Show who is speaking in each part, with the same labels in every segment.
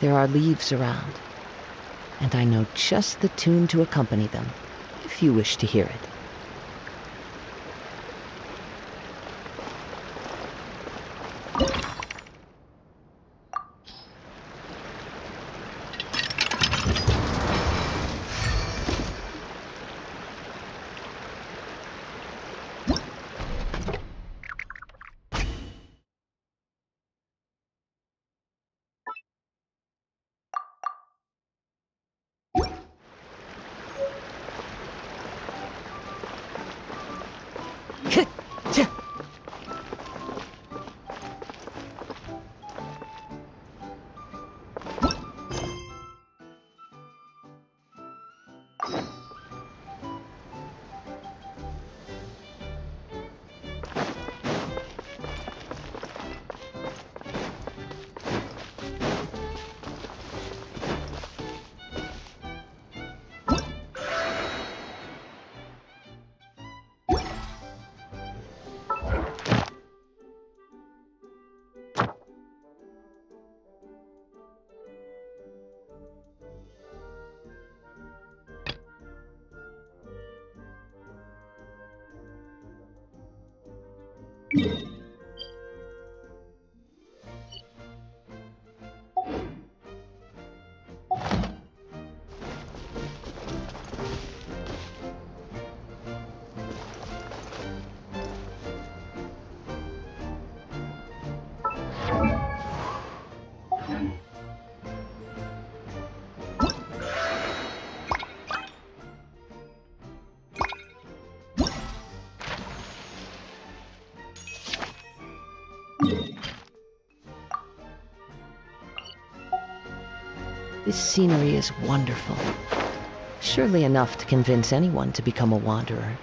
Speaker 1: There are leaves around, and I know just the tune to accompany them, if you wish to hear it. This scenery is wonderful. Surely enough to convince anyone to become a wanderer.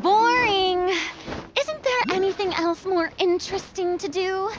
Speaker 2: Boring! Isn't there anything else more interesting to do?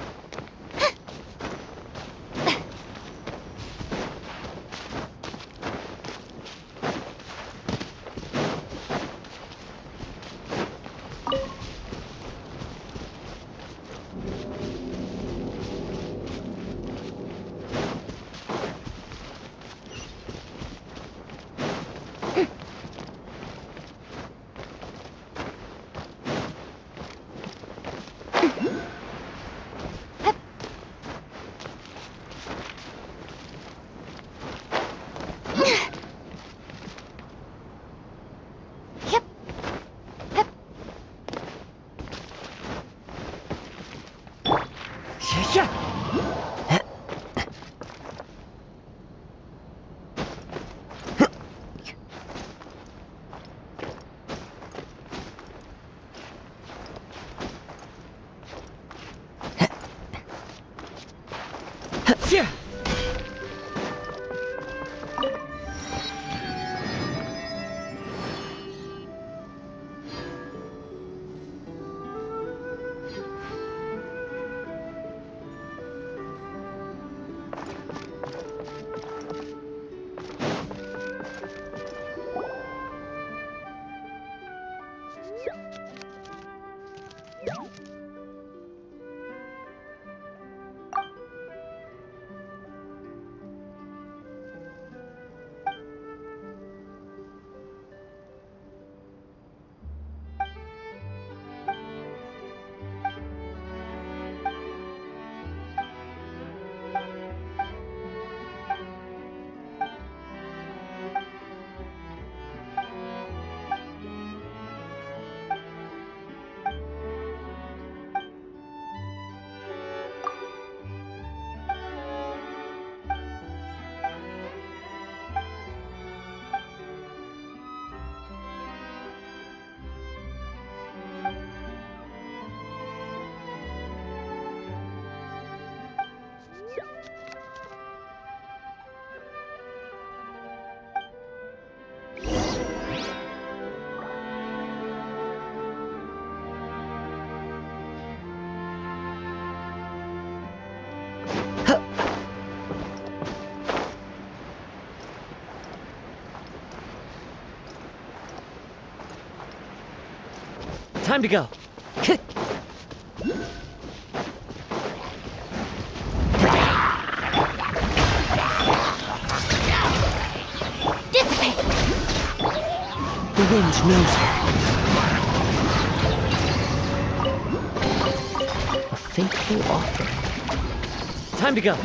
Speaker 1: Time to go.
Speaker 2: Dissipate!
Speaker 1: The wind knows her. A faithful offering. Time to go.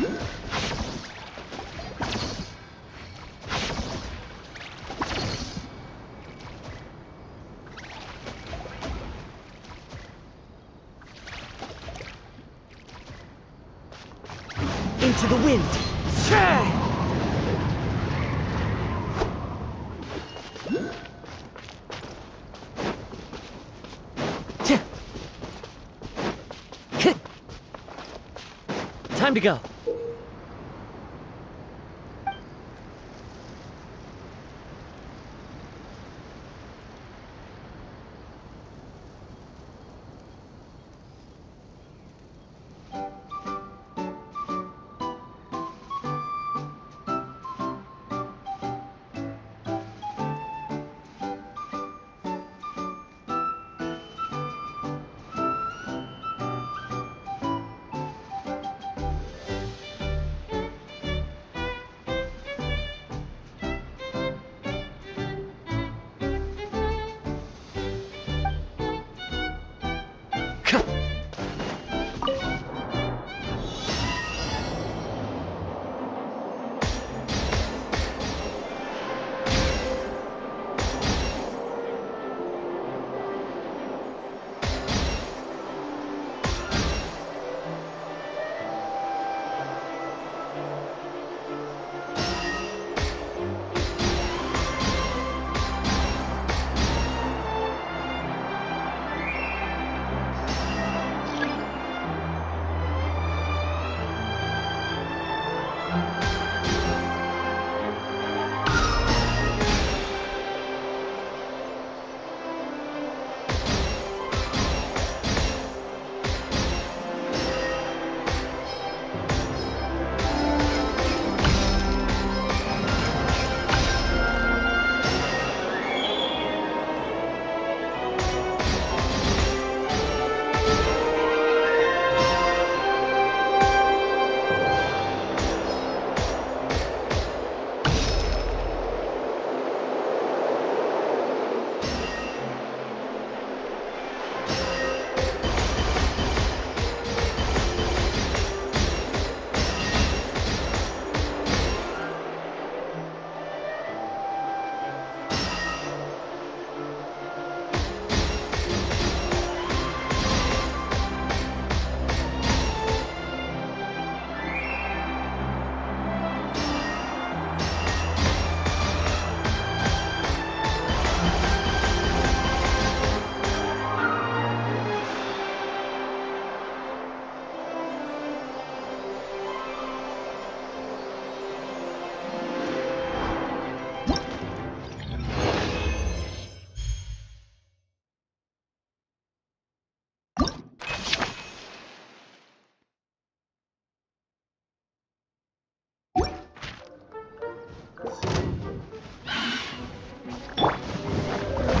Speaker 1: Into the wind. Time to go.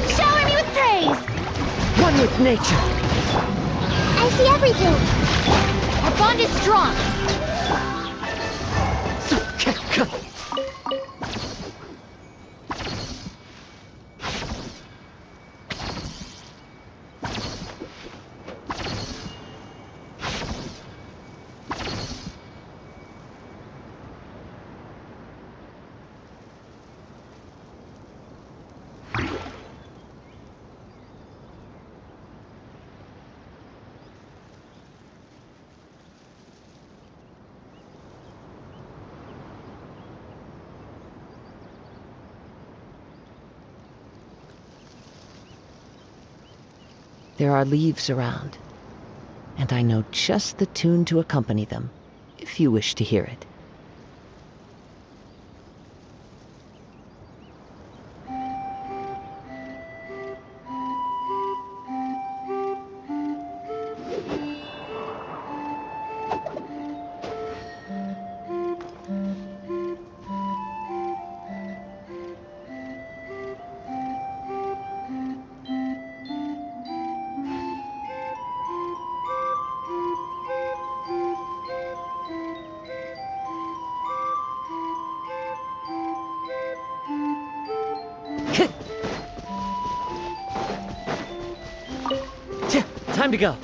Speaker 2: Shower me with praise!
Speaker 1: One with nature.
Speaker 2: I see everything. Our bond is strong.
Speaker 1: There are leaves around, and I know just the tune to accompany them, if you wish to hear it. Time to go.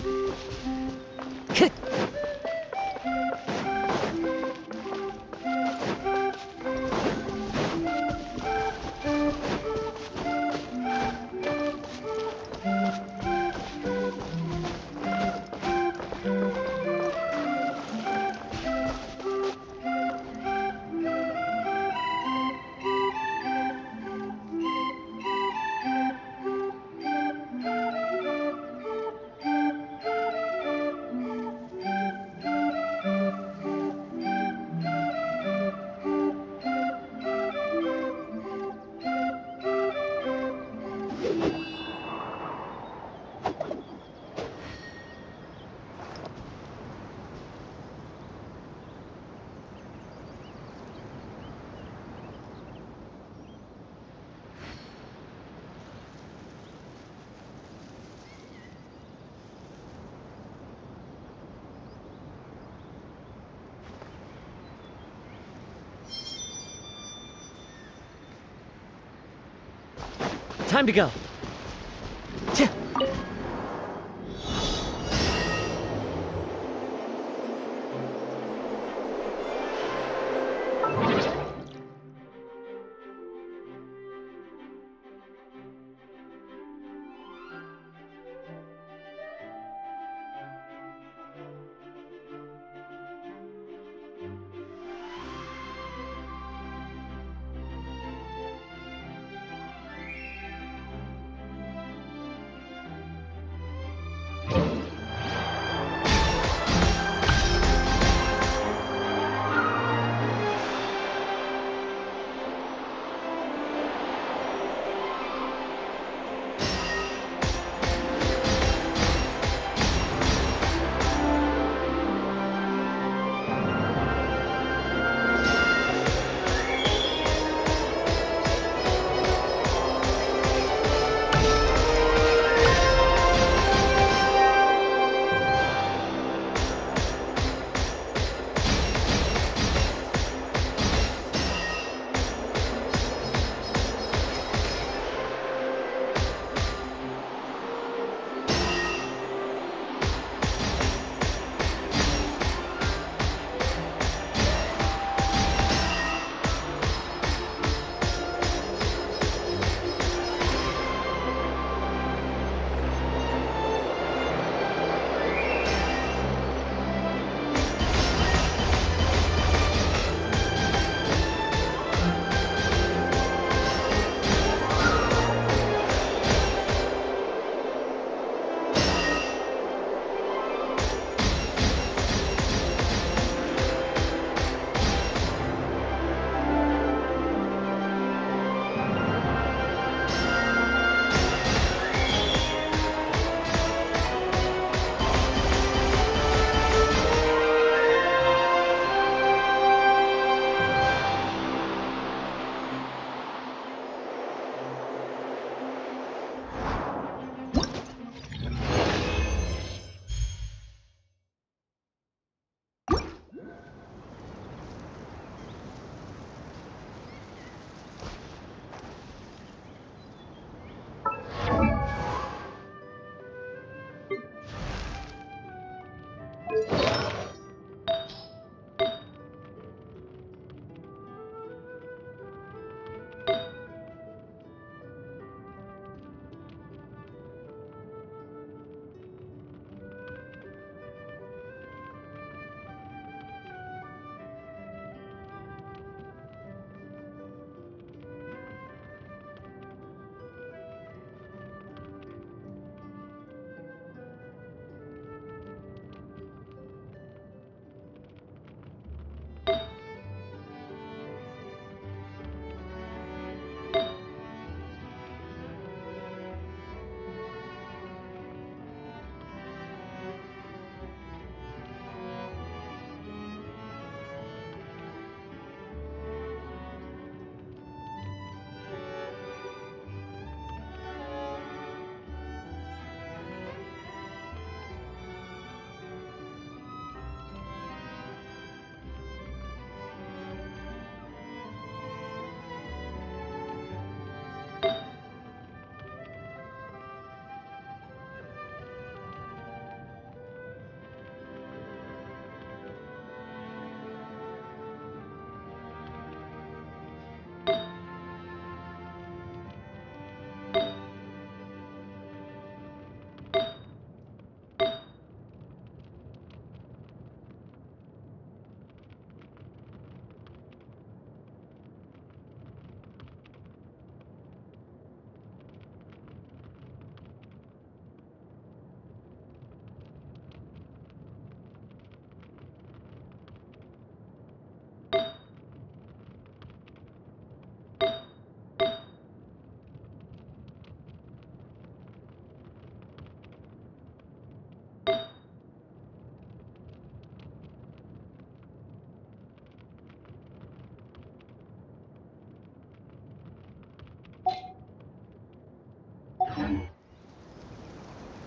Speaker 1: Time to go.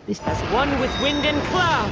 Speaker 1: This
Speaker 3: as one with wind and cloud.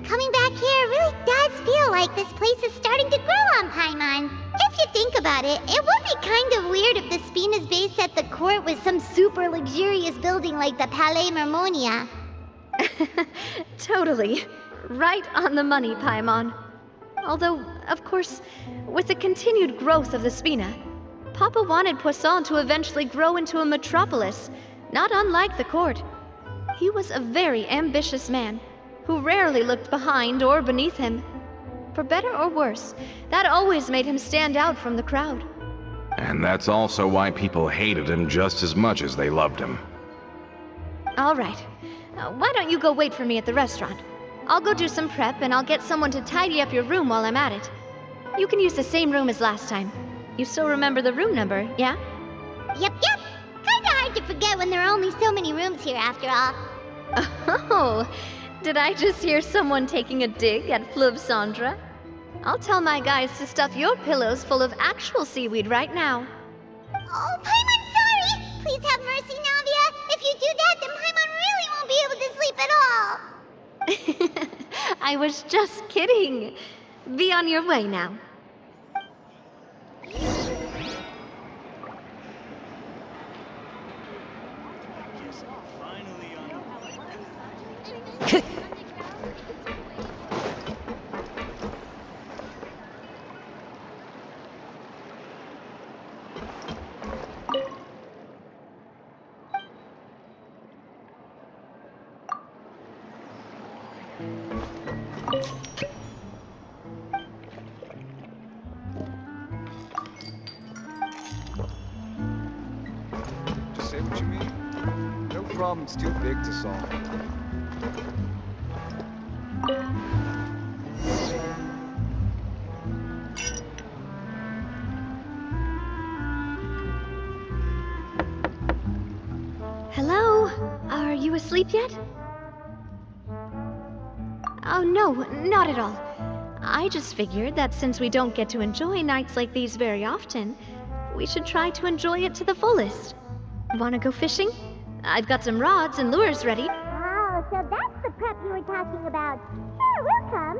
Speaker 4: Coming back here really does feel like this place is starting to grow on Paimon. If you think about it, it would be kind of weird if the Spina's base at the court was some super luxurious building like the Palais Mermonia.
Speaker 5: Totally. Right on the money, Paimon. Although, of course, with the continued growth of the Spina, Papa wanted Poisson to eventually grow into a metropolis, not unlike the court. He was a very ambitious man, who rarely looked behind or beneath him. For better or worse, that always made him stand out from the crowd.
Speaker 6: And that's also why people hated him just as much as they loved him.
Speaker 5: All right. Why don't you go wait for me at the restaurant? I'll go do some prep and I'll get someone to tidy up your room while I'm at it. You can use the same room as last time. You still remember the room number, yeah?
Speaker 4: Yep. Kinda hard to forget when there are only so many rooms here after all.
Speaker 5: Oh, did I just hear someone taking a dig at Fleuve Cendra? I'll tell my guys to stuff your pillows full of actual seaweed right now.
Speaker 4: Oh, Paimon, sorry! Please have mercy, Navia. If you do that, then Paimon really won't be able to sleep at all.
Speaker 5: I was just kidding. Be on your way now.
Speaker 7: Just say what you mean. No problem's too big to solve.
Speaker 5: Hello? Are you asleep yet? Oh, no, not at all. I just figured that since we don't get to enjoy nights like these very often, we should try to enjoy it to the fullest. Wanna go fishing? I've got some rods and lures ready.
Speaker 4: Oh, so that's the prep you were talking about. Sure, we'll come.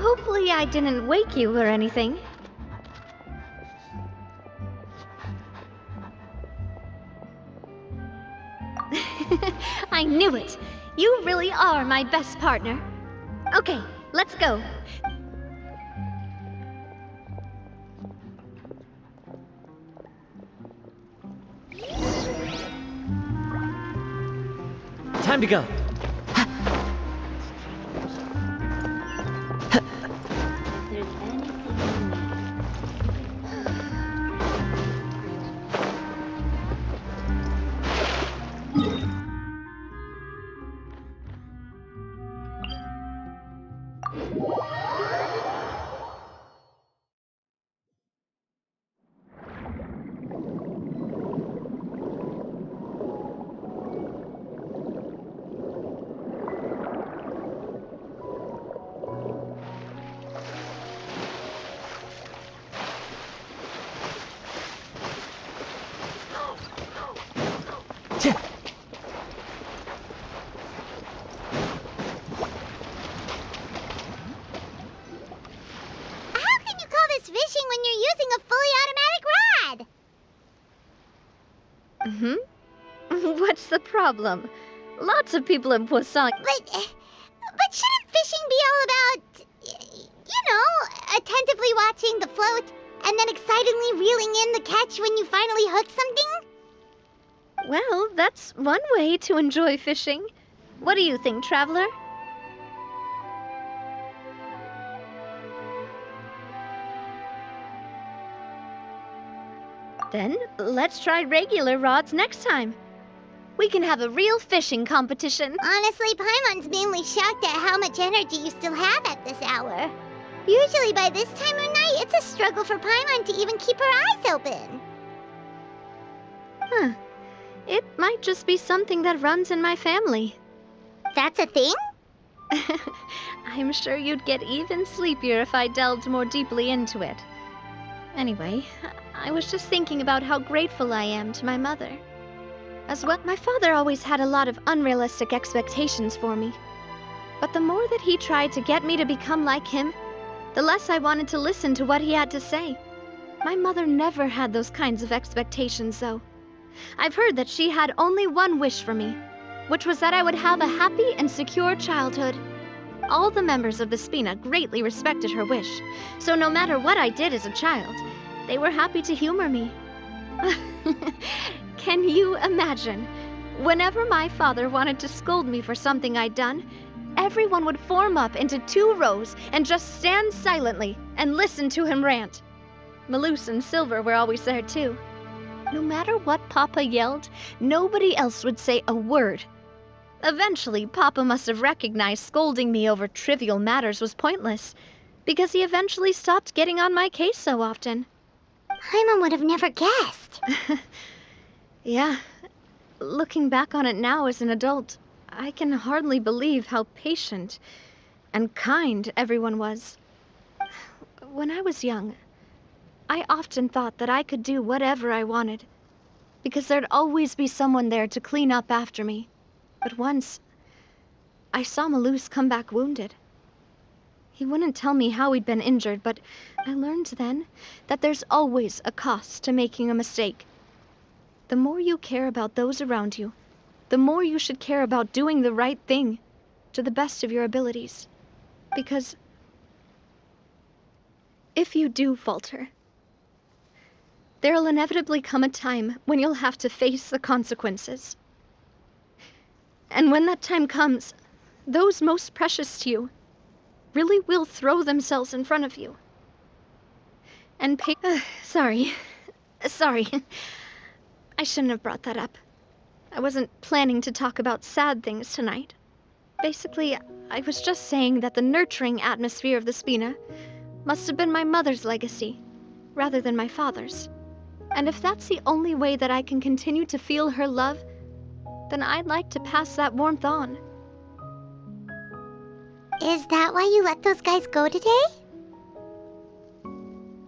Speaker 5: Hopefully I didn't wake you or anything. I knew it! You really are my best partner. Okay, let's go.
Speaker 3: Time to go.
Speaker 5: What's the problem? Lots of people in Poisson.
Speaker 4: But shouldn't fishing be all about, attentively watching the float and then excitedly reeling in the catch when you finally hook something?
Speaker 5: Well, that's one way to enjoy fishing. What do you think, Traveler? Then, let's try regular rods next time. We can have a real fishing competition.
Speaker 4: Honestly, Paimon's mainly shocked at how much energy you still have at this hour. Usually by this time of night, it's a struggle for Paimon to even keep her eyes open.
Speaker 5: Huh. It might just be something that runs in my family.
Speaker 4: That's a thing?
Speaker 5: I'm sure you'd get even sleepier if I delved more deeply into it. Anyway, I was just thinking about how grateful I am to my mother. As well, my father always had a lot of unrealistic expectations for me. But the more that he tried to get me to become like him, the less I wanted to listen to what he had to say. My mother never had those kinds of expectations, though. I've heard that she had only one wish for me, which was that I would have a happy and secure childhood. All the members of the Spina greatly respected her wish, so no matter what I did as a child, they were happy to humor me. Can you imagine? Whenever my father wanted to scold me for something I'd done, everyone would form up into 2 rows and just stand silently and listen to him rant. Malouse and Silver were always there too. No matter what Papa yelled, nobody else would say a word. Eventually, Papa must have recognized scolding me over trivial matters was pointless, because he eventually stopped getting on my case so often.
Speaker 4: Paimon would have never guessed.
Speaker 5: Yeah, looking back on it now as an adult, I can hardly believe how patient and kind everyone was. When I was young, I often thought that I could do whatever I wanted, because there'd always be someone there to clean up after me. But once, I saw Malouse come back wounded. He wouldn't tell me how he'd been injured, but I learned then that there's always a cost to making a mistake. The more you care about those around you, the more you should care about doing the right thing to the best of your abilities. Because if you do falter, there'll inevitably come a time when you'll have to face the consequences. And when that time comes, those most precious to you really will throw themselves in front of you. And Sorry. I shouldn't have brought that up. I wasn't planning to talk about sad things tonight. Basically, I was just saying that the nurturing atmosphere of the Spina must have been my mother's legacy, rather than my father's. And if that's the only way that I can continue to feel her love, then I'd like to pass that warmth on.
Speaker 4: Is that why you let those guys go today?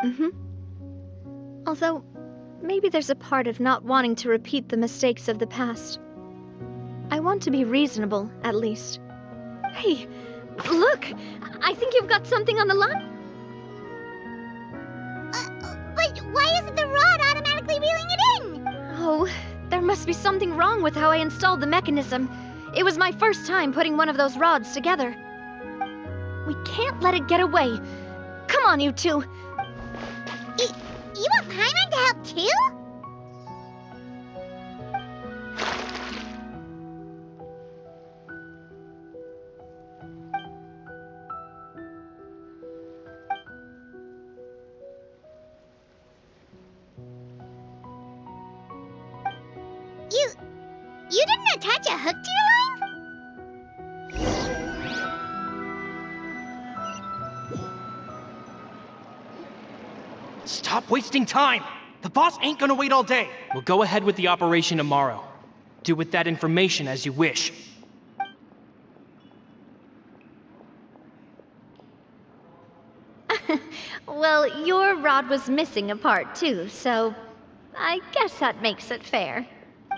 Speaker 5: Mm-hmm. Although, maybe there's a part of not wanting to repeat the mistakes of the past. I want to be reasonable, at least. Hey, look! I think you've got something on the line.
Speaker 4: But why isn't the rod automatically reeling it in?
Speaker 5: Oh, there must be something wrong with how I installed the mechanism. It was my first time putting one of those rods together. We can't let it get away. Come on, you two.
Speaker 4: You want Paimon to help too? You didn't attach a hook to your line?
Speaker 8: Stop wasting time! The boss ain't gonna wait all day. We'll go ahead with the operation tomorrow. Do with that information as you wish.
Speaker 5: Well, your rod was missing a part too, so I guess that makes it fair.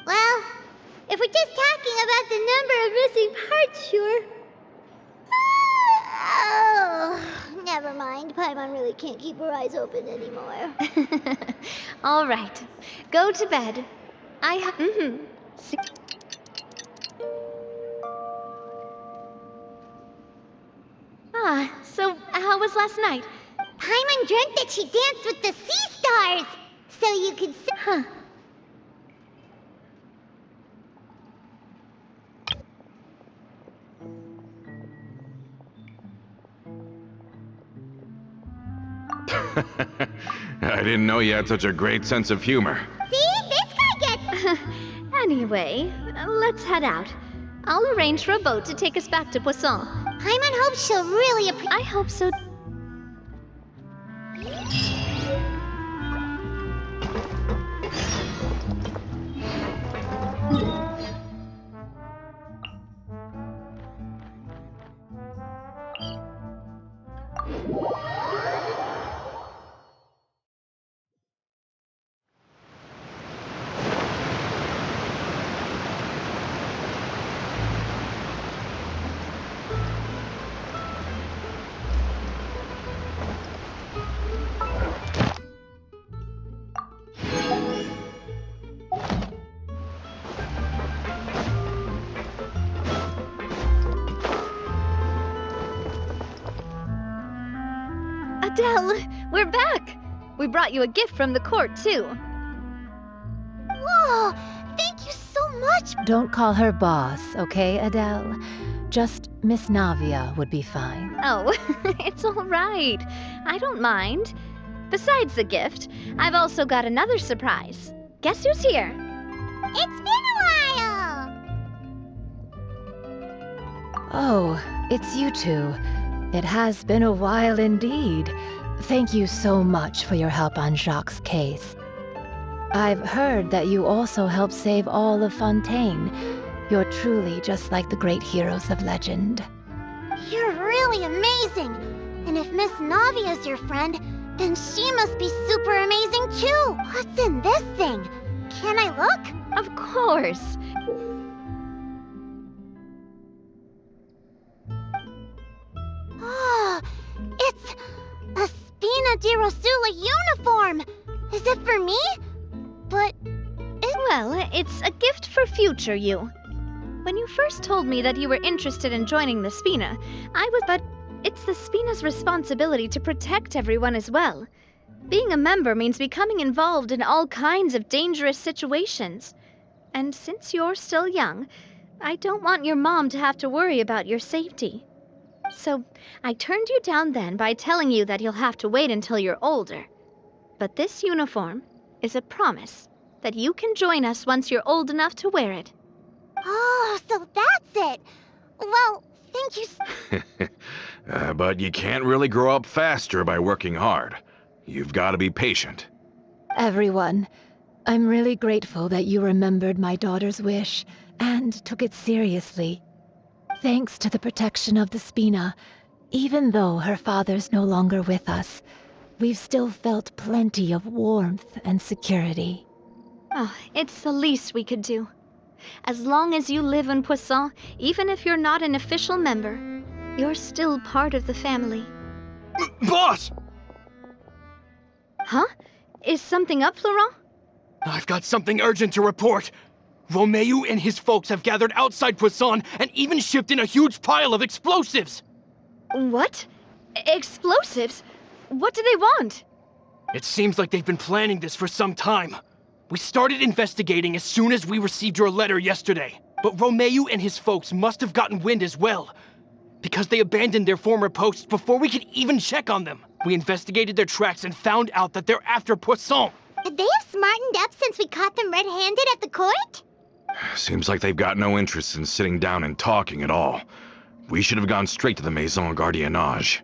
Speaker 4: Well, if we're just talking about the number of missing parts, sure. Oh, never mind. Paimon really can't keep her eyes open anymore.
Speaker 5: All right, go to bed. So how was last night?
Speaker 4: Paimon dreamt that she danced with the sea stars! So you could see.
Speaker 5: Huh.
Speaker 6: I didn't know you had such a great sense of humor.
Speaker 4: See? This guy gets.
Speaker 5: Anyway, let's head out. I'll arrange for a boat to take us back to Poisson.
Speaker 4: Paimon hopes she'll really appreciate.
Speaker 5: I hope so. Adele, we're back! We brought you a gift from the court, too.
Speaker 4: Whoa! Thank you so much!
Speaker 1: Don't call her boss, okay, Adele? Just Miss Navia would be fine.
Speaker 5: Oh, it's all right. I don't mind. Besides the gift, I've also got another surprise. Guess who's here?
Speaker 4: It's been a while!
Speaker 1: Oh, it's you two. It has been a while indeed. Thank you so much for your help on Jacques' case. I've heard that you also helped save all of Fontaine. You're truly just like the great heroes of legend.
Speaker 4: You're really amazing! And if Miss Navia's your friend, then she must be super amazing too! What's in this thing? Can I look?
Speaker 5: Of course.
Speaker 4: Oh, it's a Spina di Rosula uniform! Is it for me? But
Speaker 5: Well, it's a gift for future you. When you first told me that you were interested in joining the Spina, but it's the Spina's responsibility to protect everyone as well. Being a member means becoming involved in all kinds of dangerous situations. And since you're still young, I don't want your mom to have to worry about your safety. So I turned you down then by telling you that you'll have to wait until you're older. But this uniform is a promise that you can join us once you're old enough to wear it.
Speaker 4: oh, so that's it! Well, thank you
Speaker 6: But you can't really grow up faster by working hard. You've got to be patient.
Speaker 1: Everyone, I'm really grateful that you remembered my daughter's wish and took it seriously. Thanks to the protection of the Spina, even though her father's no longer with us, we've still felt plenty of warmth and security.
Speaker 5: Oh, it's the least we could do. As long as you live in Poisson, even if you're not an official member, you're still part of the family.
Speaker 8: Boss!
Speaker 5: Huh? Is something up, Florent?
Speaker 8: I've got something urgent to report. Romeo and his folks have gathered outside Poisson and even shipped in a huge pile of explosives.
Speaker 5: What? Explosives? What do they want?
Speaker 8: It seems like they've been planning this for some time. We started investigating as soon as we received your letter yesterday. But Romeo and his folks must have gotten wind as well, because they abandoned their former posts before we could even check on them. We investigated their tracks and found out that they're after Poisson.
Speaker 4: Could they have smartened up since we caught them red-handed at the court?
Speaker 6: Seems like they've got no interest in sitting down and talking at all. We should have gone straight to the Maison Gardiennage.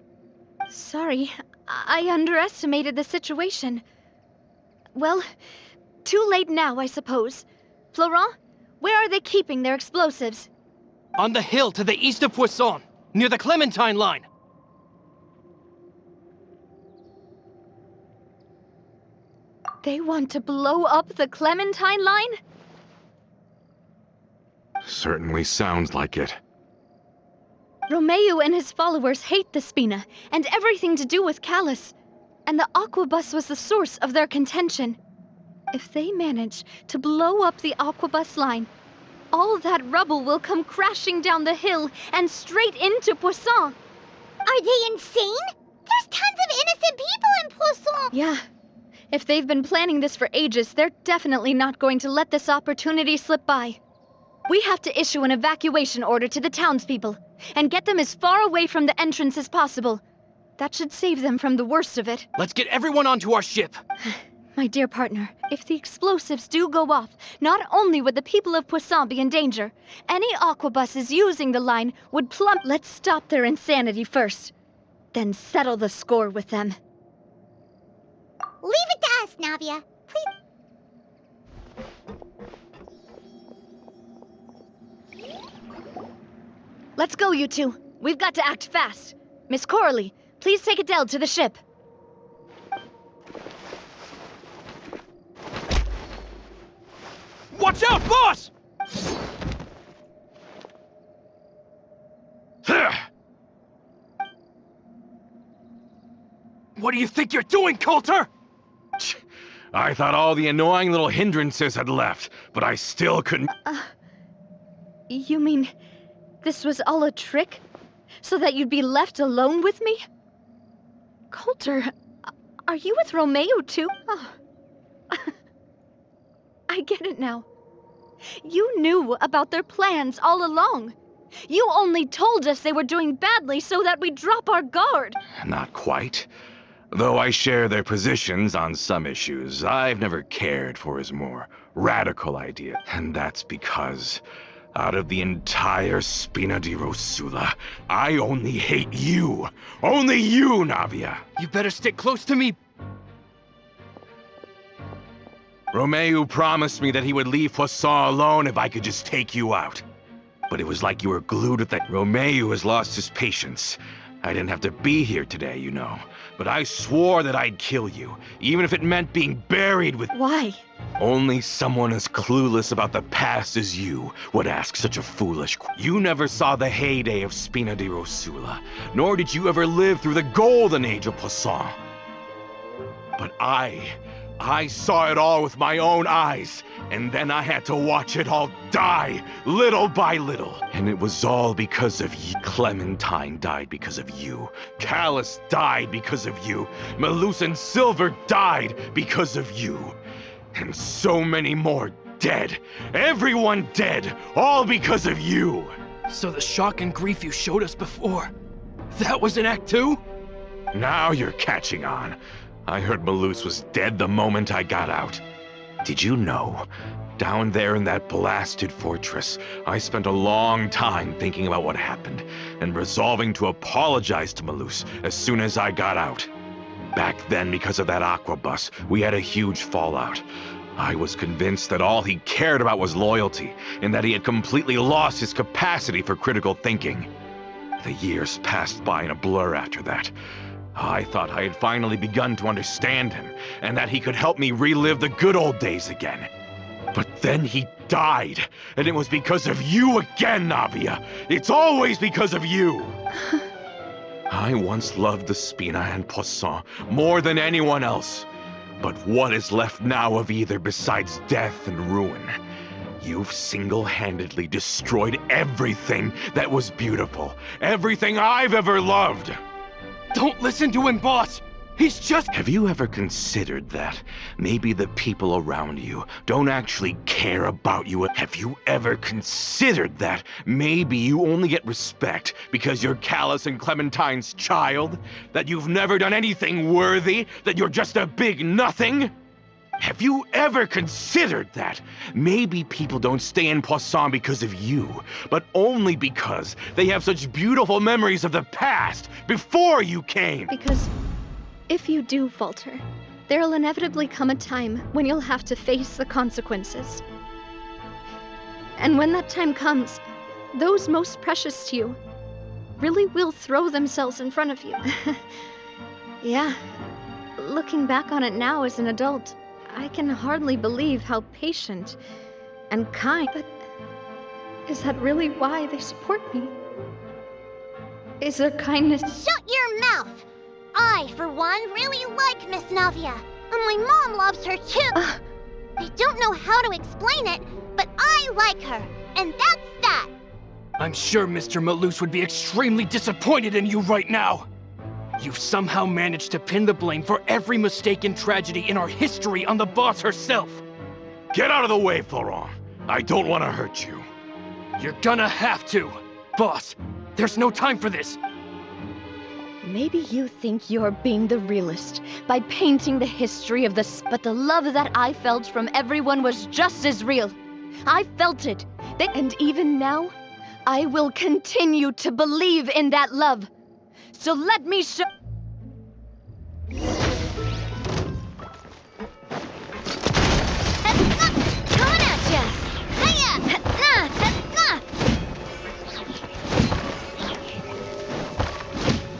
Speaker 5: Sorry, I underestimated the situation. Well, too late now, I suppose. Florent, where are they keeping their explosives?
Speaker 8: On the hill to the east of Poisson, near the Clementine line.
Speaker 5: They want to blow up the Clementine line?
Speaker 6: Certainly sounds like it.
Speaker 5: Romeo and his followers hate the Spina and everything to do with Callus. And the Aquabus was the source of their contention. If they manage to blow up the Aquabus line, all that rubble will come crashing down the hill and straight into Poisson.
Speaker 4: Are they insane? There's tons of innocent people in Poisson!
Speaker 5: Yeah. If they've been planning this for ages, they're definitely not going to let this opportunity slip by. We have to issue an evacuation order to the townspeople and get them as far away from the entrance as possible. That should save them from the worst of it.
Speaker 8: Let's get everyone onto our ship.
Speaker 5: My dear partner, if the explosives do go off, not only would the people of Poisson be in danger, any aquabuses using the line would plummet. Let's stop their insanity first, then settle the score with them.
Speaker 4: Leave it to us, Navia. Please.
Speaker 5: Let's go, you two. We've got to act fast. Miss Coralie, please take Adele to the ship.
Speaker 8: Watch out, boss! What do you think you're doing, Coulter?
Speaker 6: I thought all the annoying little hindrances had left, but I still couldn't...
Speaker 5: You mean this was all a trick? So that you'd be left alone with me? Coulter, are you with Romeo too? Oh. I get it now. You knew about their plans all along. You only told us they were doing badly so that we'd drop our guard.
Speaker 6: Not quite. Though I share their positions on some issues, I've never cared for his more radical idea. And that's because, out of the entire Spina di Rosula, I only hate you. Only you, Navia.
Speaker 8: You better stick close to me.
Speaker 6: Romeo promised me that he would leave Poisson alone if I could just take you out. But it was like you were glued with that. Romeo has lost his patience. I didn't have to be here today, you know. But I swore that I'd kill you, even if it meant being buried with...
Speaker 5: Why?
Speaker 6: Only someone as clueless about the past as you would ask such a foolish... You never saw the heyday of Spina di Rosula, nor did you ever live through the golden age of Poisson. But I saw it all with my own eyes, and then I had to watch it all die, little by little. And it was all because of you. Clementine died because of you. Callus died because of you. Melus and Silver died because of you. And so many more dead. Everyone dead, all because of you.
Speaker 8: So the shock and grief you showed us before, that was in Act 2?
Speaker 6: Now you're catching on. I heard Melus was dead the moment I got out. Did you know? Down there in that blasted fortress, I spent a long time thinking about what happened, and resolving to apologize to Melus as soon as I got out. Back then, because of that aquabus, we had a huge fallout. I was convinced that all he cared about was loyalty, and that he had completely lost his capacity for critical thinking. The years passed by in a blur after that. I thought I had finally begun to understand him, and that he could help me relive the good old days again. But then he died, and it was because of you again, Navia. It's always because of you. I once loved the Spina and Poisson more than anyone else. But what is left now of either besides death and ruin? You've single-handedly destroyed everything that was beautiful, everything I've ever loved.
Speaker 8: Don't listen to him, boss! He's just...
Speaker 6: Have you ever considered that maybe the people around you don't actually care about you? Have you ever considered that maybe you only get respect because you're Callus and Clementine's child? That you've never done anything worthy? That you're just a big nothing? Have you ever considered that maybe people don't stay in Poisson because of you, but only because they have such beautiful memories of the past before you came?
Speaker 5: Because if you do falter, there'll inevitably come a time when you'll have to face the consequences. And when that time comes, those most precious to you really will throw themselves in front of you. Yeah, looking back on it now as an adult, I can hardly believe how patient and kind. But is that really why they support me? Is their kindness...
Speaker 4: Shut your mouth! I, for one, really like Miss Navia. And my mom loves her too. I don't know how to explain it, but I like her. and that's that!
Speaker 8: I'm sure Mr. Malus would be extremely disappointed in you right now. You've somehow managed to pin the blame for every mistake and tragedy in our history on the boss herself.
Speaker 6: Get out of the way, Florent. I don't want to hurt you.
Speaker 8: You're gonna have to. Boss, there's no time for this.
Speaker 5: Maybe you think you're being the realist by painting the history of this, but the love that I felt from everyone was just as real. I felt it. And even now, I will continue to believe in that love. So let me show...
Speaker 2: Coming at ya! Hiya!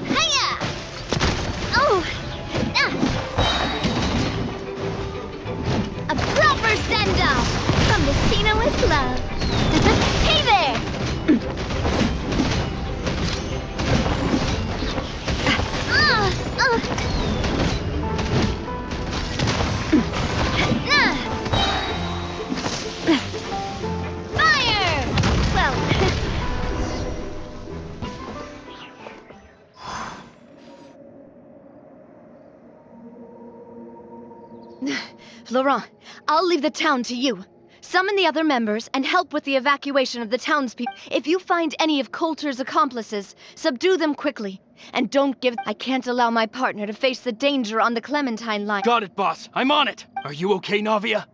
Speaker 2: Hiya! Oh! A proper send-off from the Cena with love. Hey there! Fire! Well...
Speaker 5: Laurent, I'll leave the town to you. Summon the other members and help with the evacuation of the townspeople. If you find any of Coulter's accomplices, subdue them quickly. And don't give... I can't allow my partner to face the danger on the Clementine line.
Speaker 8: Got it, boss. I'm on it. Are you okay, Navia?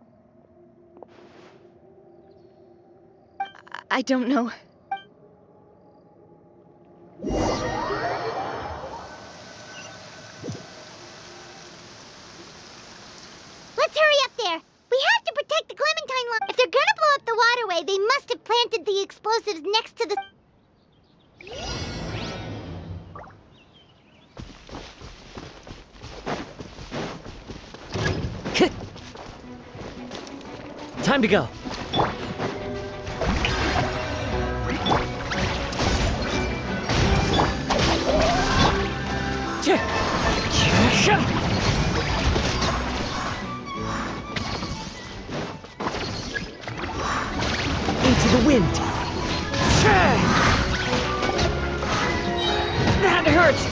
Speaker 5: I don't know.
Speaker 4: Let's hurry up there! We have to protect the Clementine line! If they're gonna blow up the waterway, they must have planted the explosives next to the...
Speaker 3: Time to go. Into the wind. That hurts.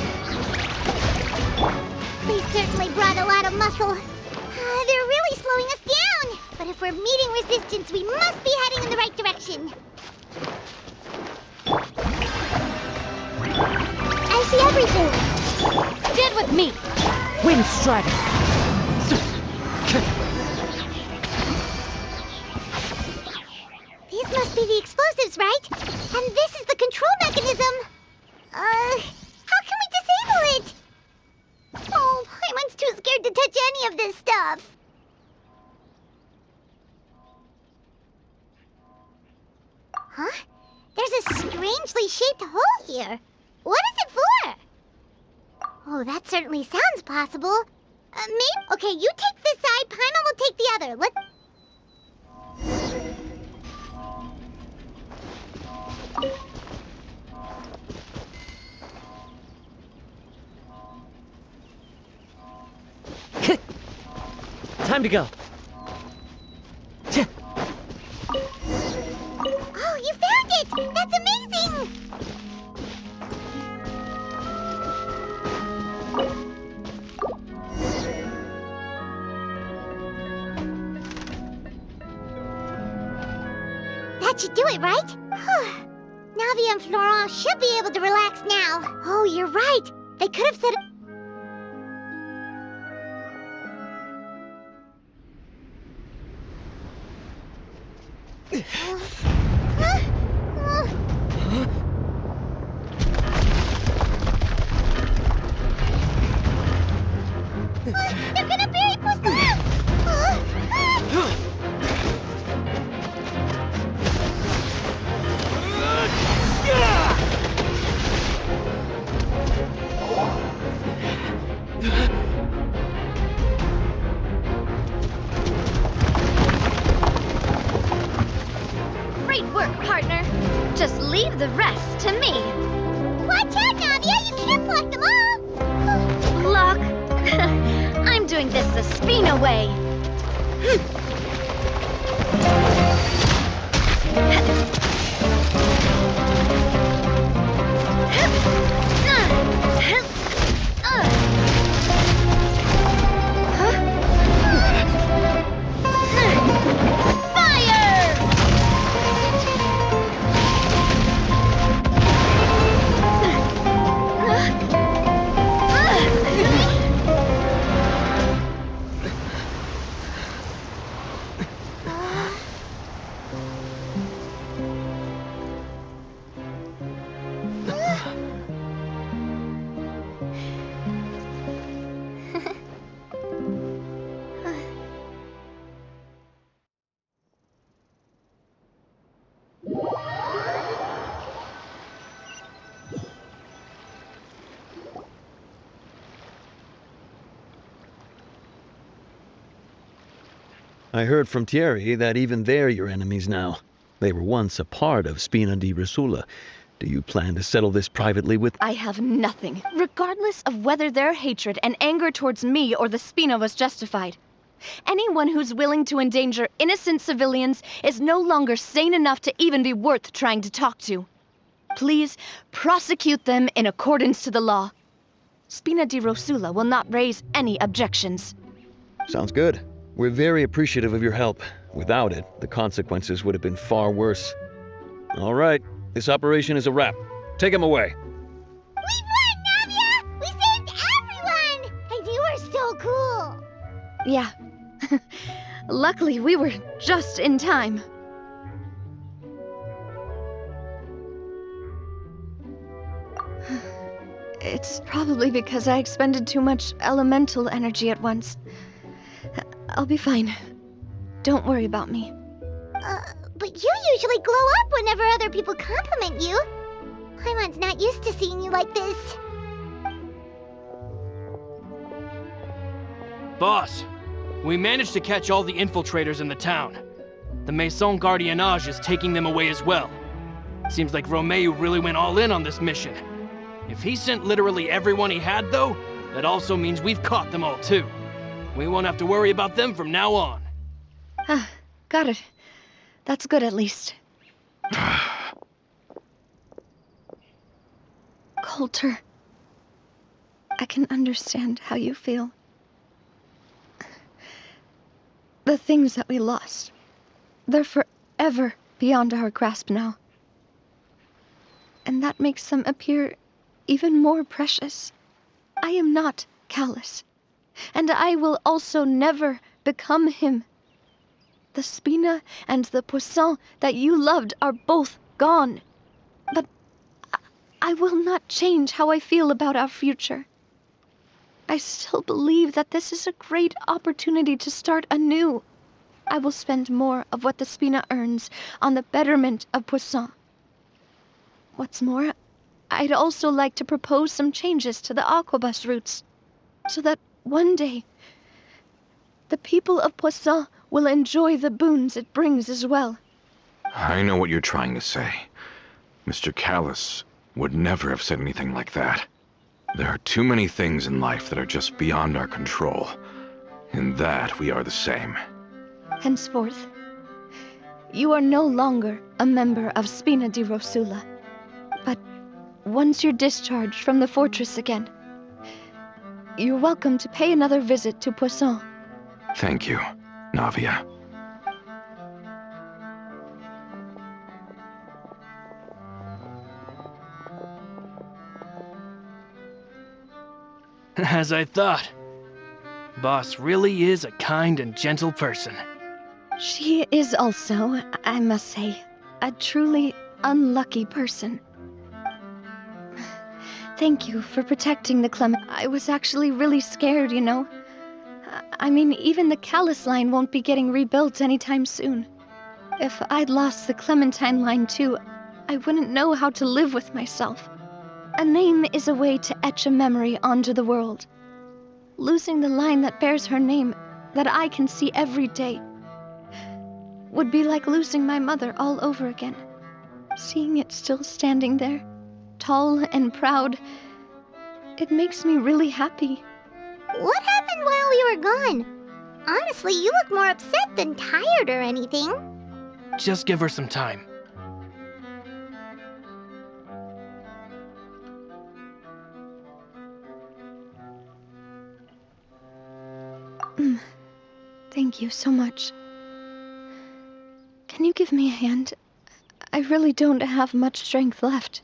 Speaker 4: They certainly brought a lot of muscle. They're really slowing us down! But if we're meeting resistance, we must be heading in the right direction. I see everything.
Speaker 2: Stand with me!
Speaker 3: Wind strider.
Speaker 4: These must be the explosives, right? And this is the control mechanism. How can we disable it? Oh, Paimon's too scared to touch any of this stuff. Huh? There's a strangely shaped hole here. What is it for? Oh, that certainly sounds possible. Maybe... Okay, you take this side, Paimon will take the other.
Speaker 3: Time to go.
Speaker 4: Oh, you found it! That's amazing! That should do it, right? Navi and Florent should be able to relax now. Oh, you're right. They could have said... They're gonna bury Poisson!
Speaker 5: Great work, partner. Just leave the rest to me.
Speaker 4: Watch out, Navia! You can't block them all!
Speaker 5: Block? I'm doing this the Spina way.
Speaker 9: I heard from Thierry that even they're your enemies now. They were once a part of Spina di Rosula. Do you plan to settle this privately with...
Speaker 5: I have nothing, regardless of whether their hatred and anger towards me or the Spina was justified. Anyone who's willing to endanger innocent civilians is no longer sane enough to even be worth trying to talk to. Please, prosecute them in accordance to the law. Spina di Rosula will not raise any objections.
Speaker 9: Sounds good. We're very appreciative of your help. Without it, the consequences would have been far worse. All right, this operation is a wrap. Take him away.
Speaker 4: We won, Navia! We saved everyone! And you were so cool!
Speaker 5: Yeah. Luckily, we were just in time. It's probably because I expended too much elemental energy at once. I'll be fine. Don't worry about me.
Speaker 4: But you usually glow up whenever other people compliment you. Paimon's not used to seeing you like this.
Speaker 8: Boss, we managed to catch all the infiltrators in the town. The Maison Gardiennage is taking them away as well. Seems like Romeu really went all in on this mission. If he sent literally everyone he had, though, that also means we've caught them all, too. We won't have to worry about them from now on.
Speaker 5: Got it. That's good, at least. Coulter, I can understand how you feel. The things that we lost, they're forever beyond our grasp now. And that makes them appear even more precious. I am not callous, and I will also never become him. The Spina and the Poisson that you loved are both gone. But I will not change how I feel about our future. I still believe that this is a great opportunity to start anew. I will spend more of what the Spina earns on the betterment of Poisson. What's more, I'd also like to propose some changes to the Aquabus routes, so that one day the people of Poisson will enjoy the boons it brings as well.
Speaker 6: I know what you're trying to say. Mr. Callus would never have said anything like that. There are too many things in life that are just beyond our control. In that, we are the same.
Speaker 5: Henceforth, you are no longer a member of Spina di Rosula. But once you're discharged from the fortress again, you're welcome to pay another visit to Poisson.
Speaker 6: Thank you, Navia.
Speaker 8: As I thought. Boss really is a kind and gentle person.
Speaker 5: She is also, I must say, a truly unlucky person. Thank you for protecting the Clement. I was actually really scared, you know. I mean, even the Callus line won't be getting rebuilt anytime soon. If I'd lost the Clementine line too, I wouldn't know how to live with myself. A name is a way to etch a memory onto the world. Losing the line that bears her name, that I can see every day, would be like losing my mother all over again. Seeing it still standing there, tall and proud, it makes me really happy.
Speaker 4: What happened while we were gone? Honestly, you look more upset than tired or anything.
Speaker 8: Just give her some time.
Speaker 5: Thank you so much. Can you give me a hand? I really don't have much strength left.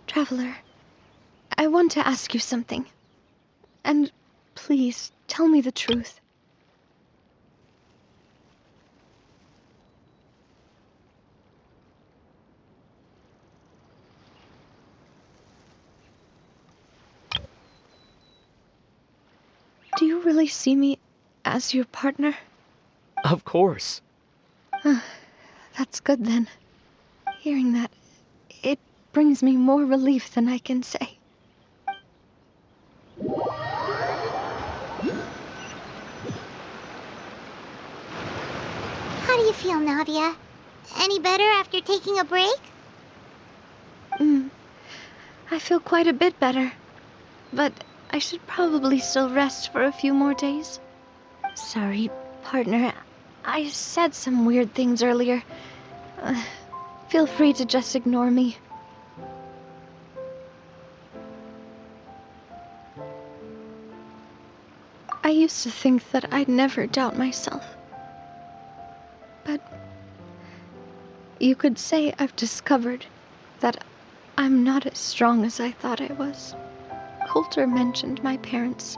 Speaker 5: Traveler, I want to ask you something. And please, tell me the truth. Do you really see me as your partner?
Speaker 3: Of course.
Speaker 5: That's good then. Hearing that, it brings me more relief than I can say.
Speaker 4: How do you feel, Navia? Any better after taking a break?
Speaker 5: I feel quite a bit better. But I should probably still rest for a few more days. Sorry, partner. I said some weird things earlier. Feel free to just ignore me. I used to think that I'd never doubt myself. But you could say I've discovered that I'm not as strong as I thought I was. Coulter mentioned my parents,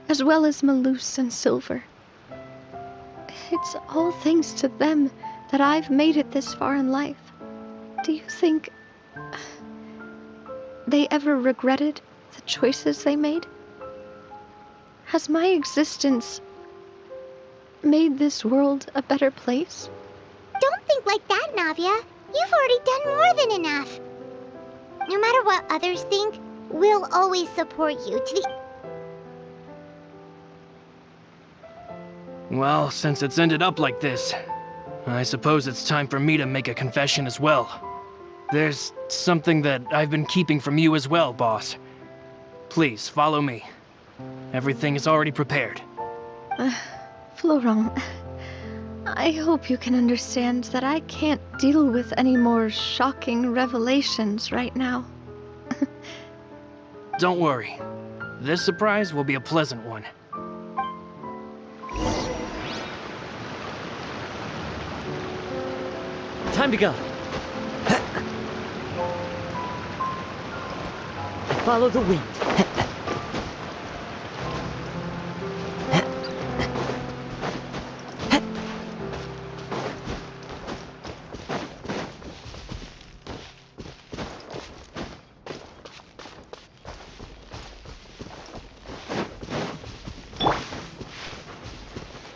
Speaker 5: as well as Malus and Silver. It's all thanks to them that I've made it this far in life. Do you think they ever regretted the choices they made? Has my existence made this world a better place?
Speaker 4: Don't think like that, Navia. You've already done more than enough. No matter what others think, we'll always support you to the...
Speaker 8: Well, since it's ended up like this, I suppose it's time for me to make a confession as well. There's something that I've been keeping from you as well, boss. Please, follow me. Everything is already prepared.
Speaker 5: Florent, I hope you can understand that I can't deal with any more shocking revelations right now.
Speaker 8: Don't worry. This surprise will be a pleasant one.
Speaker 3: Time to go. Follow the wind.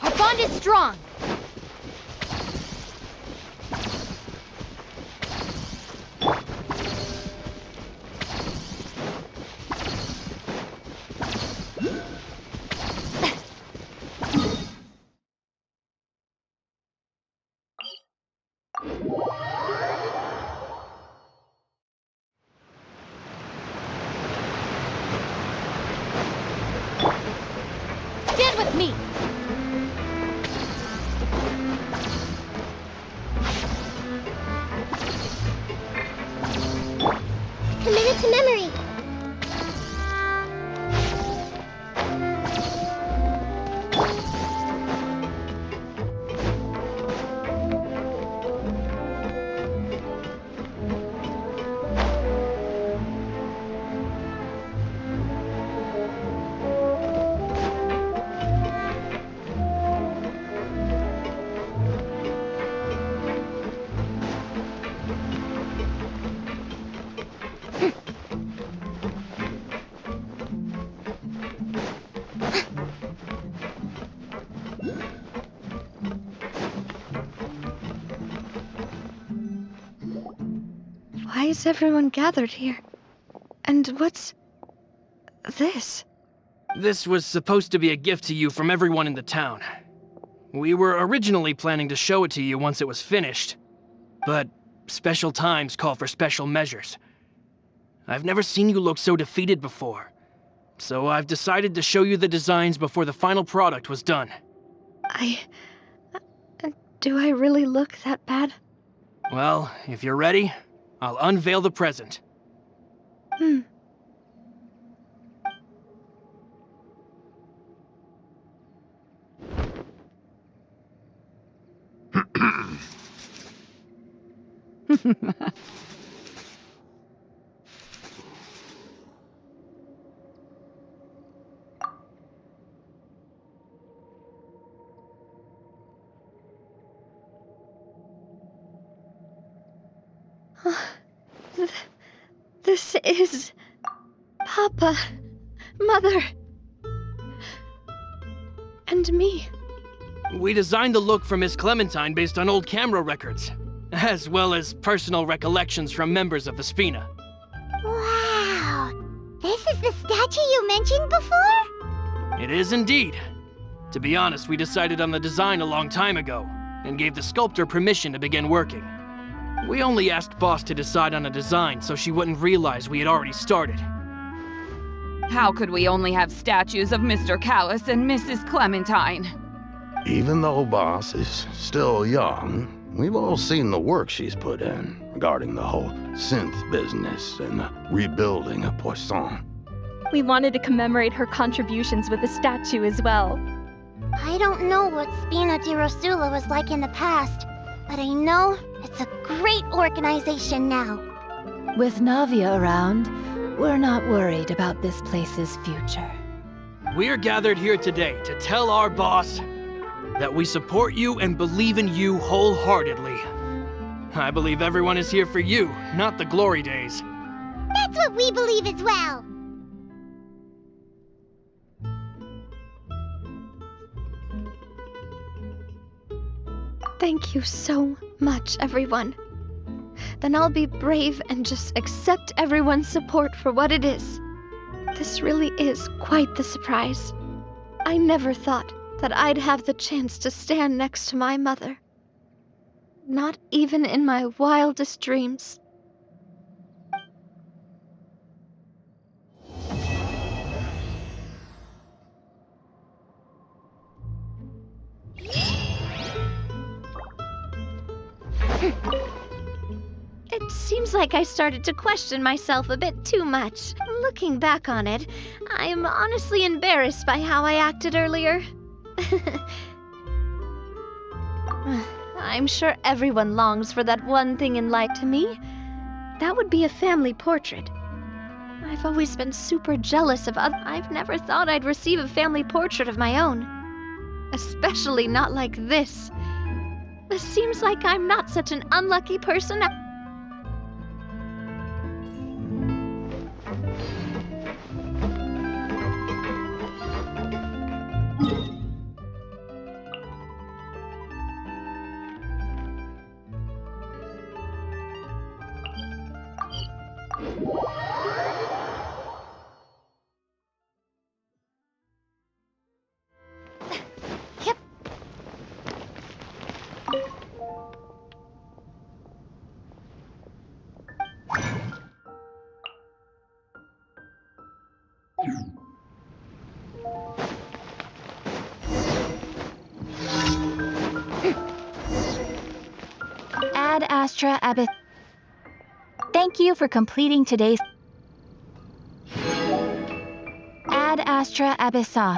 Speaker 2: Our bond is strong. Stand with me.
Speaker 4: Committed to memory.
Speaker 5: Why is everyone gathered here? And what's this?
Speaker 8: This was supposed to be a gift to you from everyone in the town. We were originally planning to show it to you once it was finished, but special times call for special measures. I've never seen you look so defeated before, so I've decided to show you the designs before the final product was done.
Speaker 5: Do I really look that bad?
Speaker 8: Well, if you're ready, I'll unveil the present.
Speaker 5: This is... Papa, Mother, and me.
Speaker 8: We designed the look for Miss Clementine based on old camera records, as well as personal recollections from members of the Spina.
Speaker 4: Wow! This is the statue you mentioned before?
Speaker 8: It is indeed. To be honest, we decided on the design a long time ago, and gave the sculptor permission to begin working. We only asked Boss to decide on a design so she wouldn't realize we had already started.
Speaker 10: How could we only have statues of Mr. Callus and Mrs. Clementine?
Speaker 11: Even though Boss is still young, we've all seen the work she's put in regarding the whole synth business and the rebuilding of Poisson.
Speaker 12: We wanted to commemorate her contributions with a statue as well.
Speaker 4: I don't know what Spina di Rosula was like in the past, but I know it's a great organization now.
Speaker 1: With Navia around, we're not worried about this place's future.
Speaker 8: We're gathered here today to tell our boss that we support you and believe in you wholeheartedly. I believe everyone is here for you, not the glory days.
Speaker 4: That's what we believe as well.
Speaker 5: Thank you so much, everyone. Then I'll be brave and just accept everyone's support for what it is. This really is quite the surprise. I never thought that I'd have the chance to stand next to my mother. Not even in my wildest dreams. It seems like I started to question myself a bit too much. Looking back on it, I'm honestly embarrassed by how I acted earlier. I'm sure everyone longs for that one thing in life. To me, that would be a family portrait. I've always been super jealous of others. I've never thought I'd receive a family portrait of my own. Especially not like this. It seems like I'm not such an unlucky person. Yep.
Speaker 2: Ad Astra Abyss. Thank you for completing today's Ad Astra Abyssoth.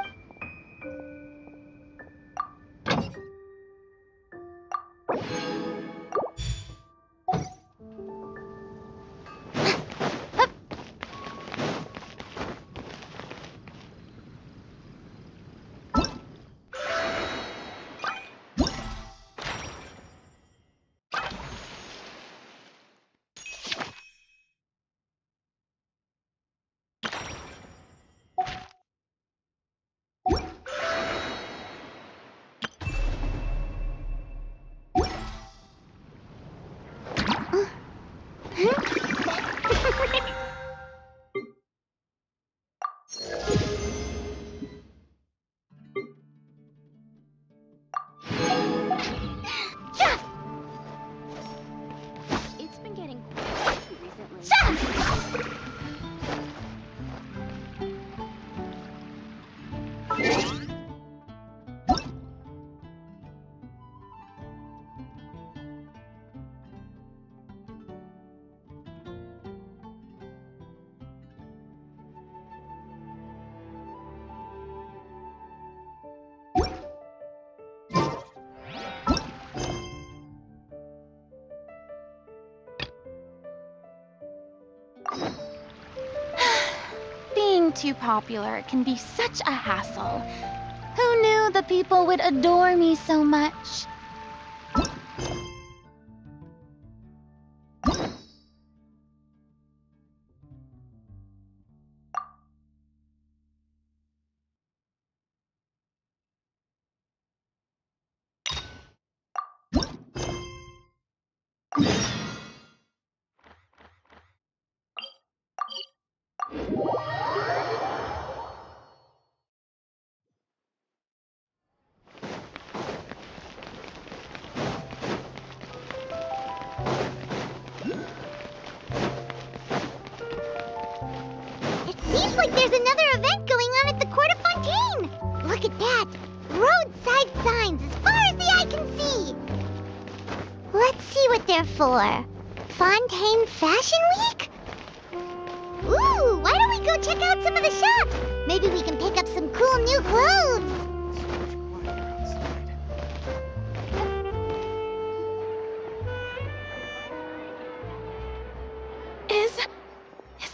Speaker 2: too popular can be such a hassle. Who knew the people would adore me so much?
Speaker 4: Seems like there's another event going on at the Court of Fontaine! Look at that! Roadside signs as far as the eye can see! Let's see what they're for. Fontaine Fashion Week? Ooh, why don't we go check out some of the shops? Maybe we can pick up some cool new clothes!
Speaker 5: Is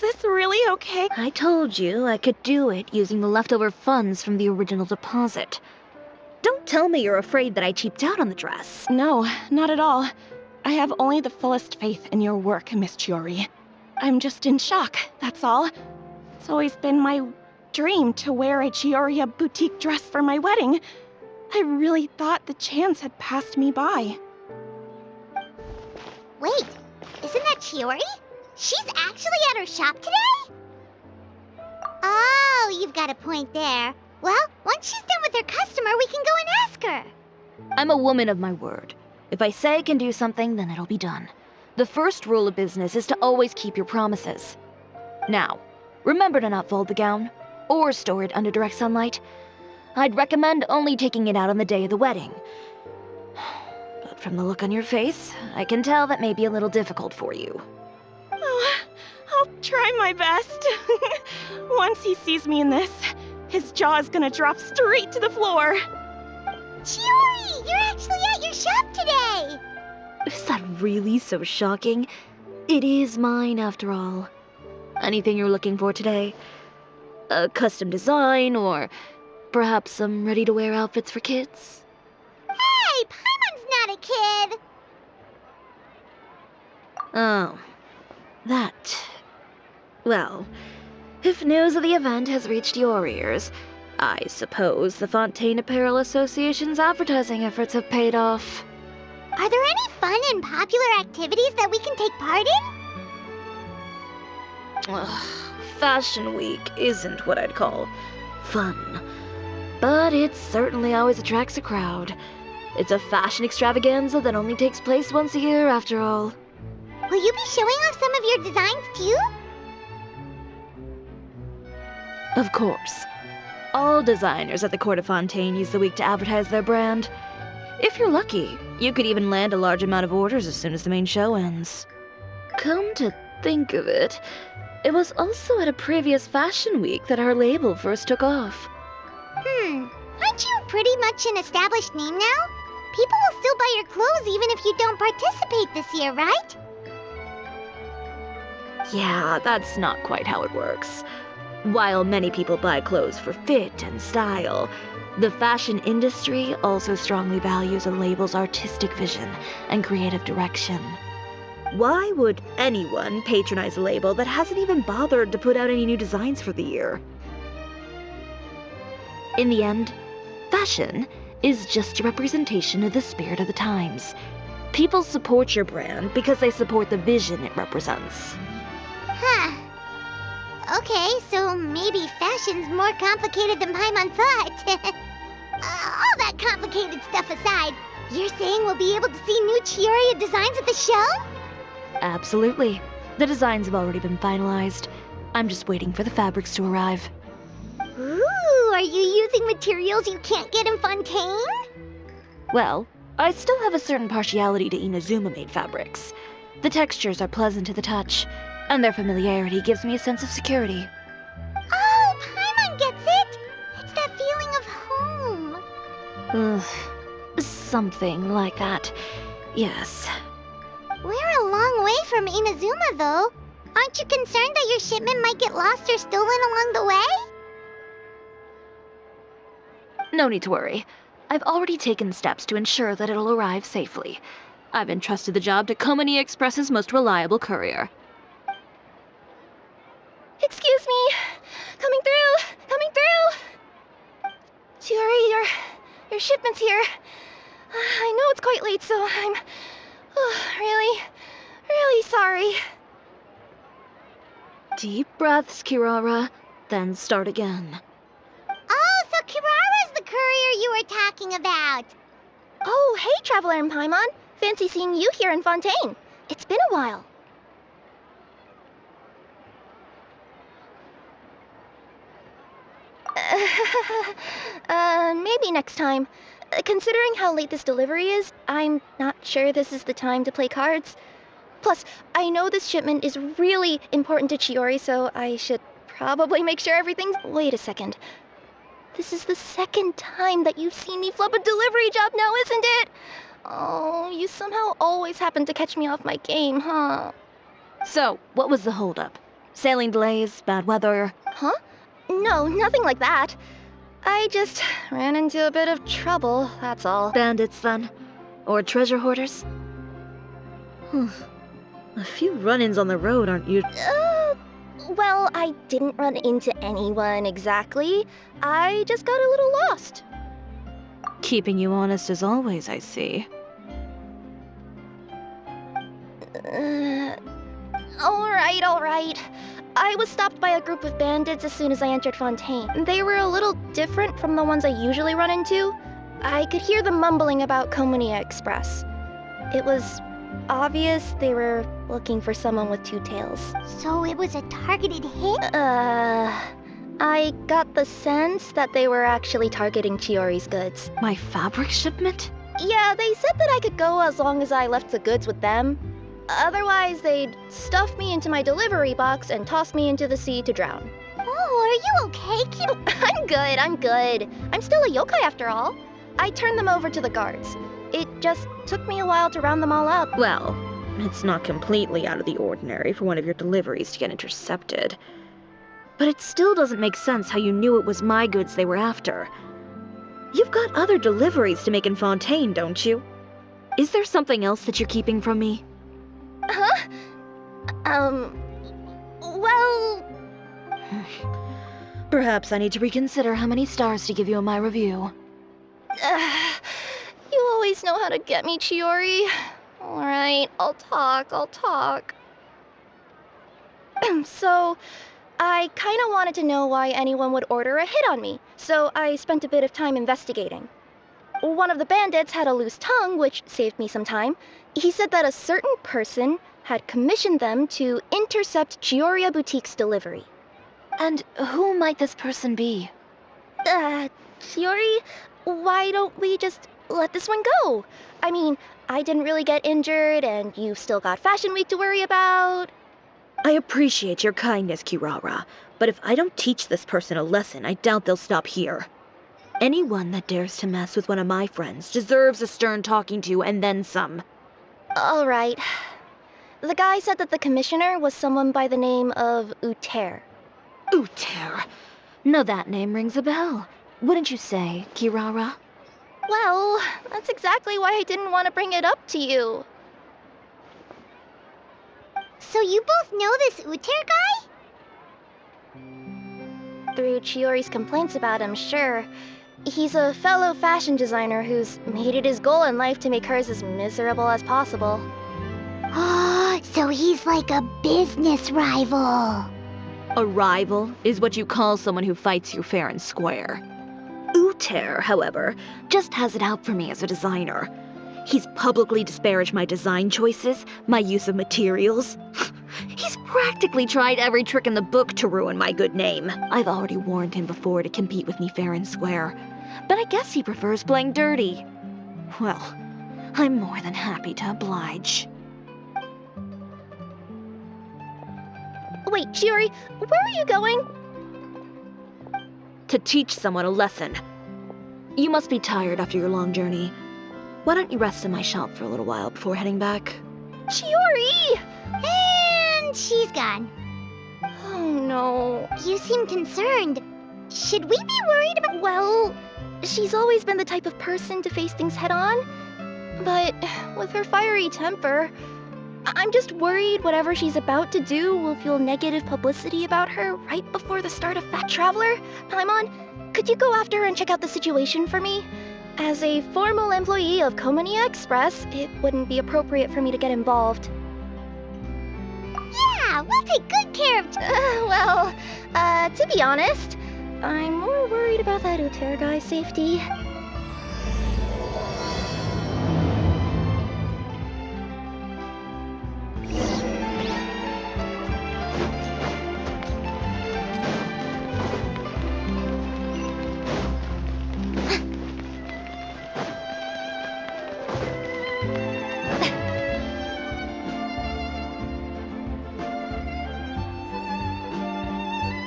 Speaker 5: this really okay? I told you I could do it using the leftover funds from the original deposit. Don't tell me you're afraid that I cheaped out on the dress.
Speaker 13: No, not at all. I have only the fullest faith in your work, Miss Chiori. I'm just in shock, that's all. It's always been my dream to wear a Chioria boutique dress for my wedding. I really thought the chance had passed me by.
Speaker 4: Wait, isn't that Chiori? She's actually at her shop today? Oh, you've got a point there. Well, once she's done with her customer, we can go and ask her.
Speaker 5: I'm a woman of my word. If I say I can do something, then it'll be done. The first rule of business is to always keep your promises. Now, remember to not fold the gown, or store it under direct sunlight. I'd recommend only taking it out on the day of the wedding. But from the look on your face, I can tell that may be a little difficult for you.
Speaker 13: Oh, I'll try my best. Once he sees me in this, his jaw is gonna drop straight to the floor.
Speaker 4: Chiori, you're actually at your shop today!
Speaker 5: Is that really so shocking? It is mine, after all. Anything you're looking for today? A custom design, or perhaps some ready-to-wear outfits for kids?
Speaker 4: Hey, Paimon's not a kid!
Speaker 5: Oh, that. Well, if news of the event has reached your ears, I suppose the Fontaine Apparel Association's advertising efforts have paid off.
Speaker 4: Are there any fun and popular activities that we can take part in?
Speaker 5: Ugh, Fashion Week isn't what I'd call fun. But it certainly always attracts a crowd. It's a fashion extravaganza that only takes place once a year, after all.
Speaker 4: Will you be showing off some of your designs, too?
Speaker 5: Of course. All designers at the Court of Fontaine use the week to advertise their brand. If you're lucky, you could even land a large amount of orders as soon as the main show ends. Come to think of it, it was also at a previous Fashion Week that our label first took off.
Speaker 4: Aren't you pretty much an established name now? People will still buy your clothes even if you don't participate this year, right?
Speaker 5: Yeah, that's not quite how it works. While many people buy clothes for fit and style, the fashion industry also strongly values a label's artistic vision and creative direction. Why would anyone patronize a label that hasn't even bothered to put out any new designs for the year? In the end, fashion is just a representation of the spirit of the times. People support your brand because they support the vision it represents.
Speaker 4: Huh. Okay, so maybe fashion's more complicated than Paimon thought. All that complicated stuff aside, you're saying we'll be able to see new Chioria designs at the show?
Speaker 5: Absolutely. The designs have already been finalized. I'm just waiting for the fabrics to arrive.
Speaker 4: Ooh, are you using materials you can't get in Fontaine?
Speaker 5: Well, I still have a certain partiality to Inazuma-made fabrics. The textures are pleasant to the touch, and their familiarity gives me a sense of security.
Speaker 4: Oh, Paimon gets it! It's that feeling of home.
Speaker 5: Ugh, something like that. Yes.
Speaker 4: We're a long way from Inazuma, though. Aren't you concerned that your shipment might get lost or stolen along the way?
Speaker 5: No need to worry. I've already taken steps to ensure that it'll arrive safely. I've entrusted the job to Komani Express's most reliable courier.
Speaker 13: Excuse me. Coming through. Coming through. Chiori, your shipment's here. I know it's quite late, so I'm really sorry.
Speaker 5: Deep breaths, Kirara, then start again.
Speaker 4: Oh, so Kirara's the courier you were talking about.
Speaker 13: Oh, hey, Traveler in Paimon. Fancy seeing you here in Fontaine. It's been a while. Maybe next time. Considering how late this delivery is, I'm not sure this is the time to play cards. Plus, I know this shipment is really important to Chiori, so I should probably make sure everything's... Wait a second. This is the second time that you've seen me flub a delivery job now, isn't it? Oh, you somehow always happen to catch me off my game, huh?
Speaker 5: So, what was the holdup? Sailing delays, bad weather?
Speaker 13: Huh? No, nothing like that. I just ran into a bit of trouble, that's all.
Speaker 5: Bandits, then? Or treasure hoarders? A few run-ins on the road, aren't you?
Speaker 13: Well, I didn't run into anyone exactly. I just got a little lost.
Speaker 5: Keeping you honest as always, I see.
Speaker 13: All right. I was stopped by a group of bandits as soon as I entered Fontaine. They were a little different from the ones I usually run into. I could hear them mumbling about Komani Express. It was obvious they were looking for someone with two tails.
Speaker 4: So it was a targeted hit?
Speaker 13: I got the sense that they were actually targeting Chiori's goods.
Speaker 5: My fabric shipment?
Speaker 13: Yeah, they said that I could go as long as I left the goods with them. Otherwise, they'd stuff me into my delivery box and toss me into the sea to drown.
Speaker 4: Oh, are you okay,
Speaker 13: I'm good. I'm still a yokai after all. I turned them over to the guards. It just took me a while to round them all up.
Speaker 5: Well, it's not completely out of the ordinary for one of your deliveries to get intercepted. But it still doesn't make sense how you knew it was my goods they were after. You've got other deliveries to make in Fontaine, don't you? Is there something else that you're keeping from me?
Speaker 13: Huh? Well...
Speaker 5: Perhaps I need to reconsider how many stars to give you in my review.
Speaker 13: You always know how to get me, Chiori. Alright, I'll talk. So, I kinda wanted to know why anyone would order a hit on me, so I spent a bit of time investigating. One of the bandits had a loose tongue, which saved me some time. He said that a certain person had commissioned them to intercept Chioria Boutique's delivery.
Speaker 5: And who might this person be?
Speaker 13: Chiori, why don't we just let this one go? I mean, I didn't really get injured, and you've still got Fashion Week to worry about.
Speaker 5: I appreciate your kindness, Kirara, but if I don't teach this person a lesson, I doubt they'll stop here. Anyone that dares to mess with one of my friends deserves a stern talking to and then some.
Speaker 13: All right. The guy said that the commissioner was someone by the name of Uter.
Speaker 5: Uter? Now that name rings a bell. Wouldn't you say, Kirara?
Speaker 13: Well, that's exactly why I didn't want to bring it up to you.
Speaker 4: So you both know this Uter guy?
Speaker 13: Through Chiori's complaints about him, sure. He's a fellow fashion designer who's made it his goal in life to make hers as miserable as possible.
Speaker 4: Oh, so he's like a business rival.
Speaker 5: A rival is what you call someone who fights you fair and square. Uter, however, just has it out for me as a designer. He's publicly disparaged my design choices, my use of materials. He's practically tried every trick in the book to ruin my good name. I've already warned him before to compete with me fair and square, but I guess he prefers playing dirty. Well, I'm more than happy to oblige.
Speaker 13: Wait, Chiori, where are you going?
Speaker 5: To teach someone a lesson. You must be tired after your long journey. Why don't you rest in my shop for a little while before heading back?
Speaker 13: Chiori!
Speaker 4: And And she's gone.
Speaker 13: Oh no.
Speaker 4: You seem concerned. Should we be worried about...
Speaker 13: Well, she's always been the type of person to face things head on. But with her fiery temper, I'm just worried whatever she's about to do will feel negative publicity about her right before the start of Fat Traveler. Paimon, could you go after her and check out the situation for me? As a formal employee of Komania Express, it wouldn't be appropriate for me to get involved.
Speaker 4: Yeah, we'll take good care of...
Speaker 13: To be honest, I'm more worried about that Uter guy's safety.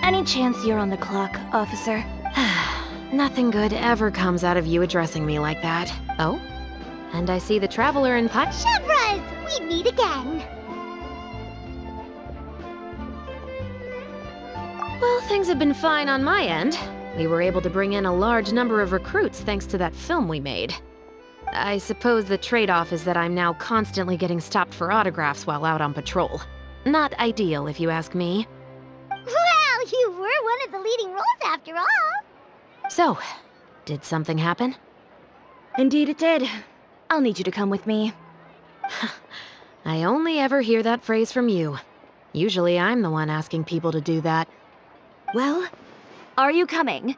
Speaker 13: Any chance you're on the clock, officer?
Speaker 5: Nothing good ever comes out of you addressing me like that. Oh? And I see the Traveler in
Speaker 4: Chevras! We meet again.
Speaker 5: Well, things have been fine on my end. We were able to bring in a large number of recruits thanks to that film we made. I suppose the trade-off is that I'm now constantly getting stopped for autographs while out on patrol. Not ideal, if you ask me.
Speaker 4: Well, you were one of the leading roles after all.
Speaker 5: So, did something happen?
Speaker 13: Indeed it did. I'll need you to come with me.
Speaker 5: I only ever hear that phrase from you. Usually I'm the one asking people to do that.
Speaker 13: Well, are you coming?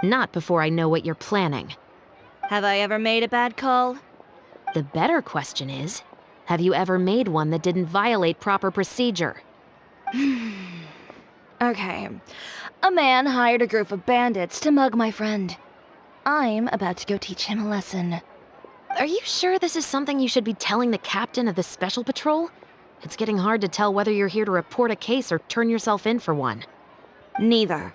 Speaker 5: Not before I know what you're planning.
Speaker 13: Have I ever made a bad call?
Speaker 5: The better question is, have you ever made one that didn't violate proper procedure?
Speaker 13: Okay. A man hired a group of bandits to mug my friend. I'm about to go teach him a lesson.
Speaker 5: Are you sure this is something you should be telling the captain of the special patrol? It's getting hard to tell whether you're here to report a case or turn yourself in for one.
Speaker 13: Neither.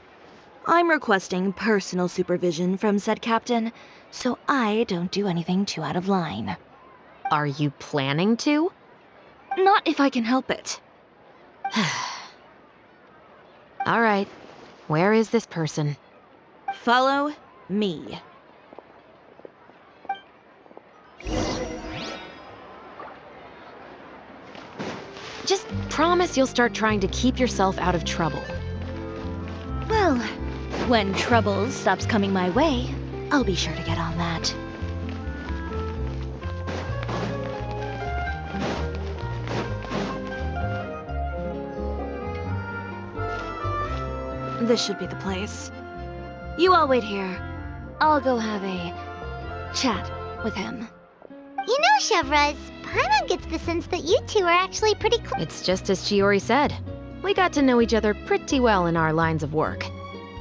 Speaker 13: I'm requesting personal supervision from said captain, so I don't do anything too out of line.
Speaker 5: Are you planning to?
Speaker 13: Not if I can help it.
Speaker 5: All right. Where is this person?
Speaker 13: Follow me.
Speaker 5: Just promise you'll start trying to keep yourself out of trouble.
Speaker 13: Well, when trouble stops coming my way, I'll be sure to get on that. This should be the place. You all wait here. I'll go have a chat with him.
Speaker 4: You know, Chevras, Paimon gets the sense that you two are actually pretty close.
Speaker 5: It's just as Chiori said. We got to know each other pretty well in our lines of work.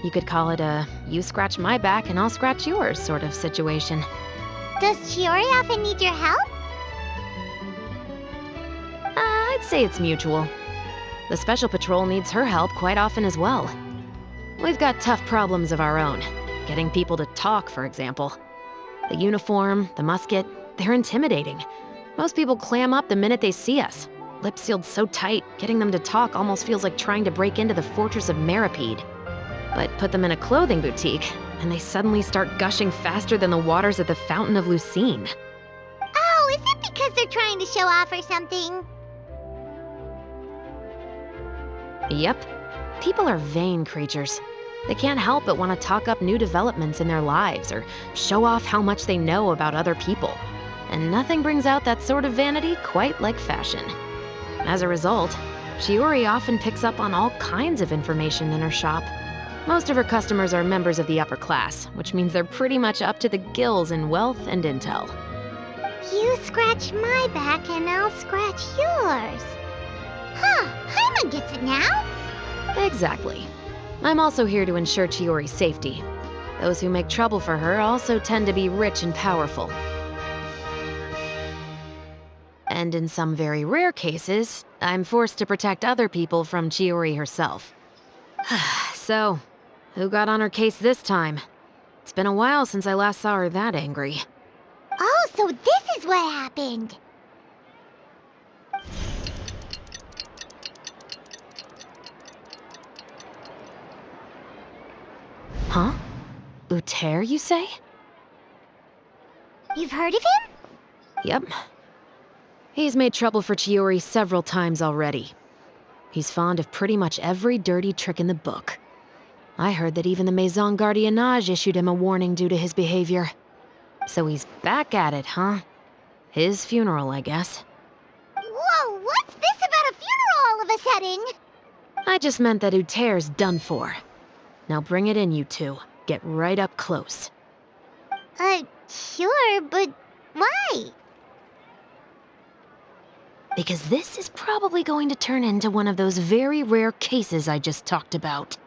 Speaker 5: You could call it a you scratch my back and I'll scratch yours sort of situation.
Speaker 4: Does Chiori often need your help?
Speaker 5: I'd say it's mutual. The Special Patrol needs her help quite often as well. We've got tough problems of our own. Getting people to talk, for example. The uniform, the musket, they're intimidating. Most people clam up the minute they see us. Lips sealed so tight, getting them to talk almost feels like trying to break into the fortress of Meripede. But put them in a clothing boutique, and they suddenly start gushing faster than the waters at the Fountain of Lucine.
Speaker 4: Oh, is it because they're trying to show off or something?
Speaker 5: Yep. People are vain creatures. They can't help but want to talk up new developments in their lives or show off how much they know about other people. And nothing brings out that sort of vanity quite like fashion. As a result, Chiori often picks up on all kinds of information in her shop. Most of her customers are members of the upper class, which means they're pretty much up to the gills in wealth and intel.
Speaker 4: You scratch my back and I'll scratch yours. Huh, Paimon gets it now.
Speaker 5: Exactly. I'm also here to ensure Chiori's safety. Those who make trouble for her also tend to be rich and powerful. And in some very rare cases, I'm forced to protect other people from Chiori herself. So, who got on her case this time? It's been a while since I last saw her that angry.
Speaker 4: Oh, so this is what happened.
Speaker 14: Uter, you say?
Speaker 4: You've heard of him?
Speaker 14: Yep. He's made trouble for Chiori several times already. He's fond of pretty much every dirty trick in the book. I heard that even the Maison Gardiennage issued him a warning due to his behavior. So he's back at it, huh? His funeral, I guess.
Speaker 4: Whoa, what's this about a funeral all of a sudden?
Speaker 14: I just meant that Uter's done for. Now bring it in, you two. Get right up close.
Speaker 4: Sure, but why?
Speaker 14: Because this is probably going to turn into one of those very rare cases I just talked about.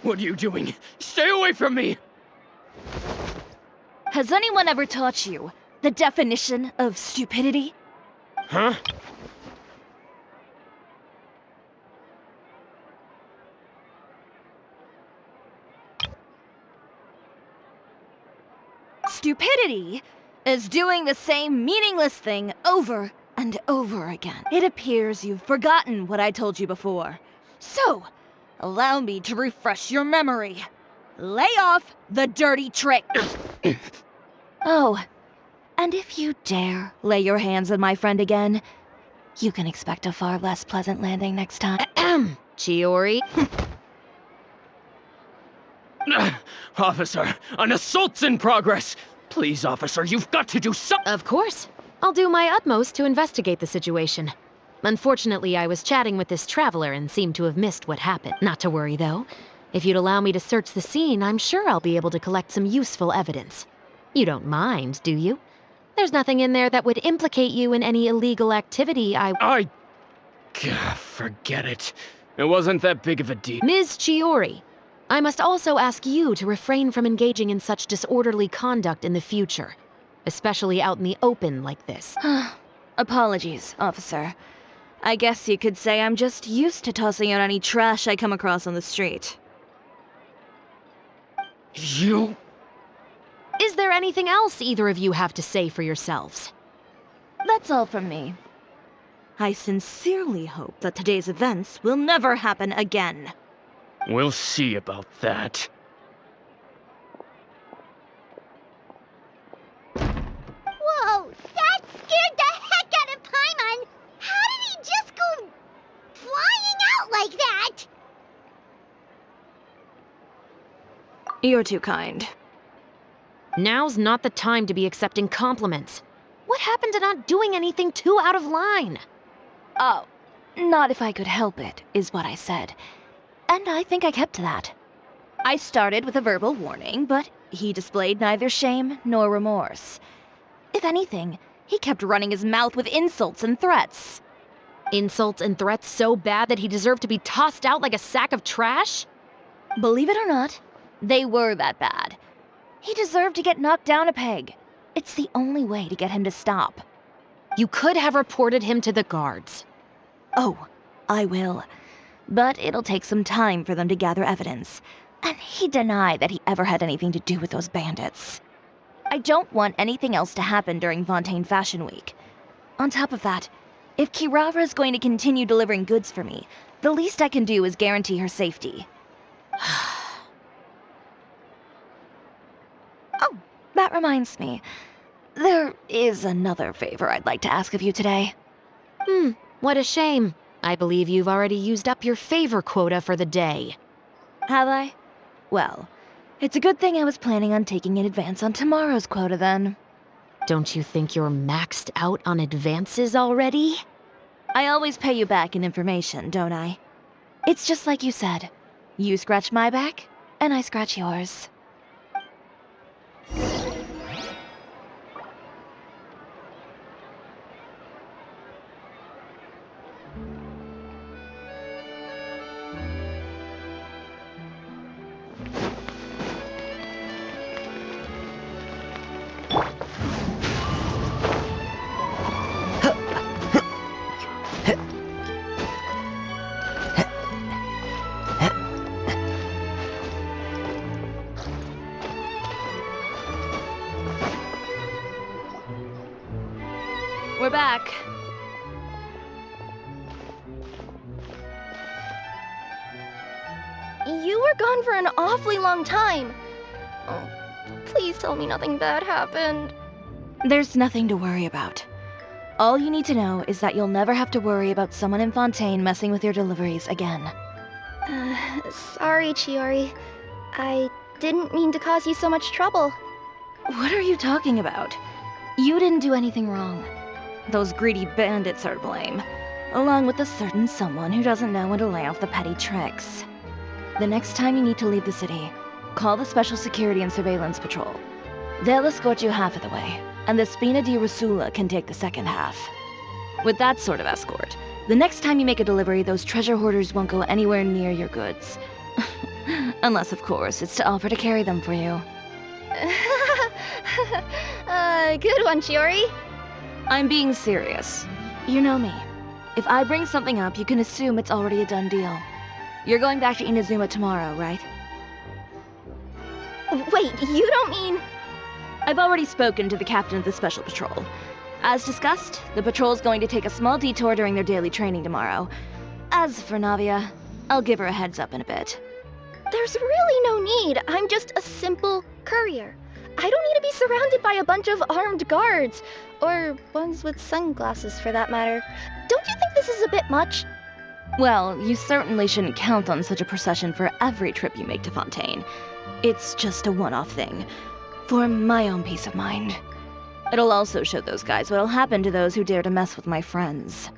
Speaker 8: What are you doing? Stay away from me!
Speaker 5: Has anyone ever taught you the definition of stupidity?
Speaker 8: Huh?
Speaker 5: Stupidity is doing the same meaningless thing over and over again. It appears you've forgotten what I told you before. So, allow me to refresh your memory. Lay off the dirty trick. Oh, and if you dare lay your hands on my friend again, you can expect a far less pleasant landing next time.
Speaker 14: Chiori?
Speaker 8: Officer, an assault's in progress! Please, officer, you've got to do something!
Speaker 14: Of course. I'll do my utmost to investigate the situation. Unfortunately, I was chatting with this traveler and seemed to have missed what happened. Not to worry, though. If you'd allow me to search the scene, I'm sure I'll be able to collect some useful evidence. You don't mind, do you? There's nothing in there that would implicate you in any illegal activity
Speaker 8: Forget it. It wasn't that big of a deal.
Speaker 14: Ms. Chiori, I must also ask you to refrain from engaging in such disorderly conduct in the future, especially out in the open like this.
Speaker 5: Apologies, officer. I guess you could say I'm just used to tossing out any trash I come across on the street.
Speaker 8: You...
Speaker 14: Is there anything else either of you have to say for yourselves?
Speaker 5: That's all from me. I sincerely hope that today's events will never happen again.
Speaker 8: We'll see about that.
Speaker 4: Whoa, that scared the heck out of Paimon! How did he just go flying out like that?
Speaker 5: You're too kind.
Speaker 14: Now's not the time to be accepting compliments. What happened to not doing anything too out of line?
Speaker 5: Oh, not if I could help it, is what I said. And I think I kept to that. I started with a verbal warning, but he displayed neither shame nor remorse. If anything, he kept running his mouth with insults and threats.
Speaker 14: Insults and threats so bad that he deserved to be tossed out like a sack of trash?
Speaker 5: Believe it or not, they were that bad. He deserved to get knocked down a peg. It's the only way to get him to stop.
Speaker 14: You could have reported him to the guards.
Speaker 5: Oh, I will. But it'll take some time for them to gather evidence. And he denied that he ever had anything to do with those bandits. I don't want anything else to happen during Fontaine Fashion Week. On top of that, if Kirara is going to continue delivering goods for me, the least I can do is guarantee her safety. Oh, that reminds me. There is another favor I'd like to ask of you today.
Speaker 14: What a shame. I believe you've already used up your favor quota for the day.
Speaker 5: Have I? Well, it's a good thing I was planning on taking an advance on tomorrow's quota then.
Speaker 14: Don't you think you're maxed out on advances already?
Speaker 5: I always pay you back in information, don't I? It's just like you said. You scratch my back, and I scratch yours.
Speaker 14: We're back.
Speaker 12: You were gone for an awfully long time. Oh, please tell me nothing bad happened.
Speaker 15: There's nothing to worry about. All you need to know is that you'll never have to worry about someone in Fontaine messing with your deliveries again.
Speaker 12: Sorry, Chiori. I didn't mean to cause you so much trouble.
Speaker 15: What are you talking about? You didn't do anything wrong. Those greedy bandits are to blame, along with a certain someone who doesn't know when to lay off the petty tricks. The next time you need to leave the city, call the Special Security and Surveillance Patrol. They'll escort you half of the way, and the Spina di Rusula can take the second half. With that sort of escort, the next time you make a delivery, those treasure hoarders won't go anywhere near your goods. Unless, of course, it's to offer to carry them for you.
Speaker 12: Good one, Chiori.
Speaker 15: I'm being serious. You know me. If I bring something up, you can assume it's already a done deal. You're going back to Inazuma tomorrow, right?
Speaker 12: Wait, you don't mean...
Speaker 15: I've already spoken to the captain of the Special Patrol. As discussed, the patrol's going to take a small detour during their daily training tomorrow. As for Navia, I'll give her a heads up in a bit.
Speaker 12: There's really no need. I'm just a simple courier. I don't need to be surrounded by a bunch of armed guards. Or ones with sunglasses, for that matter. Don't you think this is a bit much?
Speaker 15: Well, you certainly shouldn't count on such a procession for every trip you make to Fontaine. It's just a one-off thing, for my own peace of mind. It'll also show those guys what'll happen to those who dare to mess with my friends.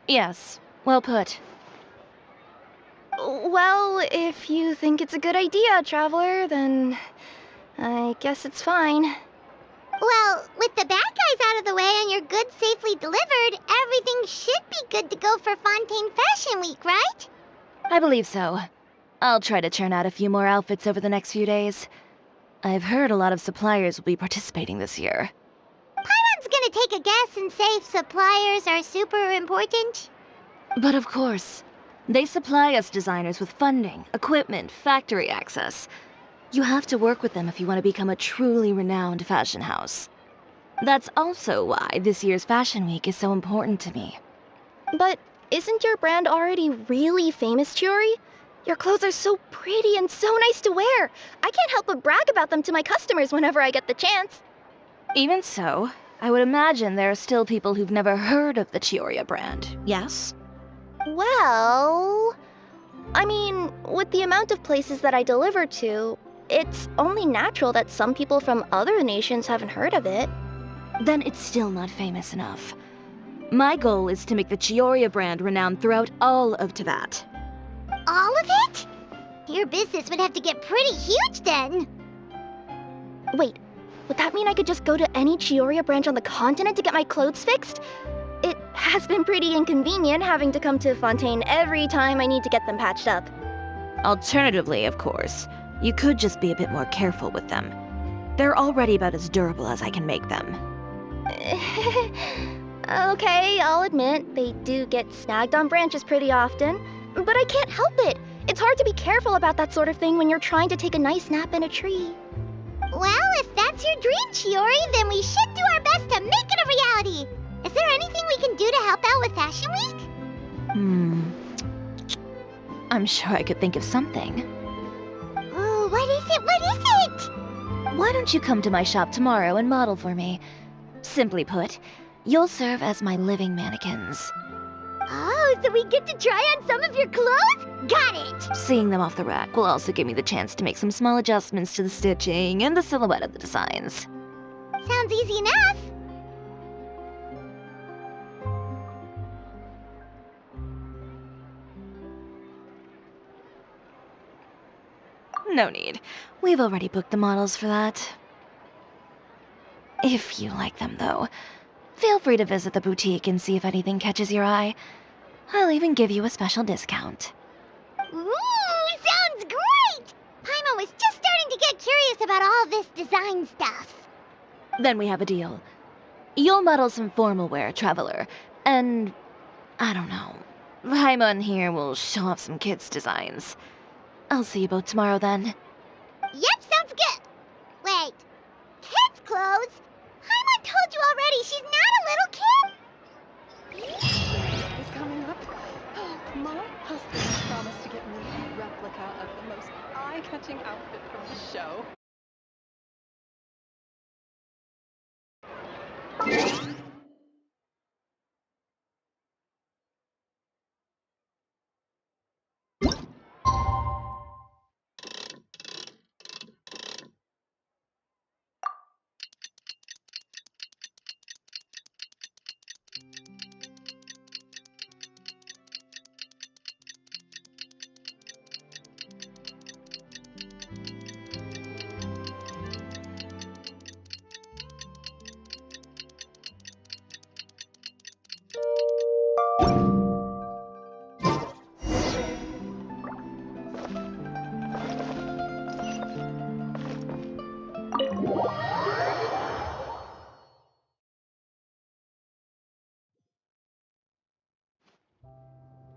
Speaker 15: Yes, well put.
Speaker 12: Well, if you think it's a good idea, Traveler, then I guess it's fine.
Speaker 4: Well, with the bad guys out of the way and your goods safely delivered, everything should be good to go for Fontaine Fashion Week, right?
Speaker 15: I believe so. I'll try to churn out a few more outfits over the next few days. I've heard a lot of suppliers will be participating this year.
Speaker 4: Paimon's gonna take a guess and say suppliers are super important.
Speaker 15: But of course, they supply us designers with funding, equipment, factory access. You have to work with them if you want to become a truly renowned fashion house. That's also why this year's Fashion Week is so important to me.
Speaker 12: But isn't your brand already really famous, Chiori? Your clothes are so pretty and so nice to wear. I can't help but brag about them to my customers whenever I get the chance.
Speaker 15: Even so, I would imagine there are still people who've never heard of the Chiori brand, yes?
Speaker 12: Well, I mean, with the amount of places that I deliver to, it's only natural that some people from other nations haven't heard of it.
Speaker 15: Then it's still not famous enough. My goal is to make the Chiori brand renowned throughout all of Teyvat.
Speaker 4: All of it? Your business would have to get pretty huge then.
Speaker 12: Wait, would that mean I could just go to any Chiori branch on the continent to get my clothes fixed? It has been pretty inconvenient having to come to Fontaine every time I need to get them patched up.
Speaker 15: Alternatively, of course, you could just be a bit more careful with them. They're already about as durable as I can make them.
Speaker 12: Okay, I'll admit, they do get snagged on branches pretty often, but I can't help it. It's hard to be careful about that sort of thing when you're trying to take a nice nap in a tree.
Speaker 4: Well, if that's your dream, Chiori, then we should do our best to make it a reality. Is there anything we can do to help out with Fashion Week?
Speaker 15: I'm sure I could think of something.
Speaker 4: Oh, what is it? What is it?
Speaker 15: Why don't you come to my shop tomorrow and model for me? Simply put, you'll serve as my living mannequins.
Speaker 4: Oh, so we get to try on some of your clothes? Got it!
Speaker 15: Seeing them off the rack will also give me the chance to make some small adjustments to the stitching and the silhouette of the designs.
Speaker 4: Sounds easy enough.
Speaker 15: No need. We've already booked the models for that. If you like them, though, feel free to visit the boutique and see if anything catches your eye. I'll even give you a special discount.
Speaker 4: Ooh, sounds great! Paimon was just starting to get curious about all this design stuff.
Speaker 15: Then we have a deal. You'll model some formal wear, Traveler, and I don't know. Paimon here will show off some kids' designs. I'll see you both tomorrow then.
Speaker 4: Yep, sounds good. Wait, kids' clothes? Paimon told you already she's not a little kid.
Speaker 16: Is coming up. My husband promised to get me a replica of the most eye-catching outfit from the show.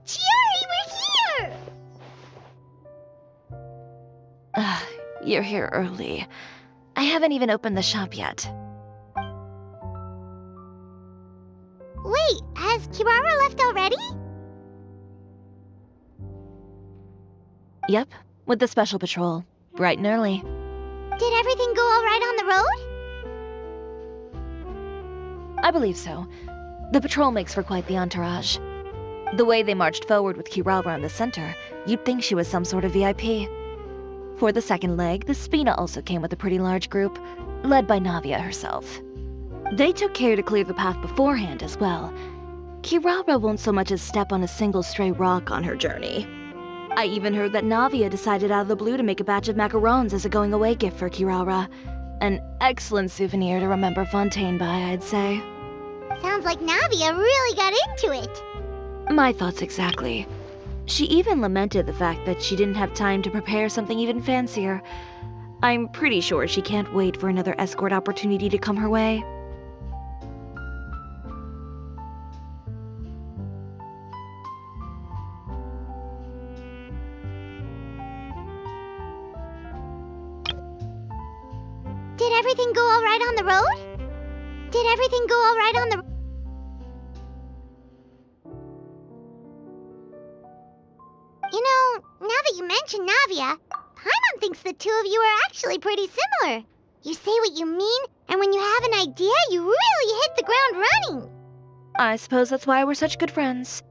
Speaker 4: Chiori, we're here!
Speaker 15: You're here early. I haven't even opened the shop yet.
Speaker 4: Wait, has Kirara left already?
Speaker 15: Yep, with the special patrol. Bright and early.
Speaker 4: Did everything go all right on the road?
Speaker 15: I believe so. The patrol makes for quite the entourage. The way they marched forward with Kirara in the center, you'd think she was some sort of VIP. For the second leg, the Spina also came with a pretty large group, led by Navia herself. They took care to clear the path beforehand as well. Kirara won't so much as step on a single stray rock on her journey. I even heard that Navia decided out of the blue to make a batch of macarons as a going-away gift for Kirara. An excellent souvenir to remember Fontaine by, I'd say.
Speaker 4: Sounds like Navia really got into it.
Speaker 15: My thoughts exactly. She even lamented the fact that she didn't have time to prepare something even fancier. I'm pretty sure she can't wait for another escort opportunity to come her way.
Speaker 4: Did everything go all right on the road? Did everything go all right on the... You know, now that you mention Navia, Paimon thinks the two of you are actually pretty similar. You say what you mean, and when you have an idea, you really hit the ground running.
Speaker 15: I suppose that's why we're such good friends.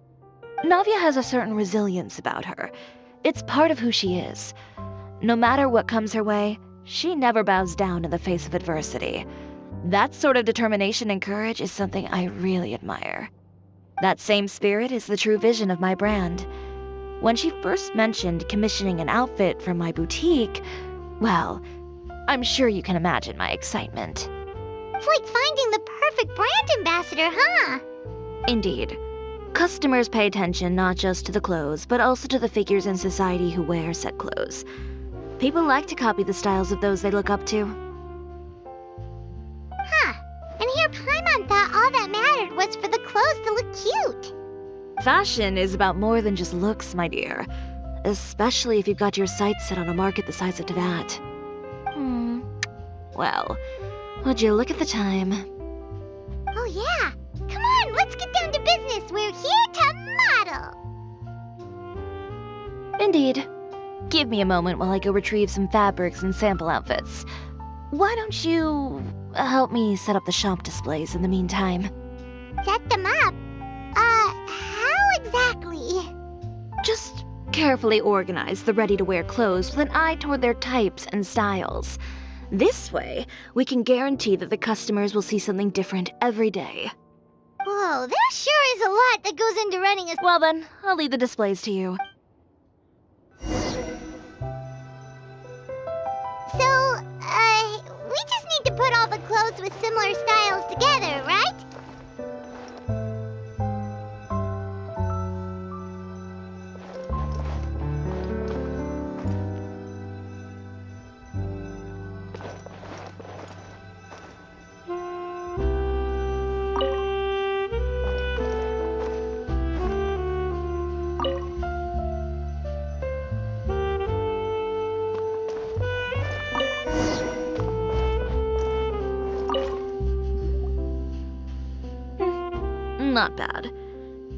Speaker 15: Navia has a certain resilience about her. It's part of who she is. No matter what comes her way, she never bows down in the face of adversity. That sort of determination and courage is something I really admire. That same spirit is the true vision of my brand. When she first mentioned commissioning an outfit for my boutique, well, I'm sure you can imagine my excitement.
Speaker 4: It's like finding the perfect brand ambassador, huh?
Speaker 15: Indeed. Customers pay attention not just to the clothes, but also to the figures in society who wear said clothes. People like to copy the styles of those they look up to.
Speaker 4: Huh. And here Paimon thought all that mattered was for the clothes to look cute.
Speaker 15: Fashion is about more than just looks, my dear. Especially if you've got your sights set on a market the size of that. Well, would you look at the time?
Speaker 4: Oh yeah. Come on, let's get down to business. We're here to model.
Speaker 15: Indeed. Give me a moment while I go retrieve some fabrics and sample outfits. Why don't you help me set up the shop displays in the meantime?
Speaker 4: Set them up? How exactly?
Speaker 15: Just carefully organize the ready-to-wear clothes with an eye toward their types and styles. This way, we can guarantee that the customers will see something different every day.
Speaker 4: Whoa, there sure is a lot that goes into running a...
Speaker 15: Well then, I'll leave the displays to you.
Speaker 4: So, we just need to put all the clothes with similar styles together, right?
Speaker 15: Not bad.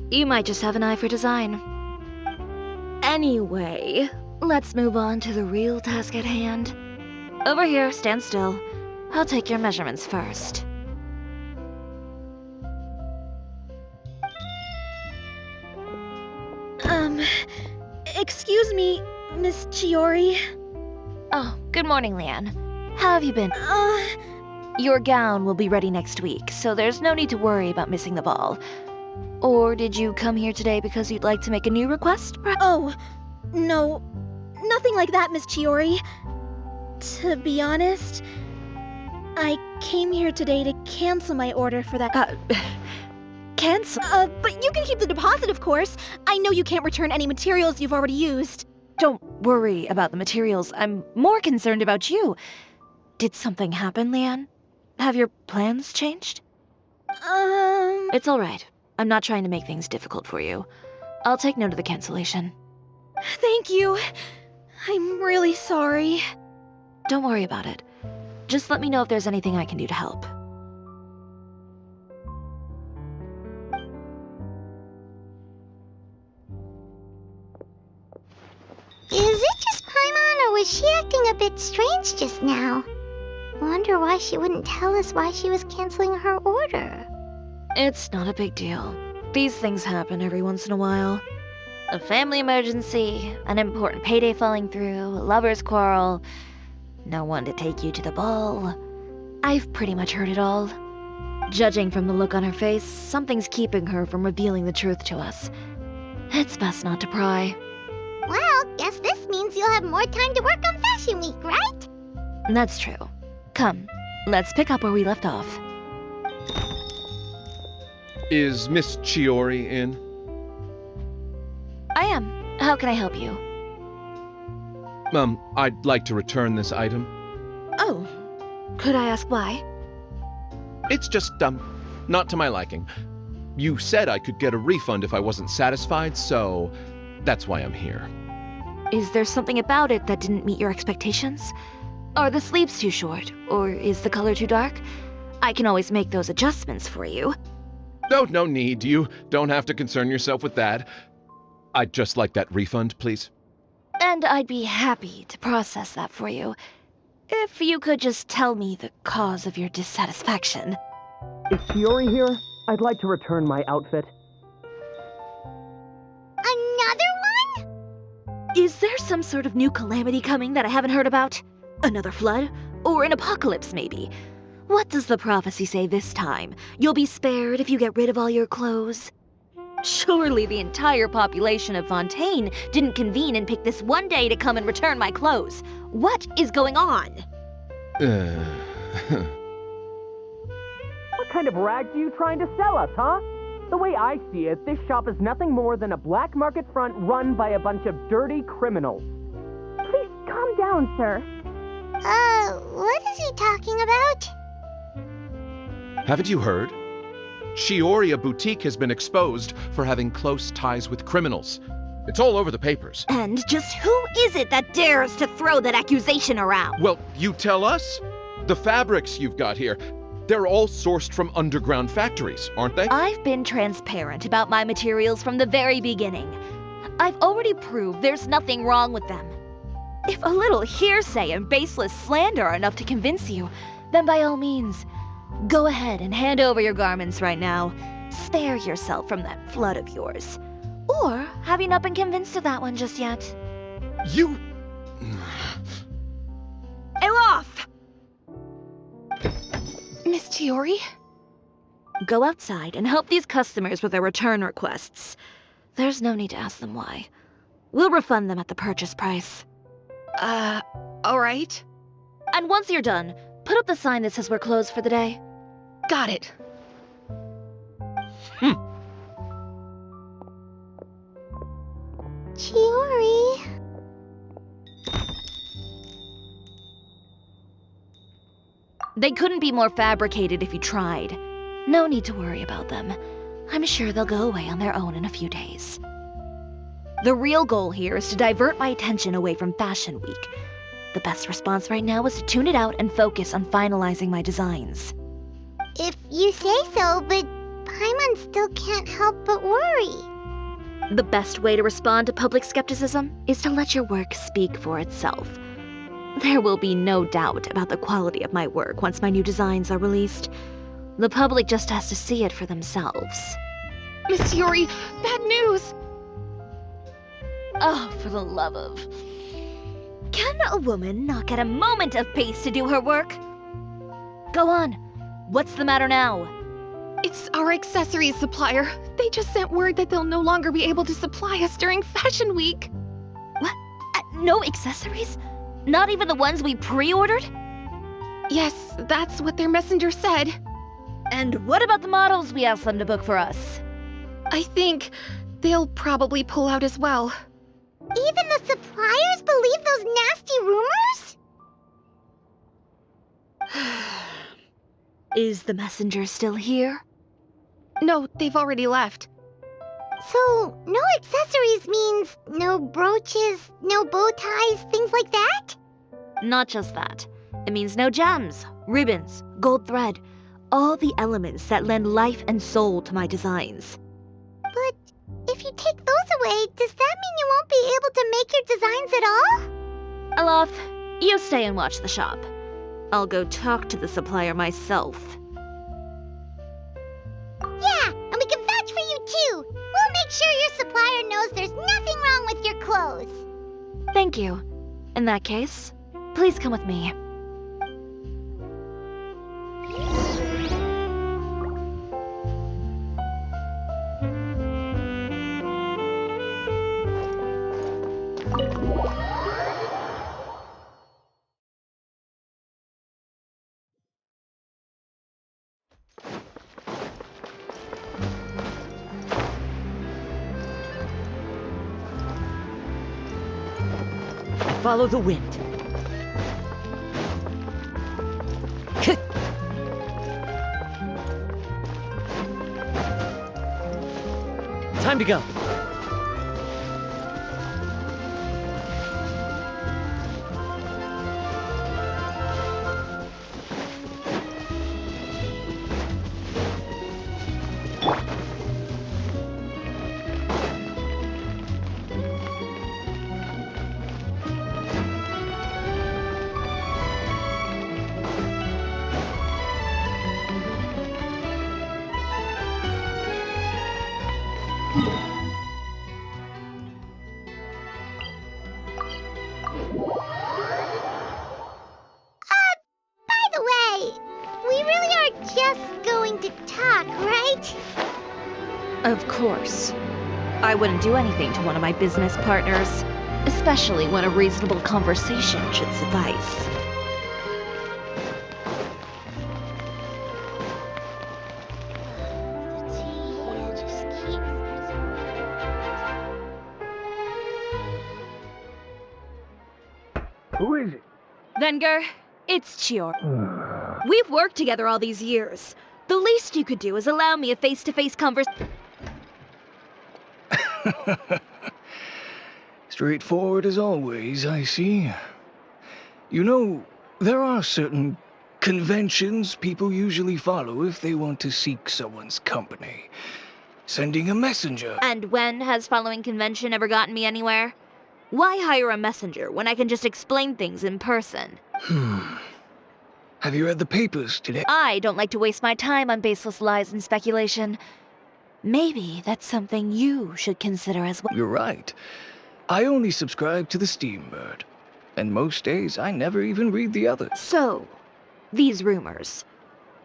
Speaker 15: You might just have an eye for design. Anyway, let's move on to the real task at hand. Over here, stand still. I'll take your measurements first.
Speaker 12: Excuse me, Miss Chiori.
Speaker 15: Oh, good morning, Leanne. How have you been? Your gown will be ready next week, so there's no need to worry about missing the ball. Or did you come here today because you'd like to make a new request?
Speaker 12: Oh, no. Nothing like that, Miss Chiori. To be honest, I came here today to cancel my order for that.
Speaker 15: Cancel?
Speaker 12: But you can keep the deposit, of course. I know you can't return any materials you've already used.
Speaker 15: Don't worry about the materials. I'm more concerned about you. Did something happen, Leanne? Have your plans changed? It's all right. I'm not trying to make things difficult for you. I'll take note of the cancellation.
Speaker 12: Thank you. I'm really sorry.
Speaker 15: Don't worry about it. Just let me know if there's anything I can do to help.
Speaker 4: Is it just Paimon, or was she acting a bit strange just now? Wonder why she wouldn't tell us why she was canceling her order.
Speaker 15: It's not a big deal. These things happen every once in a while. A family emergency, an important payday falling through, a lover's quarrel, no one to take you to the ball. I've pretty much heard it all. Judging from the look on her face, something's keeping her from revealing the truth to us. It's best not to pry.
Speaker 4: Well, guess this means you'll have more time to work on Fashion Week, right?
Speaker 15: That's true. Come, let's pick up where we left off.
Speaker 17: Is Miss Chiori in?
Speaker 15: I am. How can I help you?
Speaker 17: I'd like to return this item.
Speaker 15: Oh, could I ask why?
Speaker 17: It's just, not to my liking. You said I could get a refund if I wasn't satisfied, so that's why I'm here.
Speaker 15: Is there something about it that didn't meet your expectations? Are the sleeves too short, or is the color too dark? I can always make those adjustments for you.
Speaker 17: No need. You don't have to concern yourself with that. I'd just like that refund, please.
Speaker 15: And I'd be happy to process that for you. If you could just tell me the cause of your dissatisfaction.
Speaker 18: Is Chiori here? I'd like to return my outfit.
Speaker 4: Another one?
Speaker 15: Is there some sort of new calamity coming that I haven't heard about? Another flood? Or an apocalypse, maybe? What does the prophecy say this time? You'll be spared if you get rid of all your clothes? Surely the entire population of Fontaine didn't convene and pick this one day to come and return my clothes. What is going on?
Speaker 18: What kind of rags are you trying to sell us, huh? The way I see it, this shop is nothing more than a black market front run by a bunch of dirty criminals.
Speaker 12: Please calm down, sir.
Speaker 4: What is he talking about?
Speaker 17: Haven't you heard? Chioria Boutique has been exposed for having close ties with criminals. It's all over the papers.
Speaker 15: And just who is it that dares to throw that accusation around?
Speaker 17: Well, you tell us. The fabrics you've got here, they're all sourced from underground factories, aren't they?
Speaker 15: I've been transparent about my materials from the very beginning. I've already proved there's nothing wrong with them. If a little hearsay and baseless slander are enough to convince you, then by all means, go ahead and hand over your garments right now. Spare yourself from that flood of yours. Or have you not been convinced of that one just yet?
Speaker 17: You...
Speaker 15: Elof!
Speaker 12: Miss Chiori?
Speaker 15: Go outside and help these customers with their return requests. There's no need to ask them why. We'll refund them at the purchase price.
Speaker 12: Alright.
Speaker 15: And once you're done, put up the sign that says we're closed for the day.
Speaker 12: Got it.
Speaker 4: Chiori.
Speaker 15: They couldn't be more fabricated if you tried. No need to worry about them. I'm sure they'll go away on their own in a few days. The real goal here is to divert my attention away from Fashion Week. The best response right now is to tune it out and focus on finalizing my designs.
Speaker 4: If you say so, but Paimon still can't help but worry.
Speaker 15: The best way to respond to public skepticism is to let your work speak for itself. There will be no doubt about the quality of my work once my new designs are released. The public just has to see it for themselves.
Speaker 13: Miss Yuri, bad news!
Speaker 15: Oh, for the love of... Can a woman not get a moment of peace to do her work? Go on. What's the matter now?
Speaker 13: It's our accessories supplier. They just sent word that they'll no longer be able to supply us during Fashion Week.
Speaker 15: What? No accessories? Not even the ones we pre-ordered?
Speaker 13: Yes, that's what their messenger said.
Speaker 15: And what about the models we asked them to book for us?
Speaker 13: I think they'll probably pull out as well.
Speaker 4: Even the suppliers believe those nasty rumors?
Speaker 15: Is the messenger still here?
Speaker 13: No, they've already left.
Speaker 4: So, no accessories means no brooches, no bow ties, things like that?
Speaker 15: Not just that. It means no gems, ribbons, gold thread, all the elements that lend life and soul to my designs.
Speaker 4: But if you take those away, does that mean you won't be able to make your designs at all?
Speaker 15: Alof, you stay and watch the shop. I'll go talk to the supplier myself.
Speaker 4: Yeah, and we can vouch for you too. We'll make sure your supplier knows there's nothing wrong with your clothes.
Speaker 15: Thank you. In that case, please come with me.
Speaker 3: Follow the wind. Time to go.
Speaker 4: By the way, we really are just going to talk, right?
Speaker 15: Of course. I wouldn't do anything to one of my business partners, especially when a reasonable conversation should suffice.
Speaker 19: Who is it?
Speaker 15: Venger, it's Chior. We've worked together all these years. The least you could do is allow me a face-to-face conversation.
Speaker 19: Straightforward as always, I see. You know, there are certain conventions people usually follow if they want to seek someone's company. Sending a messenger.
Speaker 15: And when has following convention ever gotten me anywhere? Why hire a messenger when I can just explain things in person?
Speaker 19: Have you read the papers today?
Speaker 15: I don't like to waste my time on baseless lies and speculation. Maybe that's something you should consider as well.
Speaker 19: You're right. I only subscribe to the Steambird. And most days I never even read the others.
Speaker 15: So, these rumors.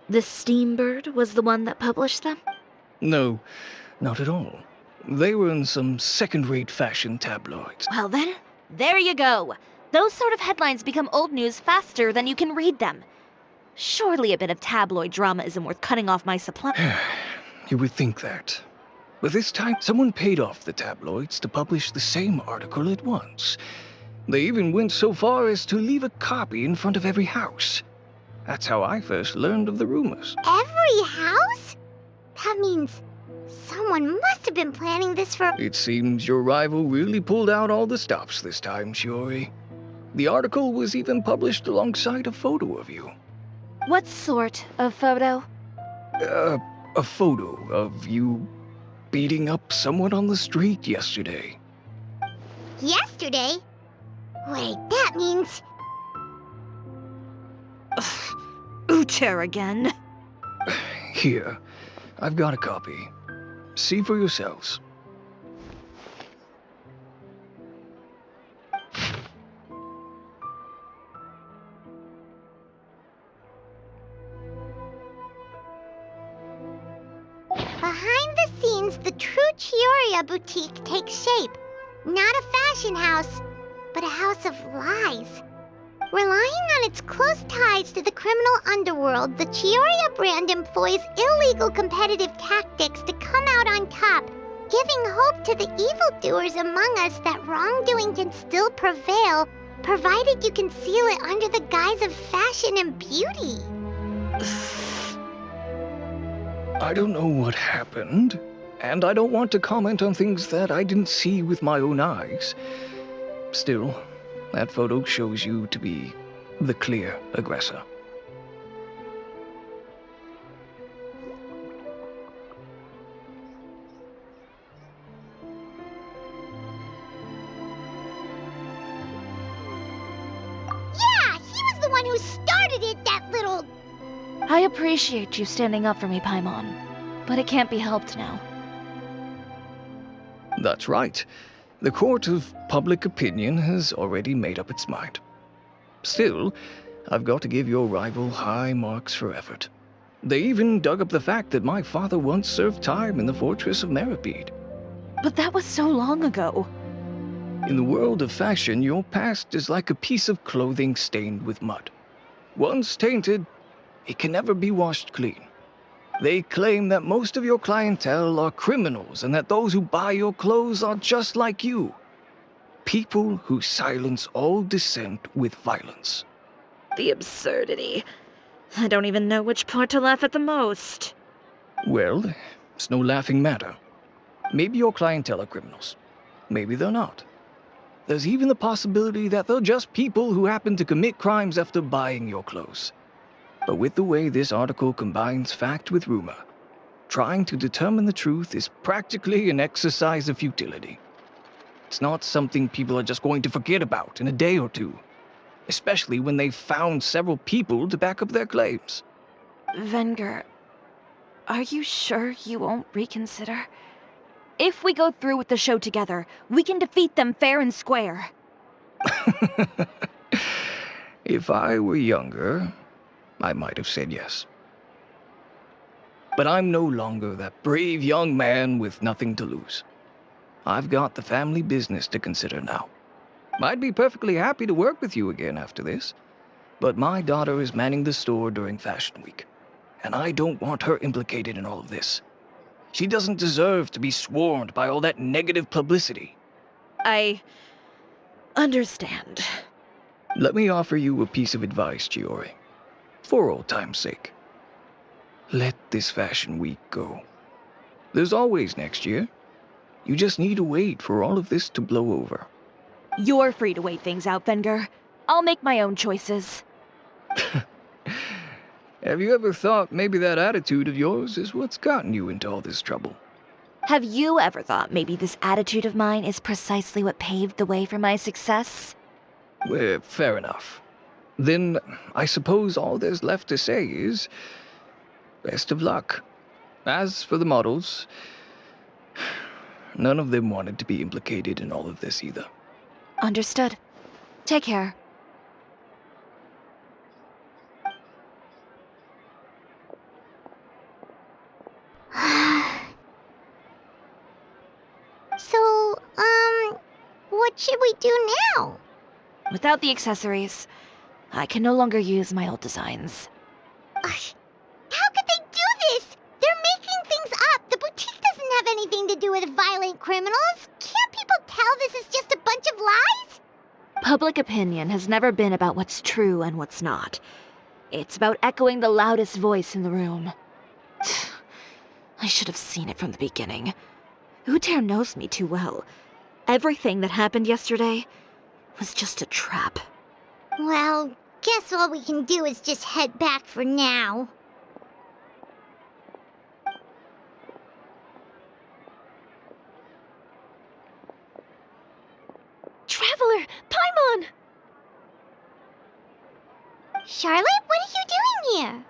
Speaker 15: The Steambird was the one that published them?
Speaker 19: No, not at all. They were in some second-rate fashion tabloids.
Speaker 15: Well then, there you go. Those sort of headlines become old news faster than you can read them. Surely a bit of tabloid drama isn't worth cutting off my supply.
Speaker 19: You would think that. But this time, someone paid off the tabloids to publish the same article at once. They even went so far as to leave a copy in front of every house. That's how I first learned of the rumors.
Speaker 4: Every house? That means someone must have been planning this for...
Speaker 19: It seems your rival really pulled out all the stops this time, Shiori. The article was even published alongside a photo of you.
Speaker 15: What sort of photo?
Speaker 19: a photo of you beating up someone on the street yesterday.
Speaker 4: Yesterday? Wait, that means...
Speaker 15: Uter again.
Speaker 19: Here, I've got a copy. See for yourselves.
Speaker 4: Behind the scenes, the true Chioria boutique takes shape. Not a fashion house, but a house of lies. Relying on its close ties to the criminal underworld, the Chioria brand employs illegal competitive tactics to come out on top, giving hope to the evildoers among us that wrongdoing can still prevail, provided you conceal it under the guise of fashion and beauty.
Speaker 19: I don't know what happened, and I don't want to comment on things that I didn't see with my own eyes. Still, that photo shows you to be the clear aggressor.
Speaker 4: Yeah, he was the one who started it, that little...
Speaker 15: I appreciate you standing up for me, Paimon, but it can't be helped now.
Speaker 19: That's right. The court of public opinion has already made up its mind. Still, I've got to give your rival high marks for effort. They even dug up the fact that my father once served time in the fortress of Meripede.
Speaker 15: But that was so long ago.
Speaker 19: In the world of fashion, your past is like a piece of clothing stained with mud. Once tainted, it can never be washed clean. They claim that most of your clientele are criminals and that those who buy your clothes are just like you. People who silence all dissent with violence.
Speaker 15: The absurdity. I don't even know which part to laugh at the most.
Speaker 19: Well, it's no laughing matter. Maybe your clientele are criminals. Maybe they're not. There's even the possibility that they're just people who happen to commit crimes after buying your clothes. But with the way this article combines fact with rumor, trying to determine the truth is practically an exercise of futility. It's not something people are just going to forget about in a day or two, especially when they've found several people to back up their claims.
Speaker 15: Venger, are you sure you won't reconsider? If we go through with the show together, we can defeat them fair and square.
Speaker 19: If I were younger, I might have said yes. But I'm no longer that brave young man with nothing to lose. I've got the family business to consider now. I'd be perfectly happy to work with you again after this, but my daughter is manning the store during Fashion Week, and I don't want her implicated in all of this. She doesn't deserve to be swarmed by all that negative publicity.
Speaker 15: I understand.
Speaker 19: Let me offer you a piece of advice, Chiori. For old time's sake. Let this Fashion Week go. There's always next year. You just need to wait for all of this to blow over.
Speaker 15: You're free to wait things out, Venger. I'll make my own choices.
Speaker 19: Have you ever thought maybe that attitude of yours is what's gotten you into all this trouble?
Speaker 15: Have you ever thought maybe this attitude of mine is precisely what paved the way for my success?
Speaker 19: Well, fair enough. Then I suppose all there's left to say is, best of luck. As for the models, none of them wanted to be implicated in all of this either.
Speaker 15: Understood. Take care.
Speaker 4: So, what should we do now?
Speaker 15: Without the accessories, I can no longer use my old designs.
Speaker 4: How could they do this? They're making things up. The boutique doesn't have anything to do with violent criminals. Can't people tell this is just a bunch of lies?
Speaker 14: Public opinion has never been about what's true and what's not. It's about echoing the loudest voice in the room. I should have seen it from the beginning. Uter knows me too well. Everything that happened yesterday was just a trap.
Speaker 4: Well, guess all we can do is just head back for now.
Speaker 13: traveler! Paimon!
Speaker 4: Charlotte, what are you doing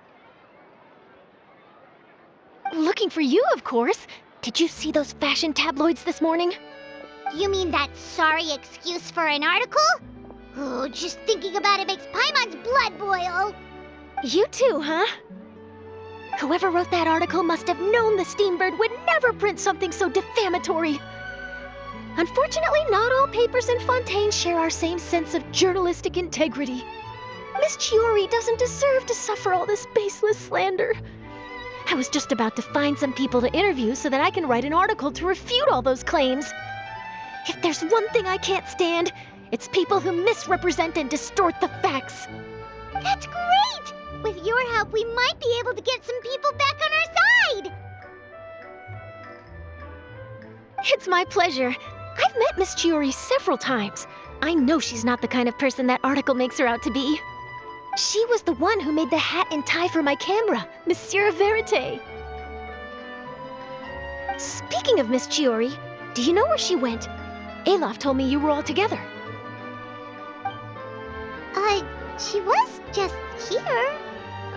Speaker 4: here?
Speaker 13: Looking for you, of course. Did you see those fashion tabloids this morning?
Speaker 4: You mean that sorry excuse for an article? Oh, just thinking about it makes Paimon's blood boil.
Speaker 13: You too, huh? Whoever wrote that article must have known the Steambird would never print something so defamatory. Unfortunately, not all papers in Fontaine share our same sense of journalistic integrity. Miss Chiori doesn't deserve to suffer all this baseless slander. I was just about to find some people to interview so that I can write an article to refute all those claims. If there's one thing I can't stand, it's people who misrepresent and distort the facts.
Speaker 4: That's great! With your help, we might be able to get some people back on our side!
Speaker 13: It's my pleasure. I've met Miss Chiori several times. I know she's not the kind of person that article makes her out to be. She was the one who made the hat and tie for my camera, Monsieur Verite. Speaking of Miss Chiori, do you know where she went? Alof told me you were all together.
Speaker 4: She was just here.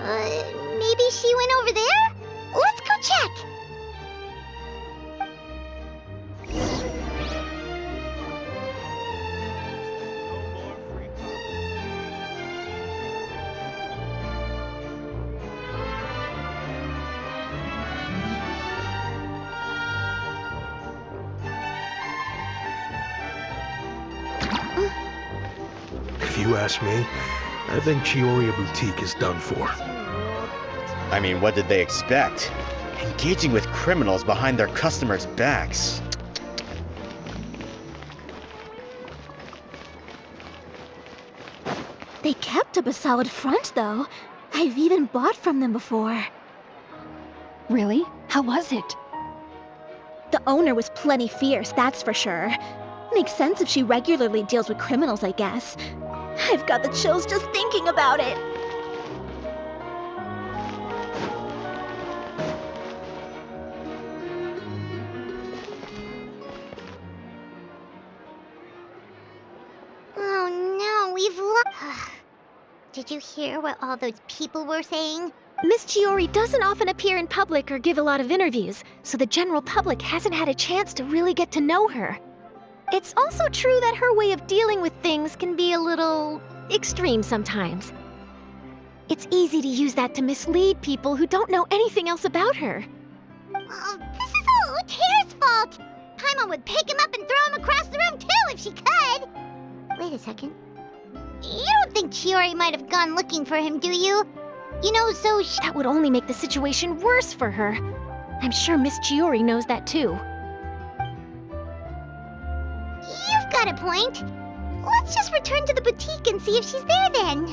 Speaker 4: Maybe she went over there? Let's go check!
Speaker 20: If you ask me, I think Chiori Boutique is done for.
Speaker 21: I mean, what did they expect? Engaging with criminals behind their customers' backs.
Speaker 13: They kept up a solid front, though. I've even bought from them before.
Speaker 16: Really? How was it?
Speaker 13: The owner was plenty fierce, that's for sure. Makes sense if she regularly deals with criminals, I guess. I've got the chills just thinking about it.
Speaker 4: Oh no, we've lost. Did you hear what all those people were saying?
Speaker 13: Miss Chiori doesn't often appear in public or give a lot of interviews, so the general public hasn't had a chance to really get to know her. It's also true that her way of dealing with things can be a little extreme sometimes. It's easy to use that to mislead people who don't know anything else about her.
Speaker 4: Oh, this is all Ter's fault! Paimon would pick him up and throw him across the room too if she could! Wait a second. You don't think Chiori might have gone looking for him, do you? You know, so
Speaker 13: that would only make the situation worse for her. I'm sure Miss Chiori knows that too.
Speaker 4: You've got a point. Let's just return to the boutique and see if she's there then.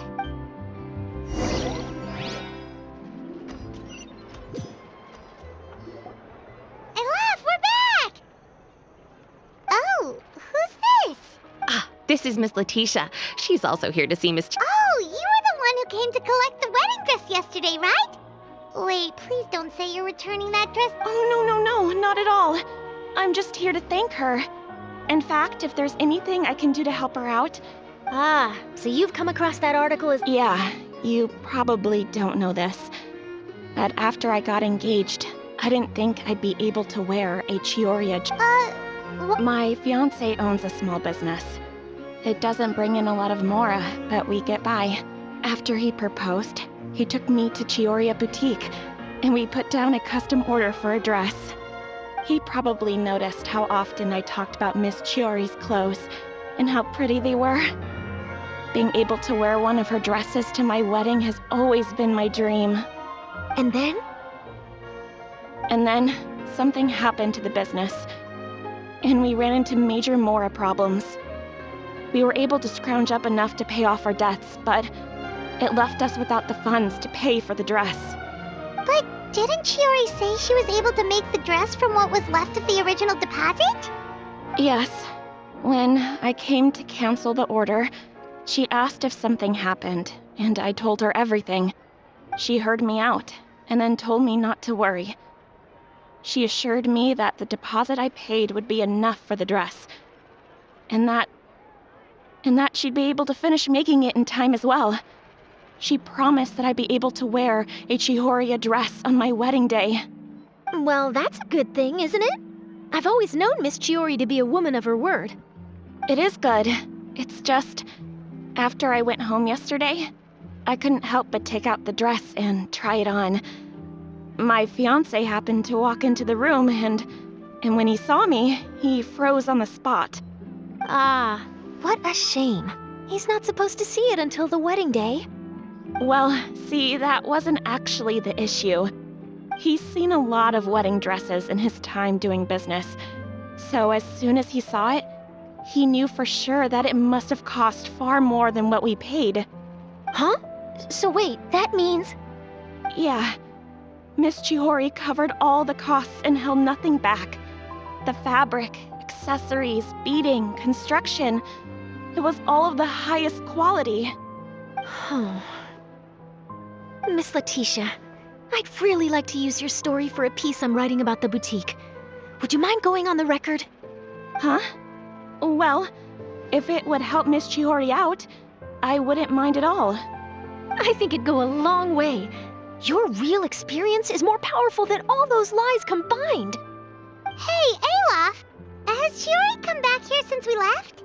Speaker 4: Elaf, we're back! Oh, who's this?
Speaker 22: Ah, this is Miss Letitia. She's also here to see Miss
Speaker 4: Oh, you were the one who came to collect the wedding dress yesterday, right? Wait, please don't say you're returning that dress.
Speaker 12: Oh, no, not at all. I'm just here to thank her. In fact, if there's anything I can do to help her out...
Speaker 13: Ah, so you've come across that article as...
Speaker 12: Yeah, you probably don't know this. But after I got engaged, I didn't think I'd be able to wear a Chiori. My fiancé owns a small business. It doesn't bring in a lot of mora, but we get by. After he proposed, he took me to Chiori Boutique, and we put down a custom order for a dress. He probably noticed how often I talked about Miss Chiori's clothes and how pretty they were. Being able to wear one of her dresses to my wedding has always been my dream.
Speaker 13: And then?
Speaker 12: And then, something happened to the business, and we ran into major mora problems. We were able to scrounge up enough to pay off our debts, but it left us without the funds to pay for the dress.
Speaker 4: But didn't Chiori say she was able to make the dress from what was left of the original deposit?
Speaker 12: Yes. When I came to cancel the order, she asked if something happened, and I told her everything. She heard me out, and then told me not to worry. She assured me that the deposit I paid would be enough for the dress, and that
Speaker 13: and that she'd be able to finish making it in time as well. She promised that I'd be able to wear a Chihoria dress on my wedding day.
Speaker 14: Well, that's a good thing, isn't it? I've always known Miss Chiori to be a woman of her word.
Speaker 13: It is good. It's just, after I went home yesterday, I couldn't help but take out the dress and try it on. My fiancé happened to walk into the room and when he saw me, he froze on the spot.
Speaker 14: Ah, what a shame. He's not supposed to see it until the wedding day.
Speaker 13: Well, see, that wasn't actually the issue. He's seen a lot of wedding dresses in his time doing business, so as soon as he saw it, he knew for sure that it must have cost far more than what we paid.
Speaker 14: Huh? So wait, that means...
Speaker 13: Yeah. Miss Chihori covered all the costs and held nothing back. The fabric, accessories, beading, construction. It was all of the highest quality.
Speaker 14: Miss Letitia, I'd really like to use your story for a piece I'm writing about the boutique. Would you mind going on the record?
Speaker 13: Huh? Well, if it would help Miss Chihori out, I wouldn't mind at all.
Speaker 14: I think it'd go a long way. Your real experience is more powerful than all those lies combined.
Speaker 4: Hey, Olaf! Has Chiori come back here since we left?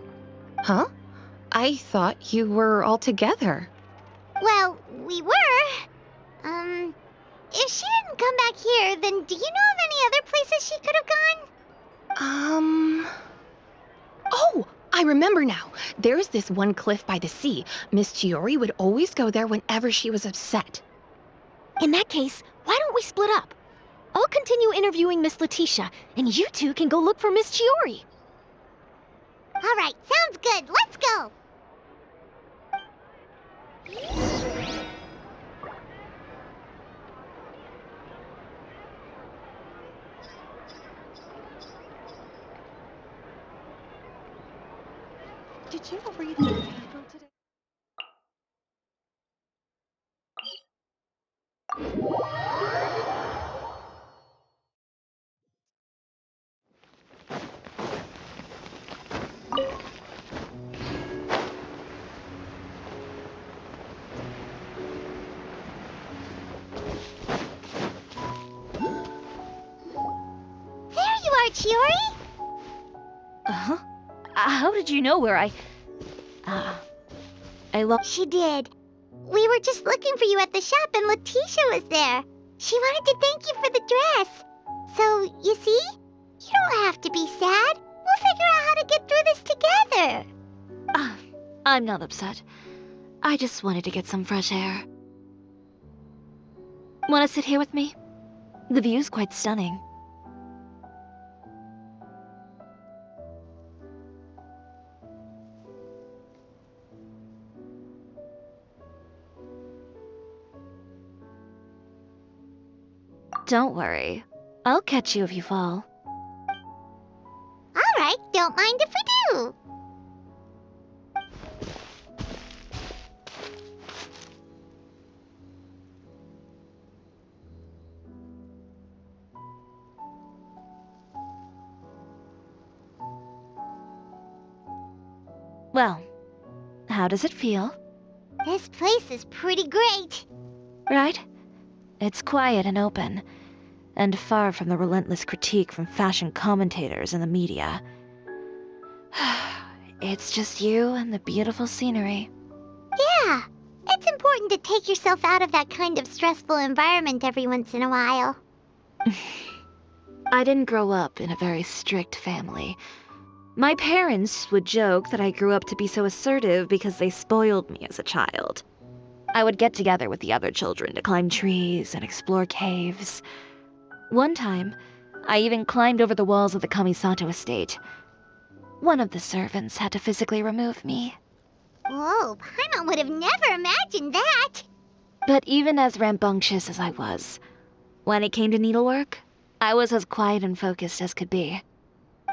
Speaker 22: Huh? I thought you were all together.
Speaker 4: Well, we were. If she didn't come back here, then do you know of any other places she could have gone?
Speaker 22: Oh, I remember now. There's this one cliff by the sea. Miss Chiori would always go there whenever she was upset.
Speaker 14: In that case, why don't we split up? I'll continue interviewing Miss Letitia, and you two can go look for Miss Chiori.
Speaker 4: All right, sounds good. Let's go.
Speaker 16: Did you read the paper today?
Speaker 4: There you are, Chiori!
Speaker 15: Uh-huh. How did you know where I looked?
Speaker 4: She did. We were just looking for you at the shop and Letitia was there. She wanted to thank you for the dress. So, you see? You don't have to be sad. We'll figure out how to get through this together.
Speaker 15: I'm not upset. I just wanted to get some fresh air. Want to sit here with me? The view's quite stunning. Don't worry. I'll catch you if you fall.
Speaker 4: All right, don't mind if we do.
Speaker 15: Well, how does it feel?
Speaker 4: This place is pretty great.
Speaker 15: Right? It's quiet and open, and far from the relentless critique from fashion commentators and the media. It's just you and the beautiful scenery.
Speaker 4: Yeah, it's important to take yourself out of that kind of stressful environment every once in a while.
Speaker 15: I didn't grow up in a very strict family. My parents would joke that I grew up to be so assertive because they spoiled me as a child. I would get together with the other children to climb trees and explore caves. One time, I even climbed over the walls of the Kamisato estate. One of the servants had to physically remove me.
Speaker 4: Whoa, Paimon would have never imagined that.
Speaker 15: But even as rambunctious as I was, when it came to needlework, I was as quiet and focused as could be.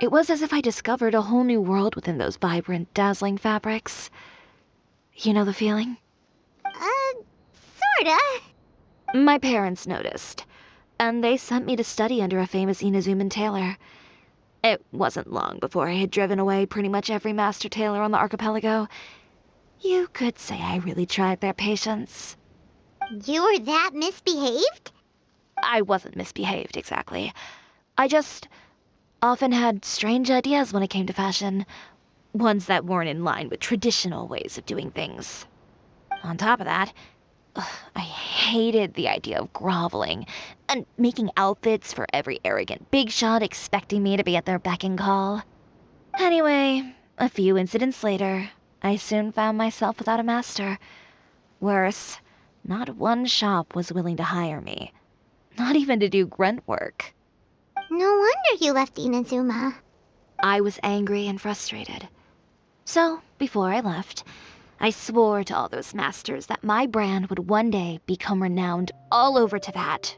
Speaker 15: It was as if I discovered a whole new world within those vibrant, dazzling fabrics. You know the feeling?
Speaker 4: Sorta.
Speaker 15: My parents noticed, and they sent me to study under a famous Inazuman tailor. It wasn't long before I had driven away pretty much every master tailor on the archipelago. You could say I really tried their patience.
Speaker 4: You were that misbehaved?
Speaker 15: I wasn't misbehaved, exactly. I just often had strange ideas when it came to fashion. Ones that weren't in line with traditional ways of doing things. On top of that, I hated the idea of groveling and making outfits for every arrogant big shot expecting me to be at their beck and call. Anyway, a few incidents later, I soon found myself without a master. Worse, not one shop was willing to hire me. Not even to do grunt work.
Speaker 4: No wonder you left Inazuma.
Speaker 15: I was angry and frustrated. So, before I left, I swore to all those masters that my brand would one day become renowned all over Teyvat.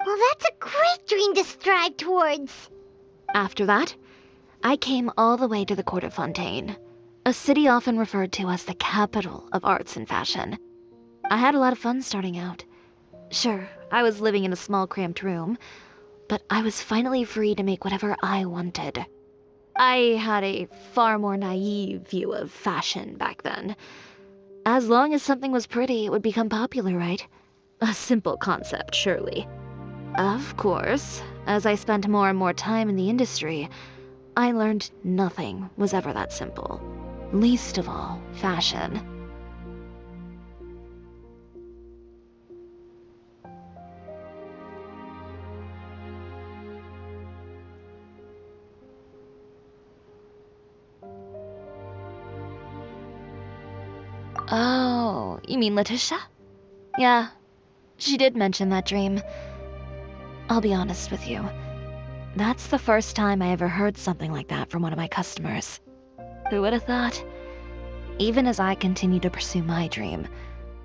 Speaker 4: Well, that's a great dream to strive towards.
Speaker 15: After that, I came all the way to the court of Fontaine, a city often referred to as the capital of arts and fashion. I had a lot of fun starting out. Sure, I was living in a small cramped room, but I was finally free to make whatever I wanted. I had a far more naive view of fashion back then. As long as something was pretty, it would become popular, right? A simple concept, surely. Of course, as I spent more and more time in the industry, I learned nothing was ever that simple. Least of all, fashion. Oh, you mean Letitia? Yeah, she did mention that dream. I'll be honest with you. That's the first time I ever heard something like that from one of my customers. Who would have thought? Even as I continue to pursue my dream,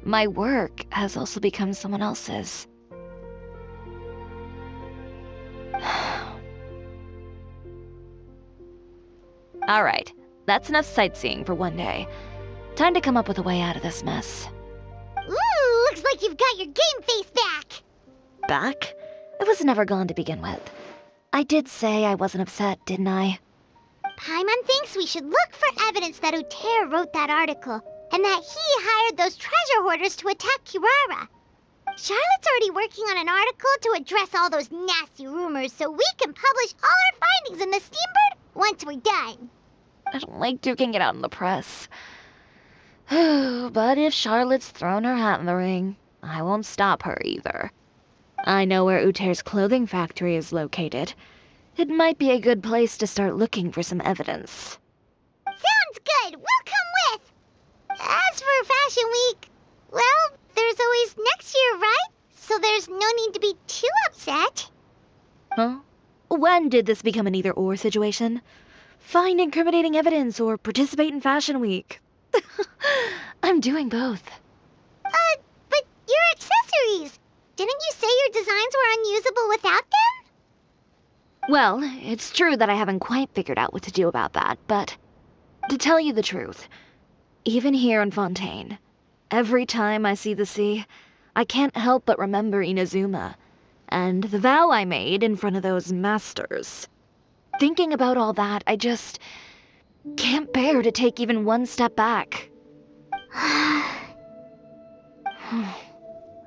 Speaker 15: my work has also become someone else's. Alright, that's enough sightseeing for one day. Time to come up with a way out of this mess.
Speaker 4: Ooh, looks like you've got your game face back!
Speaker 15: Back? It was never gone to begin with. I did say I wasn't upset, didn't I?
Speaker 4: Paimon thinks we should look for evidence that Uter wrote that article, and that he hired those treasure hoarders to attack Kirara. Charlotte's already working on an article to address all those nasty rumors so we can publish all our findings in the Steambird once we're done.
Speaker 15: I don't like duking it out in the press. But if Charlotte's thrown her hat in the ring, I won't stop her either. I know where Uter's clothing factory is located. It might be a good place to start looking for some evidence.
Speaker 4: Sounds good! We'll come with! As for Fashion Week, well, there's always next year, right? So there's no need to be too upset.
Speaker 15: Huh? When did this become an either-or situation? Find incriminating evidence or participate in Fashion Week. I'm doing both.
Speaker 4: But your accessories! Didn't you say your designs were unusable without them?
Speaker 15: Well, it's true that I haven't quite figured out what to do about that, but to tell you the truth, even here in Fontaine, every time I see the sea, I can't help but remember Inazuma, and the vow I made in front of those masters. Thinking about all that, I just can't bear to take even one step back.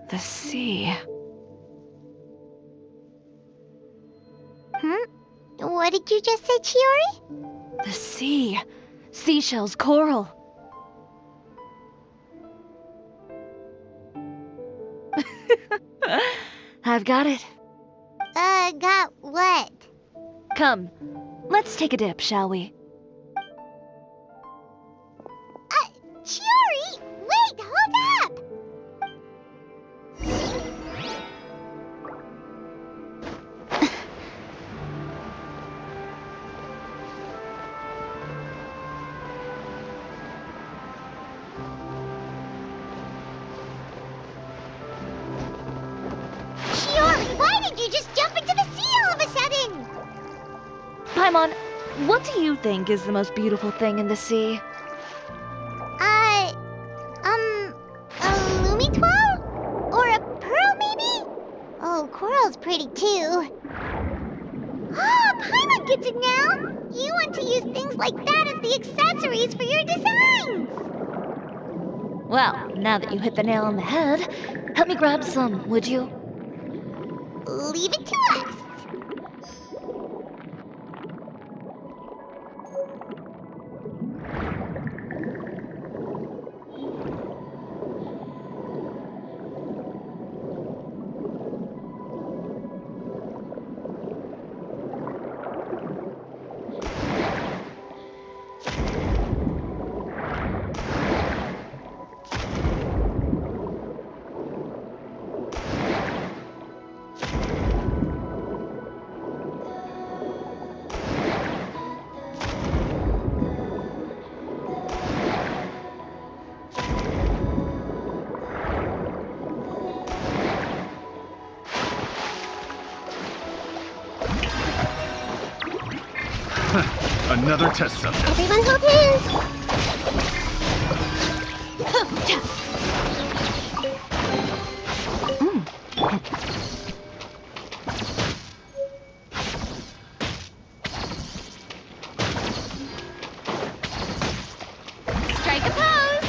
Speaker 15: The sea.
Speaker 4: What did you just say, Chiori?
Speaker 15: The sea. Seashells, coral. I've got it.
Speaker 4: Got what?
Speaker 15: Come, let's take a dip, shall we?
Speaker 4: Chiori! Wait, hold up! Chiori, why did you just jump into the sea all of a sudden?
Speaker 15: Paimon, what do you think is the most beautiful thing in the sea?
Speaker 4: A Lumitwal? Or a pearl, maybe? Oh, coral's pretty too. Ah, Paimon gets it now! You want to use things like that as the accessories for your designs!
Speaker 15: Well, now that you hit the nail on the head, help me grab some, would you?
Speaker 4: Leave it to us!
Speaker 7: Another test subject.
Speaker 4: Everyone hold hands!
Speaker 2: Strike a pose!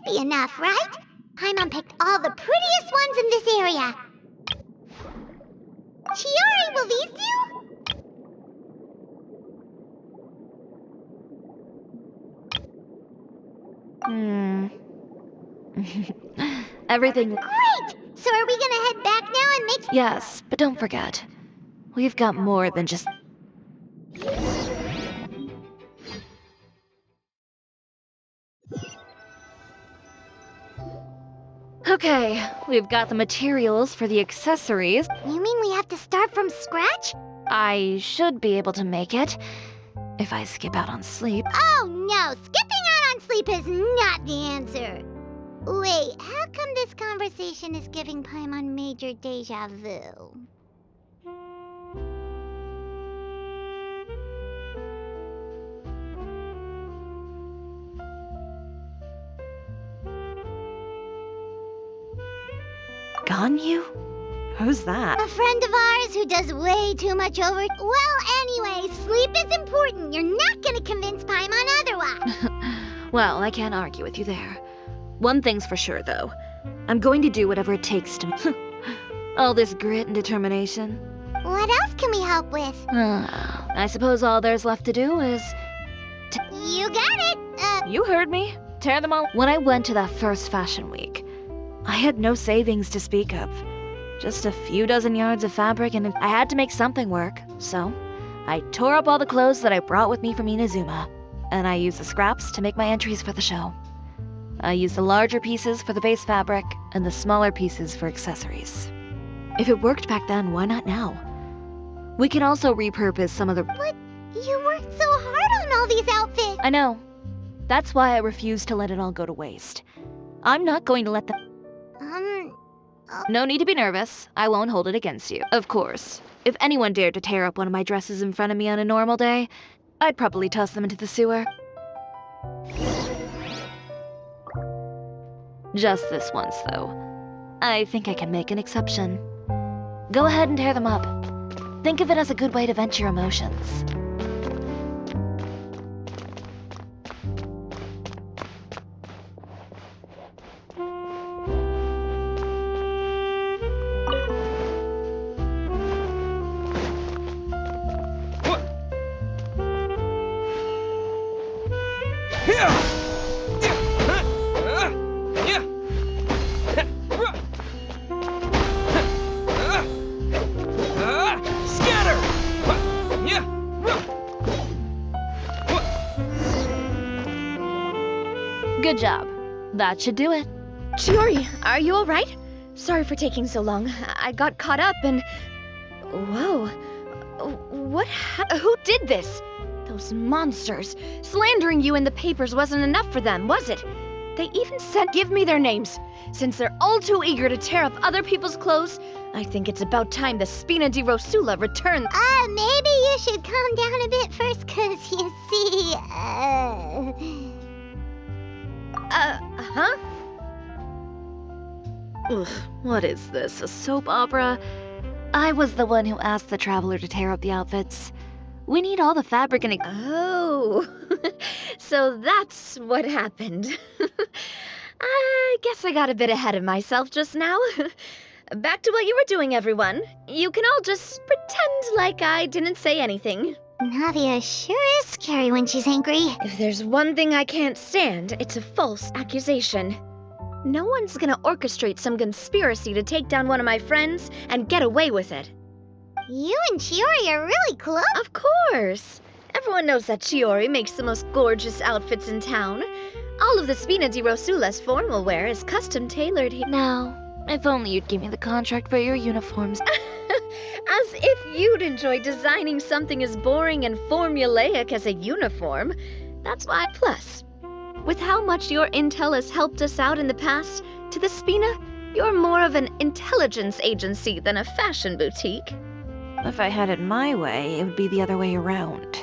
Speaker 2: Be enough, right? Paimon picked all the prettiest ones in this area. Chiori, will these do?
Speaker 15: Everything.
Speaker 4: Great! So are we gonna head back now and make...
Speaker 15: Yes, but don't forget, we've got more than just... Okay, we've got the materials for the accessories.
Speaker 4: You mean we have to start from scratch?
Speaker 15: I should be able to make it, if I skip out on sleep.
Speaker 4: Oh no, skipping out on sleep is not the answer. Wait, how come this conversation is giving Paimon major deja vu?
Speaker 15: Ganyu? Who's that?
Speaker 4: A friend of ours who does way too much over... Well, anyway, sleep is important. You're not gonna convince Paimon otherwise.
Speaker 15: Well, I can't argue with you there. One thing's for sure, though. I'm going to do whatever it takes to... All this grit and determination.
Speaker 4: What else can we help with?
Speaker 15: I suppose all there's left to do is...
Speaker 4: You got it!
Speaker 15: You heard me. Tear them all... When I went to that first fashion week, I had no savings to speak of. Just a few dozen yards of fabric, and I had to make something work. So, I tore up all the clothes that I brought with me from Inazuma, and I used the scraps to make my entries for the show. I used the larger pieces for the base fabric, and the smaller pieces for accessories. If it worked back then, why not now? We can also repurpose some of the...
Speaker 4: But you worked so hard on all these outfits!
Speaker 15: I know. That's why I refuse to let it all go to waste. I'm not going to let them... No need to be nervous. I won't hold it against you. Of course, if anyone dared to tear up one of my dresses in front of me on a normal day, I'd probably toss them into the sewer. Just this once, though. I think I can make an exception. Go ahead and tear them up. Think of it as a good way to vent your emotions.
Speaker 14: Good job. That should do it.
Speaker 22: Chiori, are you alright? Sorry for taking so long. I got caught up and... Whoa. Who did this? Those monsters. Slandering you in the papers wasn't enough for them, was it? They even said give me their names. Since they're all too eager to tear up other people's clothes, I think it's about time the Spina di Rosula returns.
Speaker 4: Maybe you should calm down a bit first, 'cause you see,
Speaker 22: Huh?
Speaker 14: Ugh, what is this, a soap opera? I was the one who asked the traveler to tear up the outfits. We need all the fabric and...
Speaker 22: Oh, so that's what happened. I guess I got a bit ahead of myself just now. Back to what you were doing, everyone. You can all just pretend like I didn't say anything.
Speaker 4: Navia sure is scary when she's angry.
Speaker 22: If there's one thing I can't stand, it's a false accusation. No one's gonna orchestrate some conspiracy to take down one of my friends and get away with it.
Speaker 4: You and Chiori are really close.
Speaker 22: Of course. Everyone knows that Chiori makes the most gorgeous outfits in town. All of the Spina di Rosula's formal wear is custom tailored here.
Speaker 14: Now, if only you'd give me the contract for your uniforms.
Speaker 22: As if you'd enjoy designing something as boring and formulaic as a uniform. That's why. Plus, with how much your intel has helped us out in the past, to the Spina, you're more of an intelligence agency than a fashion boutique.
Speaker 15: If I had it my way, it would be the other way around.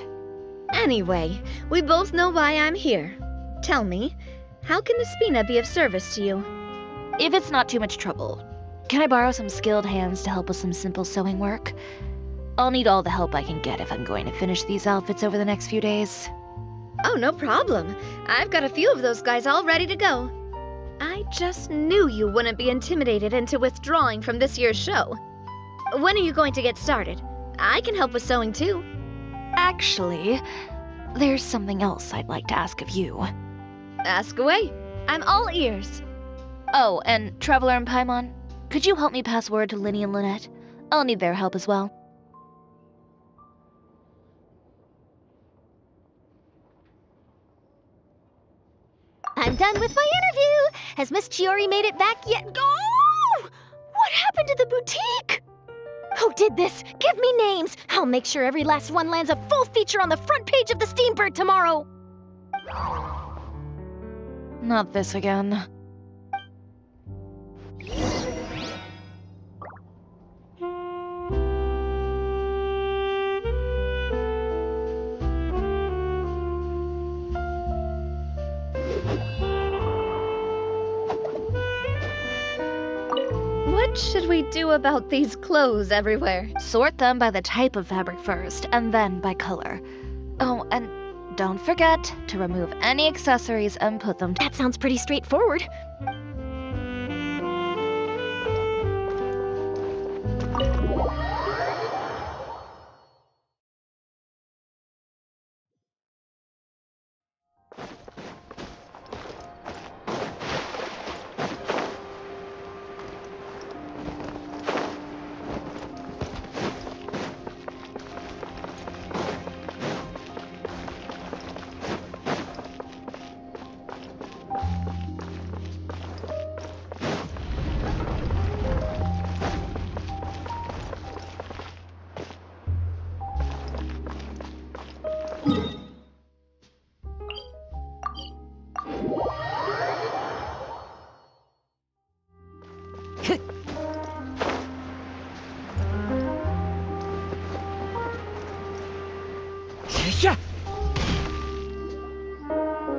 Speaker 22: Anyway, we both know why I'm here. Tell me, how can the Spina be of service to you?
Speaker 15: If it's not too much trouble, can I borrow some skilled hands to help with some simple sewing work? I'll need all the help I can get if I'm going to finish these outfits over the next few days.
Speaker 22: Oh, no problem. I've got a few of those guys all ready to go. I just knew you wouldn't be intimidated into withdrawing from this year's show. When are you going to get started? I can help with sewing too.
Speaker 15: Actually, there's something else I'd like to ask of you.
Speaker 22: Ask away. I'm all ears.
Speaker 15: Oh, and Traveler and Paimon, could you help me pass word to Linny and Lynette? I'll need their help as well.
Speaker 4: I'm done with my interview. Has Miss Chiori made it back yet?
Speaker 12: Oh! What happened to the boutique? Who did this? Give me names. I'll make sure every last one lands a full feature on the front page of the Steambird tomorrow.
Speaker 15: Not this again.
Speaker 22: What should we do about these clothes everywhere?
Speaker 15: Sort them by the type of fabric first, and then by color. Oh, and don't forget to remove any accessories and put them...
Speaker 12: That sounds pretty straightforward.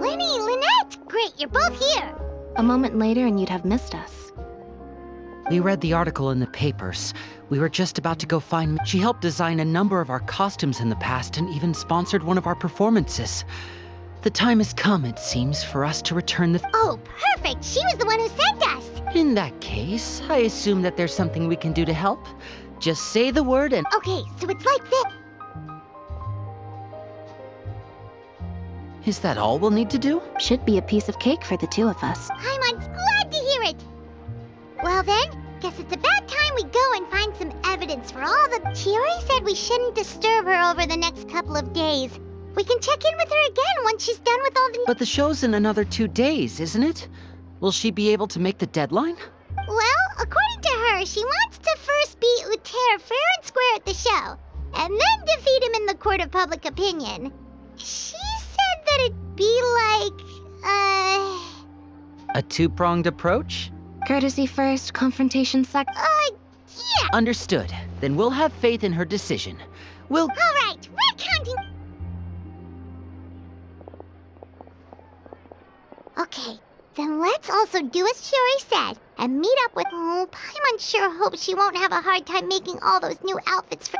Speaker 4: Linny, Lynette! Great, you're both here.
Speaker 14: A moment later and you'd have missed us.
Speaker 6: We read the article in the papers. We were just about to go find... She helped design a number of our costumes in the past and even sponsored one of our performances. The time has come, it seems, for us to return the...
Speaker 4: Oh, perfect! She was the one who sent us!
Speaker 6: In that case, I assume that there's something we can do to help. Just say the word and...
Speaker 4: Okay, so it's like this.
Speaker 6: Is that all we'll need to do?
Speaker 2: Should be a piece of cake for the two of us.
Speaker 4: Paimon's glad to hear it. Well then, guess it's about time we go and find some evidence for all the... Chiori said we shouldn't disturb her over the next couple of days. We can check in with her again once she's done with all the...
Speaker 6: But the show's in another 2 days, isn't it? Will she be able to make the deadline?
Speaker 4: Well, according to her, she wants to first beat Uter fair and square at the show, and then defeat him in the court of public opinion. She said that it'd be like,
Speaker 6: A two-pronged approach?
Speaker 2: Courtesy first, confrontation second.
Speaker 4: Yeah.
Speaker 6: Understood. Then we'll have faith in her decision. We'll...
Speaker 4: All right, we're counting... Okay, then let's also do as Chiori said, and meet up with... Oh, Paimon sure hopes she won't have a hard time making all those new outfits for...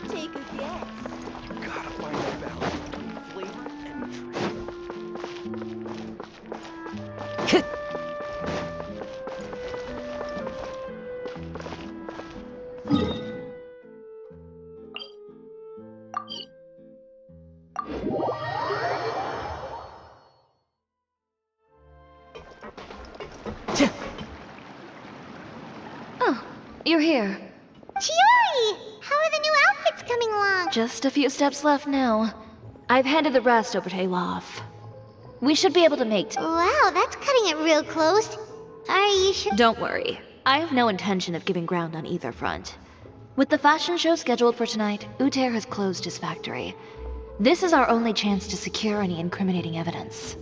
Speaker 16: Take a guess.
Speaker 20: Gotta find a balance between flavor and nutrition.
Speaker 5: Oh, you're here.
Speaker 4: Chiori! How are the new outfits coming along?
Speaker 5: Just a few steps left now. I've handed the rest over to Alof. We should be able to make...
Speaker 4: Wow, that's cutting it real close. Are you sure?
Speaker 5: Don't worry. I have no intention of giving ground on either front. With the fashion show scheduled for tonight, Uter has closed his factory. This is our only chance to secure any incriminating evidence.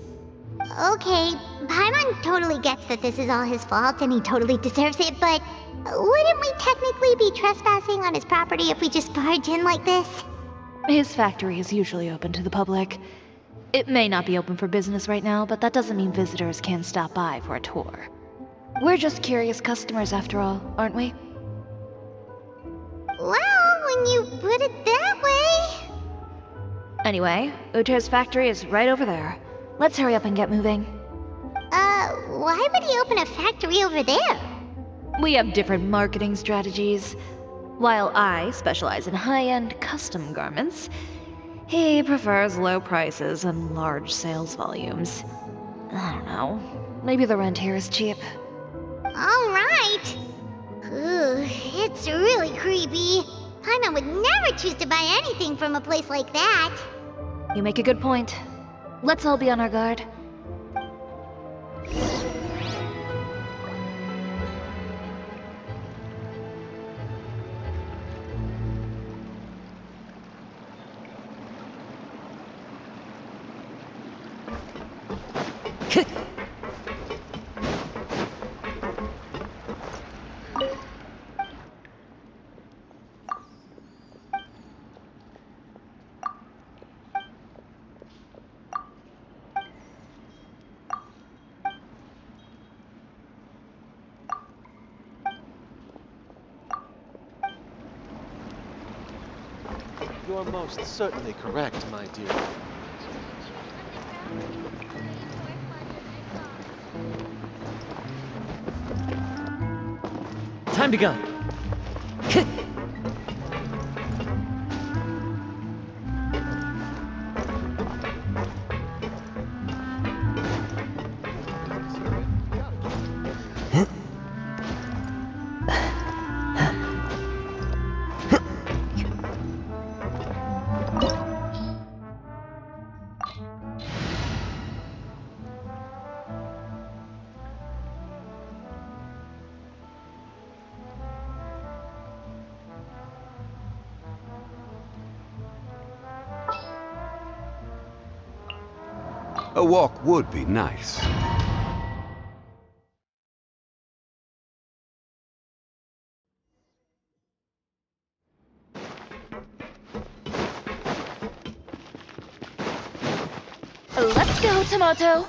Speaker 4: Okay, Paimon totally gets that this is all his fault and he totally deserves it, but wouldn't we technically be trespassing on his property if we just barge in like this?
Speaker 5: His factory is usually open to the public. It may not be open for business right now, but that doesn't mean visitors can't stop by for a tour. We're just curious customers after all, aren't we?
Speaker 4: Well, when you put it that way...
Speaker 5: Anyway, Uter's factory is right over there. Let's hurry up and get moving.
Speaker 4: Why would he open a factory over there?
Speaker 5: We have different marketing strategies. While I specialize in high-end custom garments, he prefers low prices and large sales volumes. I don't know. Maybe the rent here is cheap.
Speaker 4: Alright. It's really creepy. Paimon would never choose to buy anything from a place like that.
Speaker 5: You make a good point. Let's all be on our guard.
Speaker 9: You're most certainly correct, my dear.
Speaker 3: Time to go.
Speaker 10: A walk would be nice.
Speaker 12: Let's go, Tomato.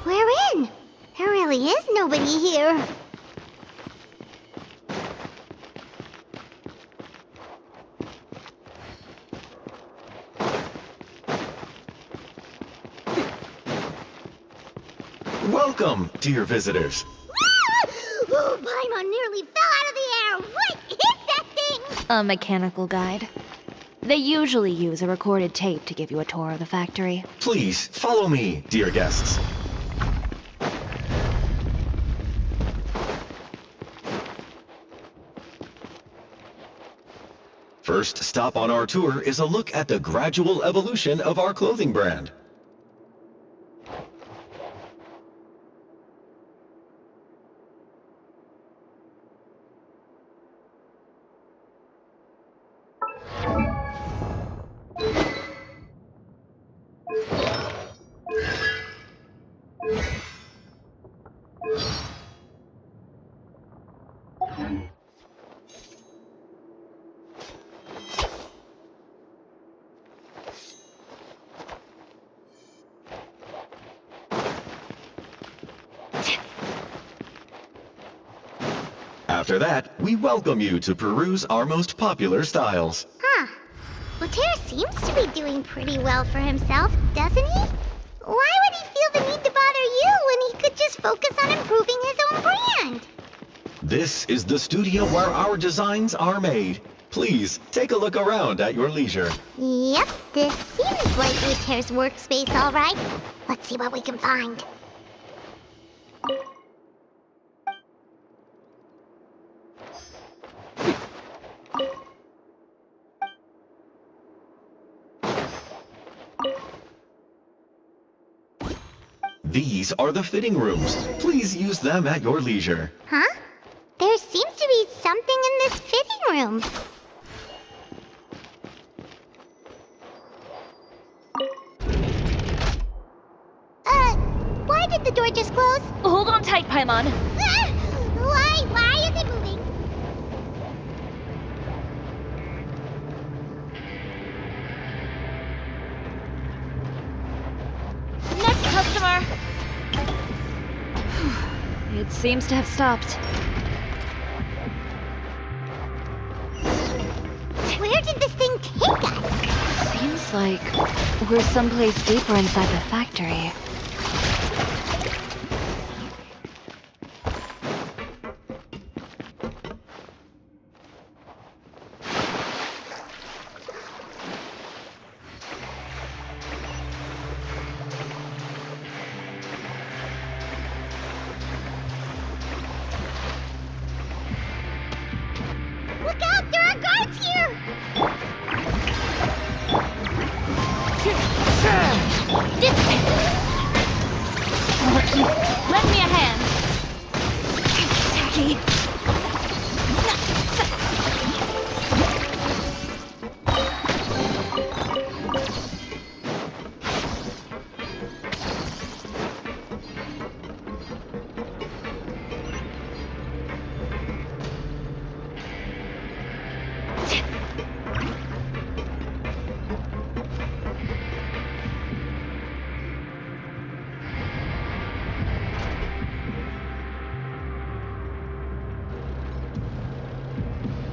Speaker 4: We're in. There really is nobody here.
Speaker 11: Welcome, dear visitors.
Speaker 4: Oh, Paimon nearly fell out of the air. Right, hit that thing.
Speaker 15: A mechanical guide. They usually use a recorded tape to give you a tour of the factory.
Speaker 11: Please, follow me, dear guests. First stop on our tour is a look at the gradual evolution of our clothing brand. After that, we welcome you to peruse our most popular styles.
Speaker 4: Huh. Lothair seems to be doing pretty well for himself, doesn't he? Why would he feel the need to bother you when he could just focus on improving his own brand?
Speaker 11: This is the studio where our designs are made. Please, take a look around at your leisure.
Speaker 4: Yep, this seems like Lothair's workspace, all right. Let's see what we can find.
Speaker 11: These are the fitting rooms. Please use them at your leisure.
Speaker 4: Huh? There seems to be something in this fitting room. Why did the door just close?
Speaker 12: Hold on tight, Paimon.
Speaker 4: Why is it moving?
Speaker 12: Next customer. It seems to have stopped.
Speaker 4: Where did this thing take us?
Speaker 15: Seems like we're someplace deeper inside the factory.
Speaker 4: Look out, there are guards here!
Speaker 12: Lend me a hand. Tacky.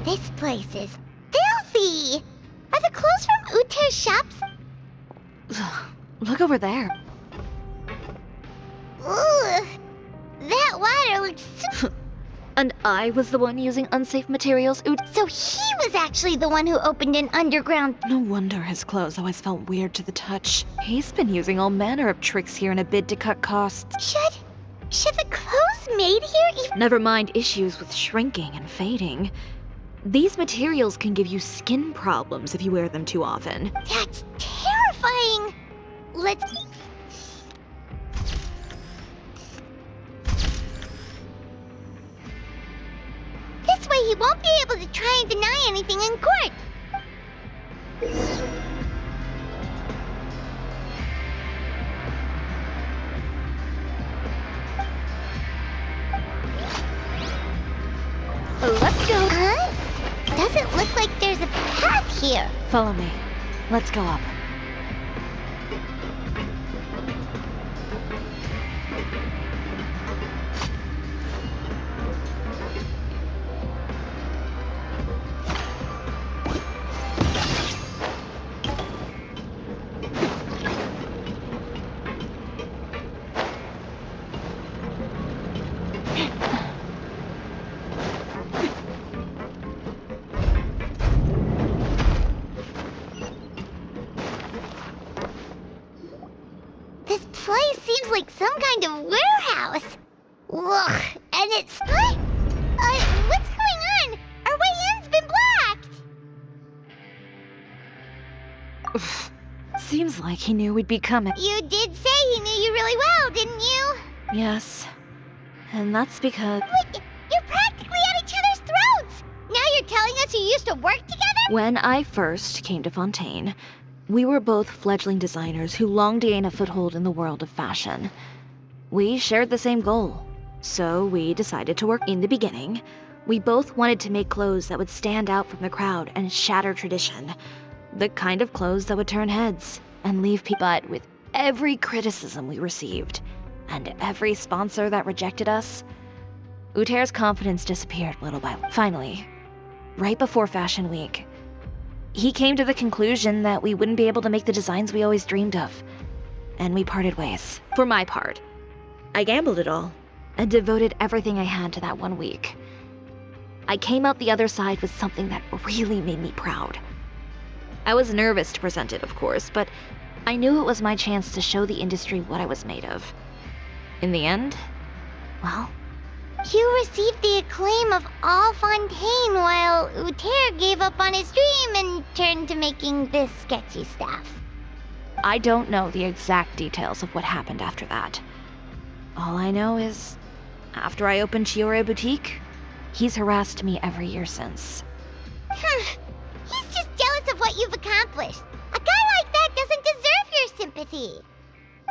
Speaker 4: This place is filthy! Are the clothes from Uther's shops?
Speaker 15: Look over there.
Speaker 4: Ugh! That water looks so...
Speaker 15: And I was the one using unsafe materials,
Speaker 4: So he was actually the one who opened an underground...
Speaker 15: No wonder his clothes always felt weird to the touch. He's been using all manner of tricks here in a bid to cut costs.
Speaker 4: Should the clothes made here even...
Speaker 15: Never mind issues with shrinking and fading. These materials can give you skin problems if you wear them too often.
Speaker 4: That's terrifying! Let's... This way he won't be able to try and deny anything in court. doesn't look like there's a path here.
Speaker 15: Follow me. Let's go up.
Speaker 4: This place seems like some kind of warehouse. Ugh, and it's... What? What's going on? Our way in's been blocked!
Speaker 15: Seems like he knew we'd be coming.
Speaker 4: You did say he knew you really well, didn't you?
Speaker 15: Yes. And that's because...
Speaker 4: Wait, you're practically at each other's throats! Now you're telling us you used to work together?
Speaker 15: When I first came to Fontaine, we were both fledgling designers who longed to gain a foothold in the world of fashion. We shared the same goal, so we decided to work. In the beginning, we both wanted to make clothes that would stand out from the crowd and shatter tradition. The kind of clothes that would turn heads and leave people. But with every criticism we received, and every sponsor that rejected us, Uter's confidence disappeared little by little. Finally, right before Fashion Week, he came to the conclusion that we wouldn't be able to make the designs we always dreamed of, and we parted ways. For my part, I gambled it all and devoted everything I had to that 1 week. I came out the other side with something that really made me proud. I was nervous to present it, of course, but I knew it was my chance to show the industry what I was made of. In the end, well...
Speaker 4: You received the acclaim of all Fontaine while Uter gave up on his dream and turned to making this sketchy stuff.
Speaker 15: I don't know the exact details of what happened after that. All I know is, after I opened Chioria Boutique, he's harassed me every year since.
Speaker 4: He's just jealous of what you've accomplished. A guy like that doesn't deserve your sympathy.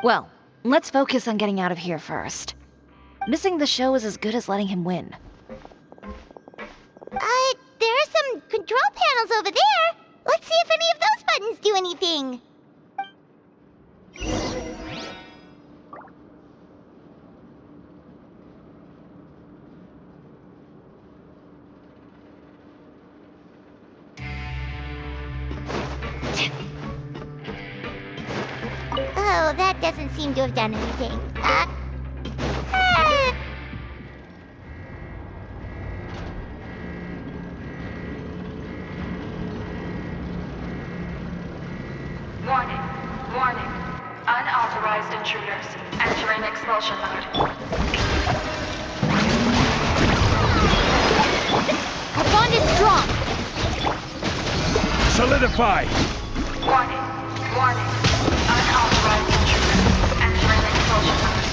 Speaker 15: Well, let's focus on getting out of here first. Missing the show is as good as letting him win.
Speaker 4: There are some control panels over there. Let's see if any of those buttons do anything. Oh, that doesn't seem to have done anything.
Speaker 1: Warning, warning. Unauthorized intruders entering expulsion mode.
Speaker 2: Our bond is strong.
Speaker 20: Solidify!
Speaker 1: Warning, warning. Unauthorized intruders entering expulsion mode.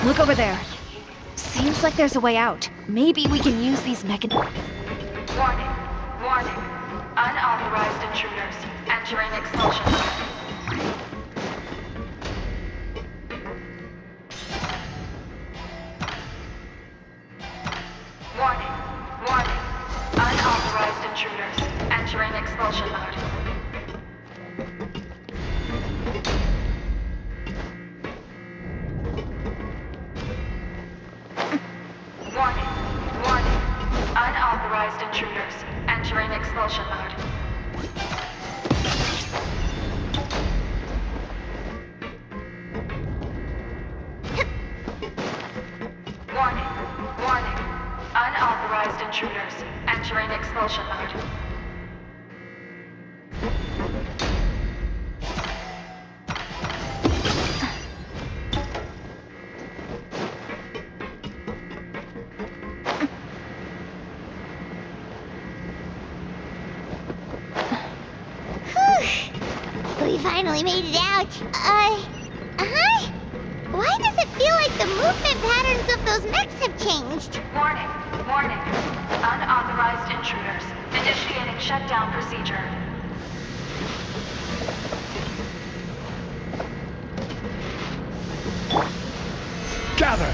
Speaker 15: Look over there. Seems like there's a way out. Maybe we can use these mechanisms.
Speaker 1: Warning, warning. Unauthorized intruders entering expulsion mode. Warning, warning. Unauthorized intruders entering expulsion mode. Warning, warning. Unauthorized intruders entering expulsion mode. Warning, warning. Unauthorized intruders entering expulsion mode.
Speaker 4: We finally made it out. Why does it feel like the movement patterns of those mechs have changed?
Speaker 1: Warning, warning. Unauthorized intruders initiating shutdown procedure.
Speaker 20: Gather!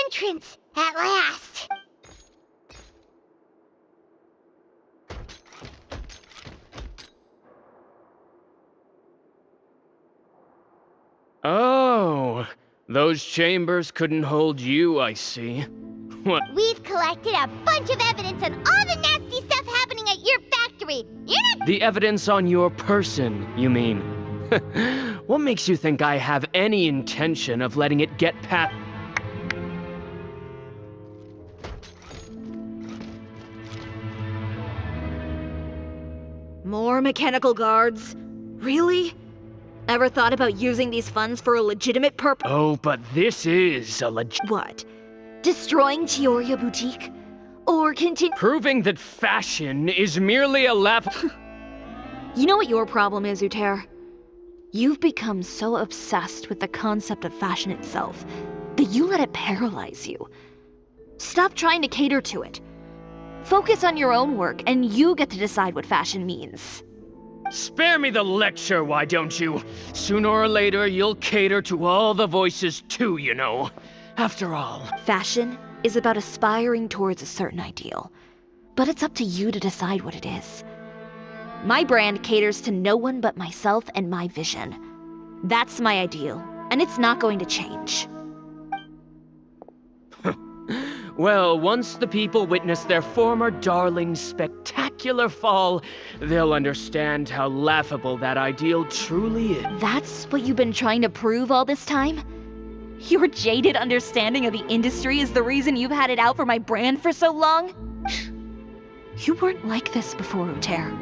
Speaker 4: entrance, at last.
Speaker 8: Oh, those chambers couldn't hold you, I see. What?
Speaker 4: We've collected a bunch of evidence on all the nasty stuff happening at your factory. You're not—
Speaker 8: The evidence on your person, you mean? What makes you think I have any intention of letting it get past—
Speaker 15: More mechanical guards? Really? Ever thought about using these funds for a legitimate purpose?
Speaker 8: Oh, but this is a
Speaker 15: What? Destroying Chioria Boutique? Or continue—
Speaker 8: Proving that fashion is merely a lap—
Speaker 15: You know what your problem is, Uter? You've become so obsessed with the concept of fashion itself that you let it paralyze you. Stop trying to cater to it. Focus on your own work, and you get to decide what fashion means.
Speaker 8: Spare me the lecture, why don't you? Sooner or later, you'll cater to all the voices too, you know. After all,
Speaker 15: fashion is about aspiring towards a certain ideal, but it's up to you to decide what it is. My brand caters to no one but myself and my vision. That's my ideal, and it's not going to change.
Speaker 8: Well, once the people witness their former darling's spectacular fall, they'll understand how laughable that ideal truly is.
Speaker 15: That's what you've been trying to prove all this time? Your jaded understanding of the industry is the reason you've had it out for my brand for so long? You weren't like this before, Uter.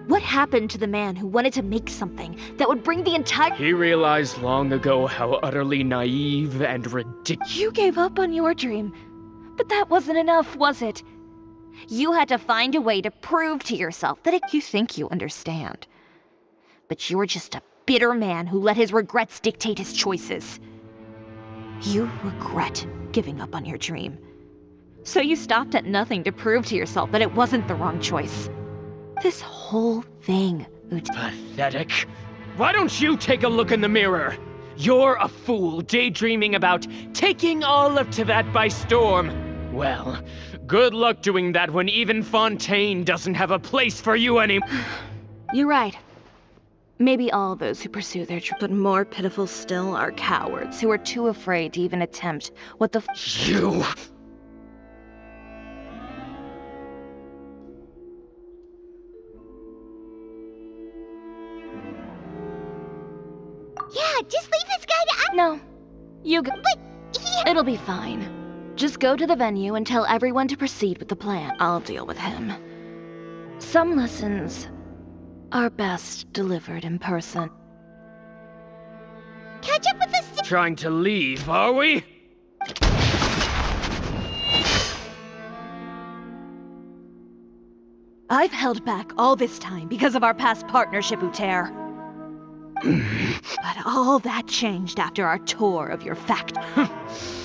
Speaker 15: What happened to the man who wanted to make something that would bring the entire—
Speaker 8: He realized long ago how utterly naive and ridiculous—
Speaker 15: You gave up on your dream. But that wasn't enough, was it? You had to find a way to prove to yourself that you think you understand. But you're just a bitter man who let his regrets dictate his choices. You regret giving up on your dream. So you stopped at nothing to prove to yourself that it wasn't the wrong choice. This whole thing,
Speaker 8: Pathetic. Why don't you take a look in the mirror? You're a fool daydreaming about taking all of Tibet by storm. Well, good luck doing that when even Fontaine doesn't have a place for you anymore.
Speaker 15: You're right. Maybe all those who pursue their dream, but more pitiful still are cowards who are too afraid to even attempt what the—
Speaker 8: You!
Speaker 4: Yeah, just leave this guy to—
Speaker 15: No. You go—
Speaker 4: But he—
Speaker 15: It'll be fine. Just go to the venue and tell everyone to proceed with the plan. I'll deal with him. Some lessons are best delivered in person.
Speaker 4: Catch up with us—
Speaker 8: Trying to leave, are we?
Speaker 15: I've held back all this time because of our past partnership, Uter. But all that changed after our tour of your factory.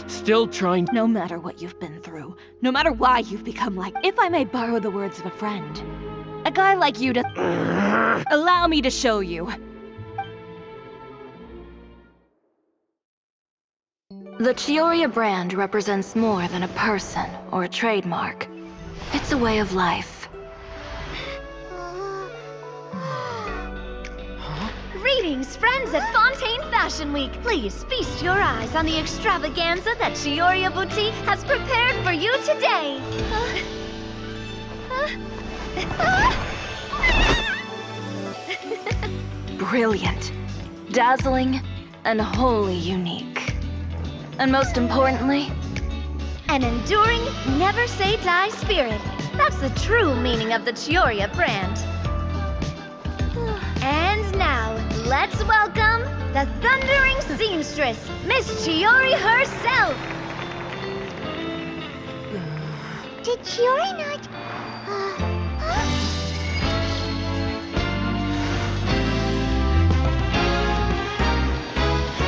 Speaker 8: Still trying—
Speaker 15: No matter what you've been through, no matter why you've become like— If I may borrow the words of a friend, a guy like you to— Allow me to show you. The Chioria brand represents more than a person or a trademark. It's a way of life.
Speaker 22: Greetings, friends at Fontaine Fashion Week. Please feast your eyes on the extravaganza that Chioria Boutique has prepared for you today.
Speaker 15: Brilliant, dazzling, and wholly unique. And most importantly,
Speaker 22: an enduring, never-say-die spirit. That's the true meaning of the Chioria brand. And now, let's welcome the thundering seamstress, Miss Chiori herself!
Speaker 4: Did Chiori not—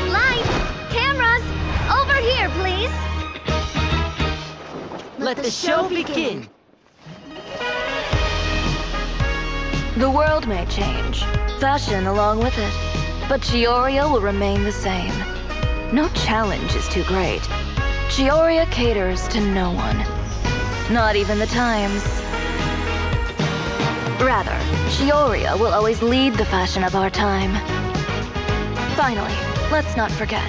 Speaker 22: Lights! Cameras! Over here, please!
Speaker 3: Let the show begin!
Speaker 15: The world may change, fashion along with it, but Chioria will remain the same. No challenge is too great. Chioria caters to no one. Not even the times. Rather, Chioria will always lead the fashion of our time. Finally, let's not forget.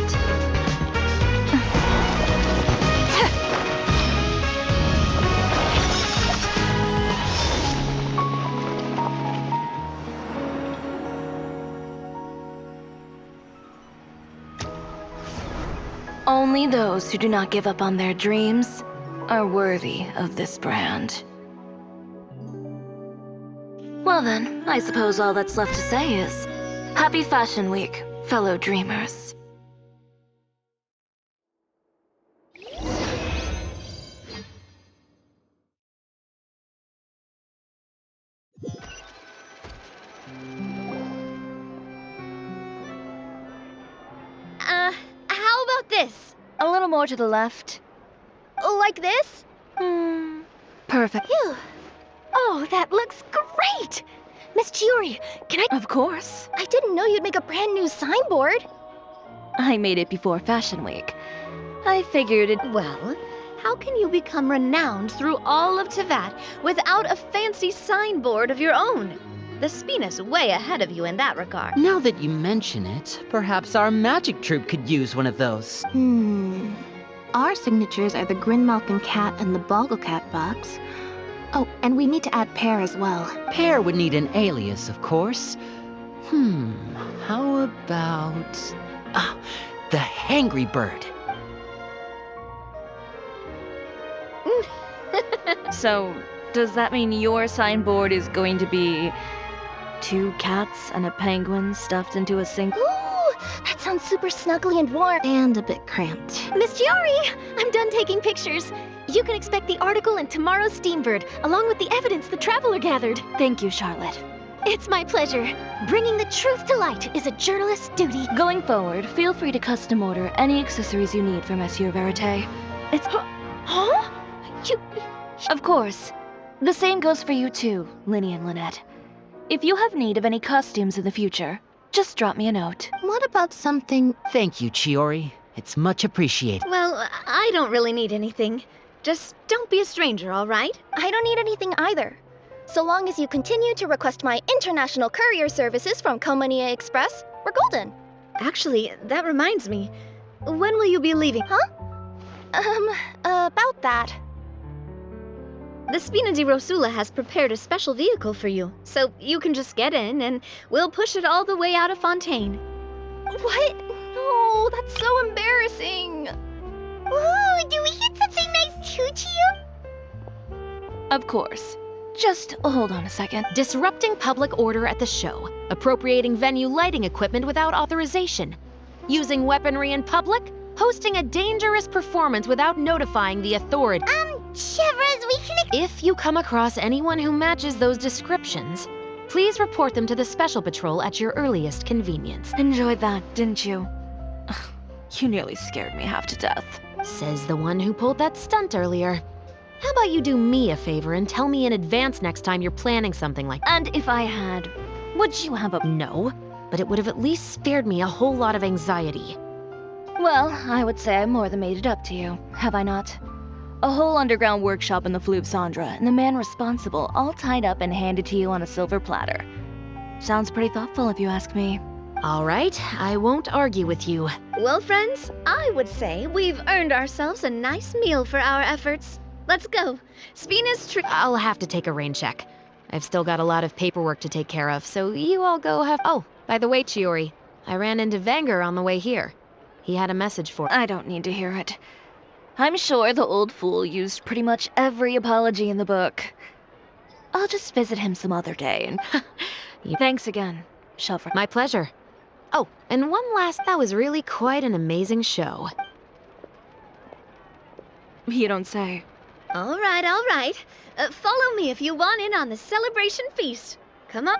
Speaker 15: Only those who do not give up on their dreams are worthy of this brand. Well then, I suppose all that's left to say is, Happy Fashion Week, fellow dreamers.
Speaker 12: How about this?
Speaker 15: A little more to the left.
Speaker 12: Like this?
Speaker 15: Perfect.
Speaker 12: Phew. Oh, that looks great! Miss Chiori, can I—
Speaker 15: Of course.
Speaker 12: I didn't know you'd make a brand new signboard.
Speaker 15: I made it before Fashion Week. I figured it—
Speaker 22: Well, how can you become renowned through all of Tevat without a fancy signboard of your own? The Spina's way ahead of you in that regard.
Speaker 6: Now that you mention it, perhaps our magic troupe could use one of those.
Speaker 2: Our signatures are the Grinmalkin cat and the Bogglecat box. Oh, and we need to add Pear as well.
Speaker 6: Pear would need an alias, of course. How about... the Hangry Bird.
Speaker 15: So, does that mean your signboard is going to be 2 cats and a penguin stuffed into a single?
Speaker 12: Ooh, that sounds super snuggly and warm.
Speaker 2: And a bit cramped.
Speaker 12: Miss Chiori, I'm done taking pictures. You can expect the article in tomorrow's Steambird, along with the evidence the Traveler gathered.
Speaker 15: Thank you, Charlotte.
Speaker 12: It's my pleasure. Bringing the truth to light is a journalist's duty.
Speaker 15: Going forward, feel free to custom order any accessories you need for Monsieur Verite. It's...
Speaker 12: Huh?
Speaker 15: Of course. The same goes for you too, Linny and Lynette. If you have need of any costumes in the future, just drop me a note.
Speaker 2: What about something...
Speaker 6: Thank you, Chiori. It's much appreciated.
Speaker 22: Well, I don't really need anything. Just don't be a stranger, all right?
Speaker 12: I don't need anything either. So long as you continue to request my international courier services from Komania Express, we're golden.
Speaker 22: Actually, that reminds me. When will you be leaving?
Speaker 12: Huh? About that.
Speaker 22: The Spina di Rosula has prepared a special vehicle for you, so you can just get in and we'll push it all the way out of Fontaine.
Speaker 12: What? No, that's so embarrassing.
Speaker 4: Ooh, do we get something nice too, Chio?
Speaker 15: Of course. Just hold on a second.
Speaker 14: Disrupting public order at the show, appropriating venue lighting equipment without authorization, using weaponry in public, hosting a dangerous performance without notifying the authority.
Speaker 4: Chevras, we can...
Speaker 14: If you come across anyone who matches those descriptions, please report them to the Special Patrol at your earliest convenience.
Speaker 15: Enjoyed that, didn't you? Ugh, you nearly scared me half to death.
Speaker 14: Says the one who pulled that stunt earlier. How about you do me a favor and tell me in advance next time you're planning something like that?
Speaker 15: And if I had, would you have a...
Speaker 14: No, but it would have at least spared me a whole lot of anxiety.
Speaker 15: Well, I would say I more than made it up to you, have I not? A whole underground workshop in the Fleuve Cendra, and the man responsible all tied up and handed to you on a silver platter. Sounds pretty thoughtful if you ask me.
Speaker 14: All right, I won't argue with you.
Speaker 22: Well, friends, I would say we've earned ourselves a nice meal for our efforts. Let's go. Spina's
Speaker 14: I'll have to take a rain check. I've still got a lot of paperwork to take care of, so you all go have... Oh, by the way, Chiori, I ran into Vanger on the way here. He had a message for...
Speaker 15: I don't need to hear it. I'm sure the old fool used pretty much every apology in the book. I'll just visit him some other day, and... Thanks again, Shelfra.
Speaker 14: My pleasure. Oh, and one last... That was really quite an amazing show.
Speaker 15: You don't say.
Speaker 22: All right, all right. Follow me if you want in on the celebration feast. Come on.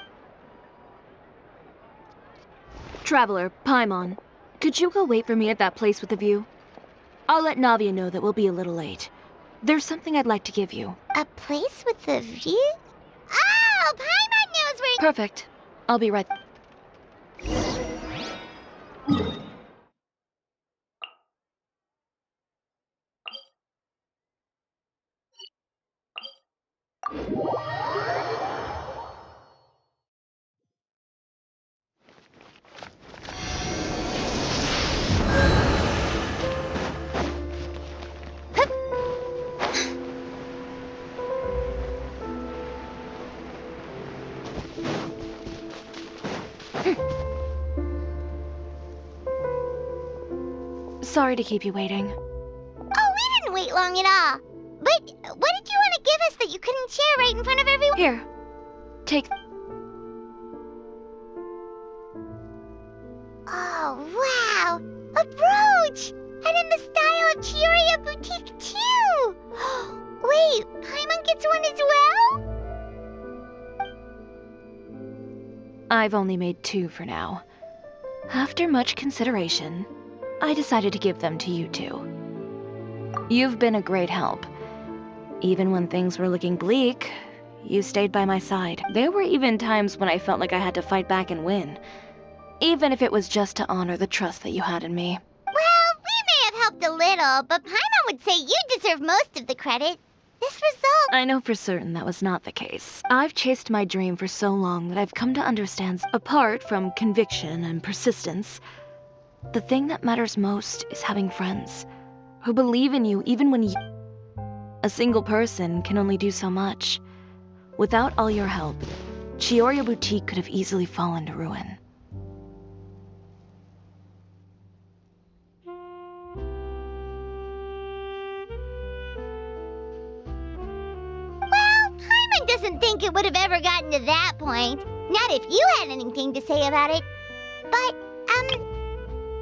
Speaker 15: Traveler, Paimon, could you go wait for me at that place with the view? I'll let Navia know that we'll be a little late. There's something I'd like to give you.
Speaker 4: A place with a view? Oh, Paimon knows where...
Speaker 15: Perfect. I'll be right... Sorry to keep you waiting.
Speaker 4: Oh, we didn't wait long at all. But what did you want to give us that you couldn't share right in front of everyone?
Speaker 15: Here, take...
Speaker 4: Oh, wow! A brooch! And in the style of Chioria Boutique, too! Wait, Paimon gets one as well?
Speaker 15: I've only made 2 for now. After much consideration, I decided to give them to you two. You've been a great help. Even when things were looking bleak, you stayed by my side. There were even times when I felt like I had to fight back and win, even if it was just to honor the trust that you had in me.
Speaker 4: Well, we may have helped a little, but Paimon would say you deserve most of the credit. This result...
Speaker 15: I know for certain that was not the case. I've chased my dream for so long that I've come to understand, apart from conviction and persistence, the thing that matters most is having friends who believe in you even when you... A single person can only do so much. Without all your help, Chioria Boutique could have easily fallen to ruin.
Speaker 4: Well, Paimon doesn't think it would have ever gotten to that point. Not if you had anything to say about it. But,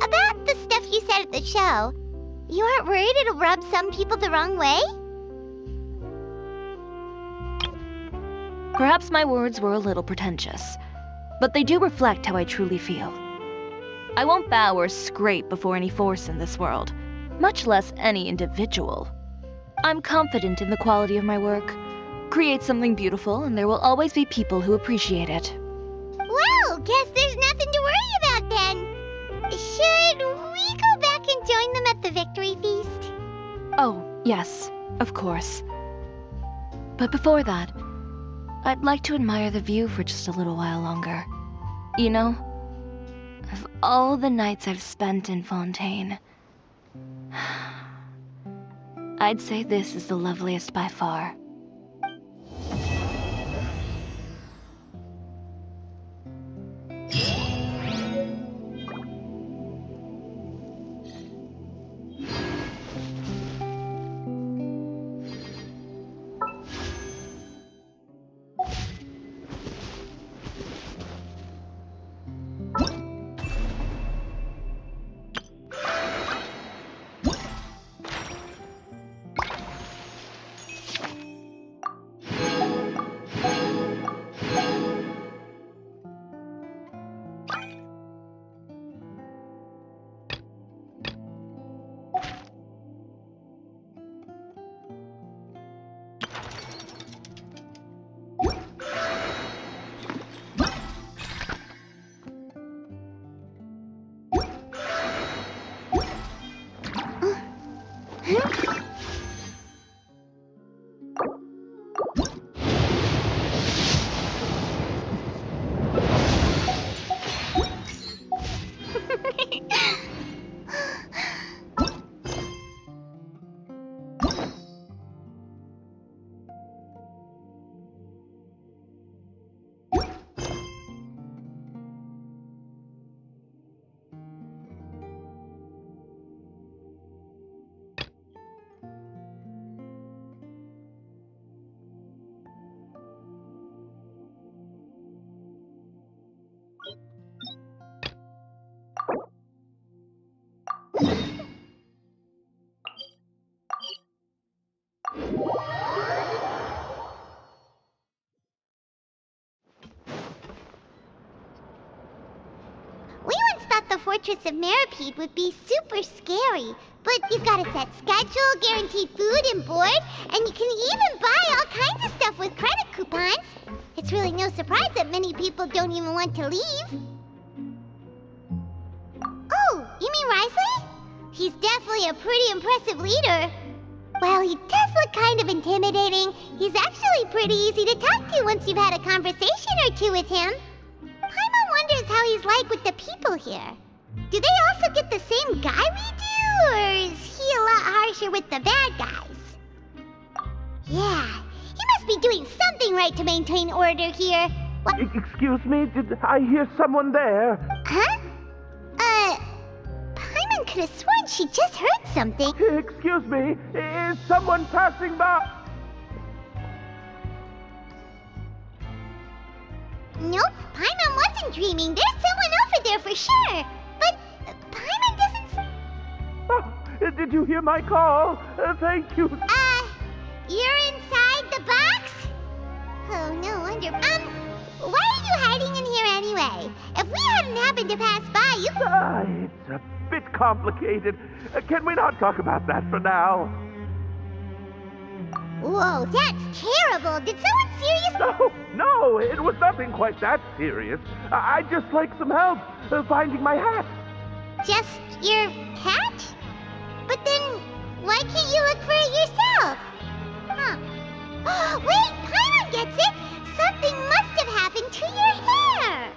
Speaker 4: about the stuff you said at the show, you aren't worried it'll rub some people the wrong way?
Speaker 15: Perhaps my words were a little pretentious, but they do reflect how I truly feel. I won't bow or scrape before any force in this world, much less any individual. I'm confident in the quality of my work. Create something beautiful, and there will always be people who appreciate it.
Speaker 4: Well, guess there's nothing to worry about then. Should we go back and join them at the victory feast?
Speaker 15: Oh, yes, of course. But before that, I'd like to admire the view for just a little while longer. You know, of all the nights I've spent in Fontaine, I'd say this is the loveliest by far.
Speaker 4: The Fortress of Meripede would be super scary, but you've got a set schedule, guaranteed food and board, and you can even buy all kinds of stuff with credit coupons. It's really no surprise that many people don't even want to leave. Oh, you mean Risley? He's definitely a pretty impressive leader. Well, he does look kind of intimidating. He's actually pretty easy to talk to once you've had a conversation or two with him. Paimon wonders how he's like with the people here. Do they also get the same guy we do, or is he a lot harsher with the bad guys? Yeah, he must be doing something right to maintain order here. What?
Speaker 17: Excuse me, did I hear someone there?
Speaker 4: Huh? Paimon could have sworn she just heard something.
Speaker 17: Excuse me, is someone passing by?
Speaker 4: Nope, Paimon wasn't dreaming. There's someone over there for sure. But Paimon doesn't...
Speaker 17: Oh, did you hear my call? Thank you.
Speaker 4: You're inside the box? Oh, no wonder. Why are you hiding in here anyway? If we hadn't happened to pass by, you...
Speaker 17: It's a bit complicated. Can we not talk about that for now?
Speaker 4: Whoa, that's terrible. Did someone serious...
Speaker 17: No, it was nothing quite that serious. I'd just like some help finding my hat.
Speaker 4: Just your hat? But then, why can't you look for it yourself? Huh. Wait, Paimon gets it! Something must have happened to your hair!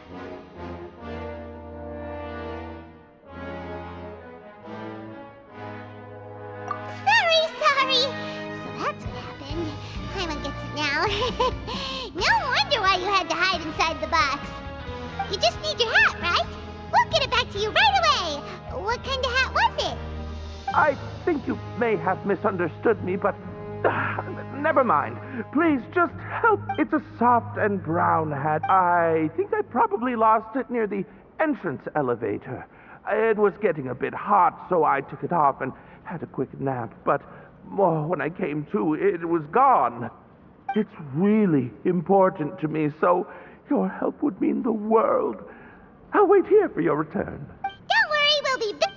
Speaker 4: Sorry. So that's what happened. Paimon gets it now. No wonder why you had to hide inside the box. You just need your hat, right? We'll get it back to you right away. What kind of hat was it?
Speaker 17: I think you may have misunderstood me, but never mind. Please, just help. It's a soft and brown hat. I think I probably lost it near the entrance elevator. It was getting a bit hot, so I took it off and had a quick nap. But when I came to, it was gone. It's really important to me, so your help would mean the world. I'll wait here for your return.
Speaker 4: Don't worry, we'll be back.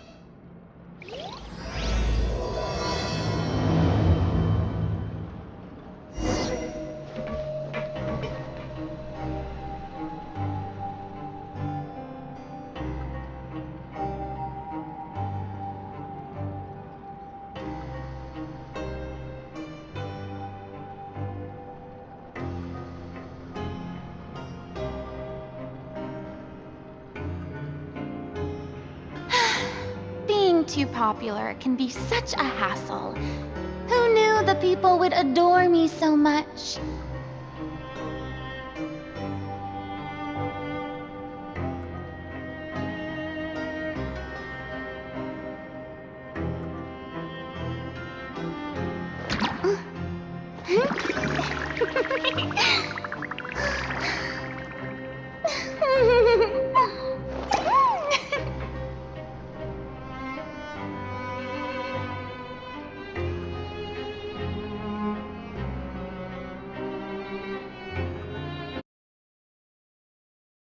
Speaker 2: Too popular can be such a hassle. Who knew the people would adore me so much?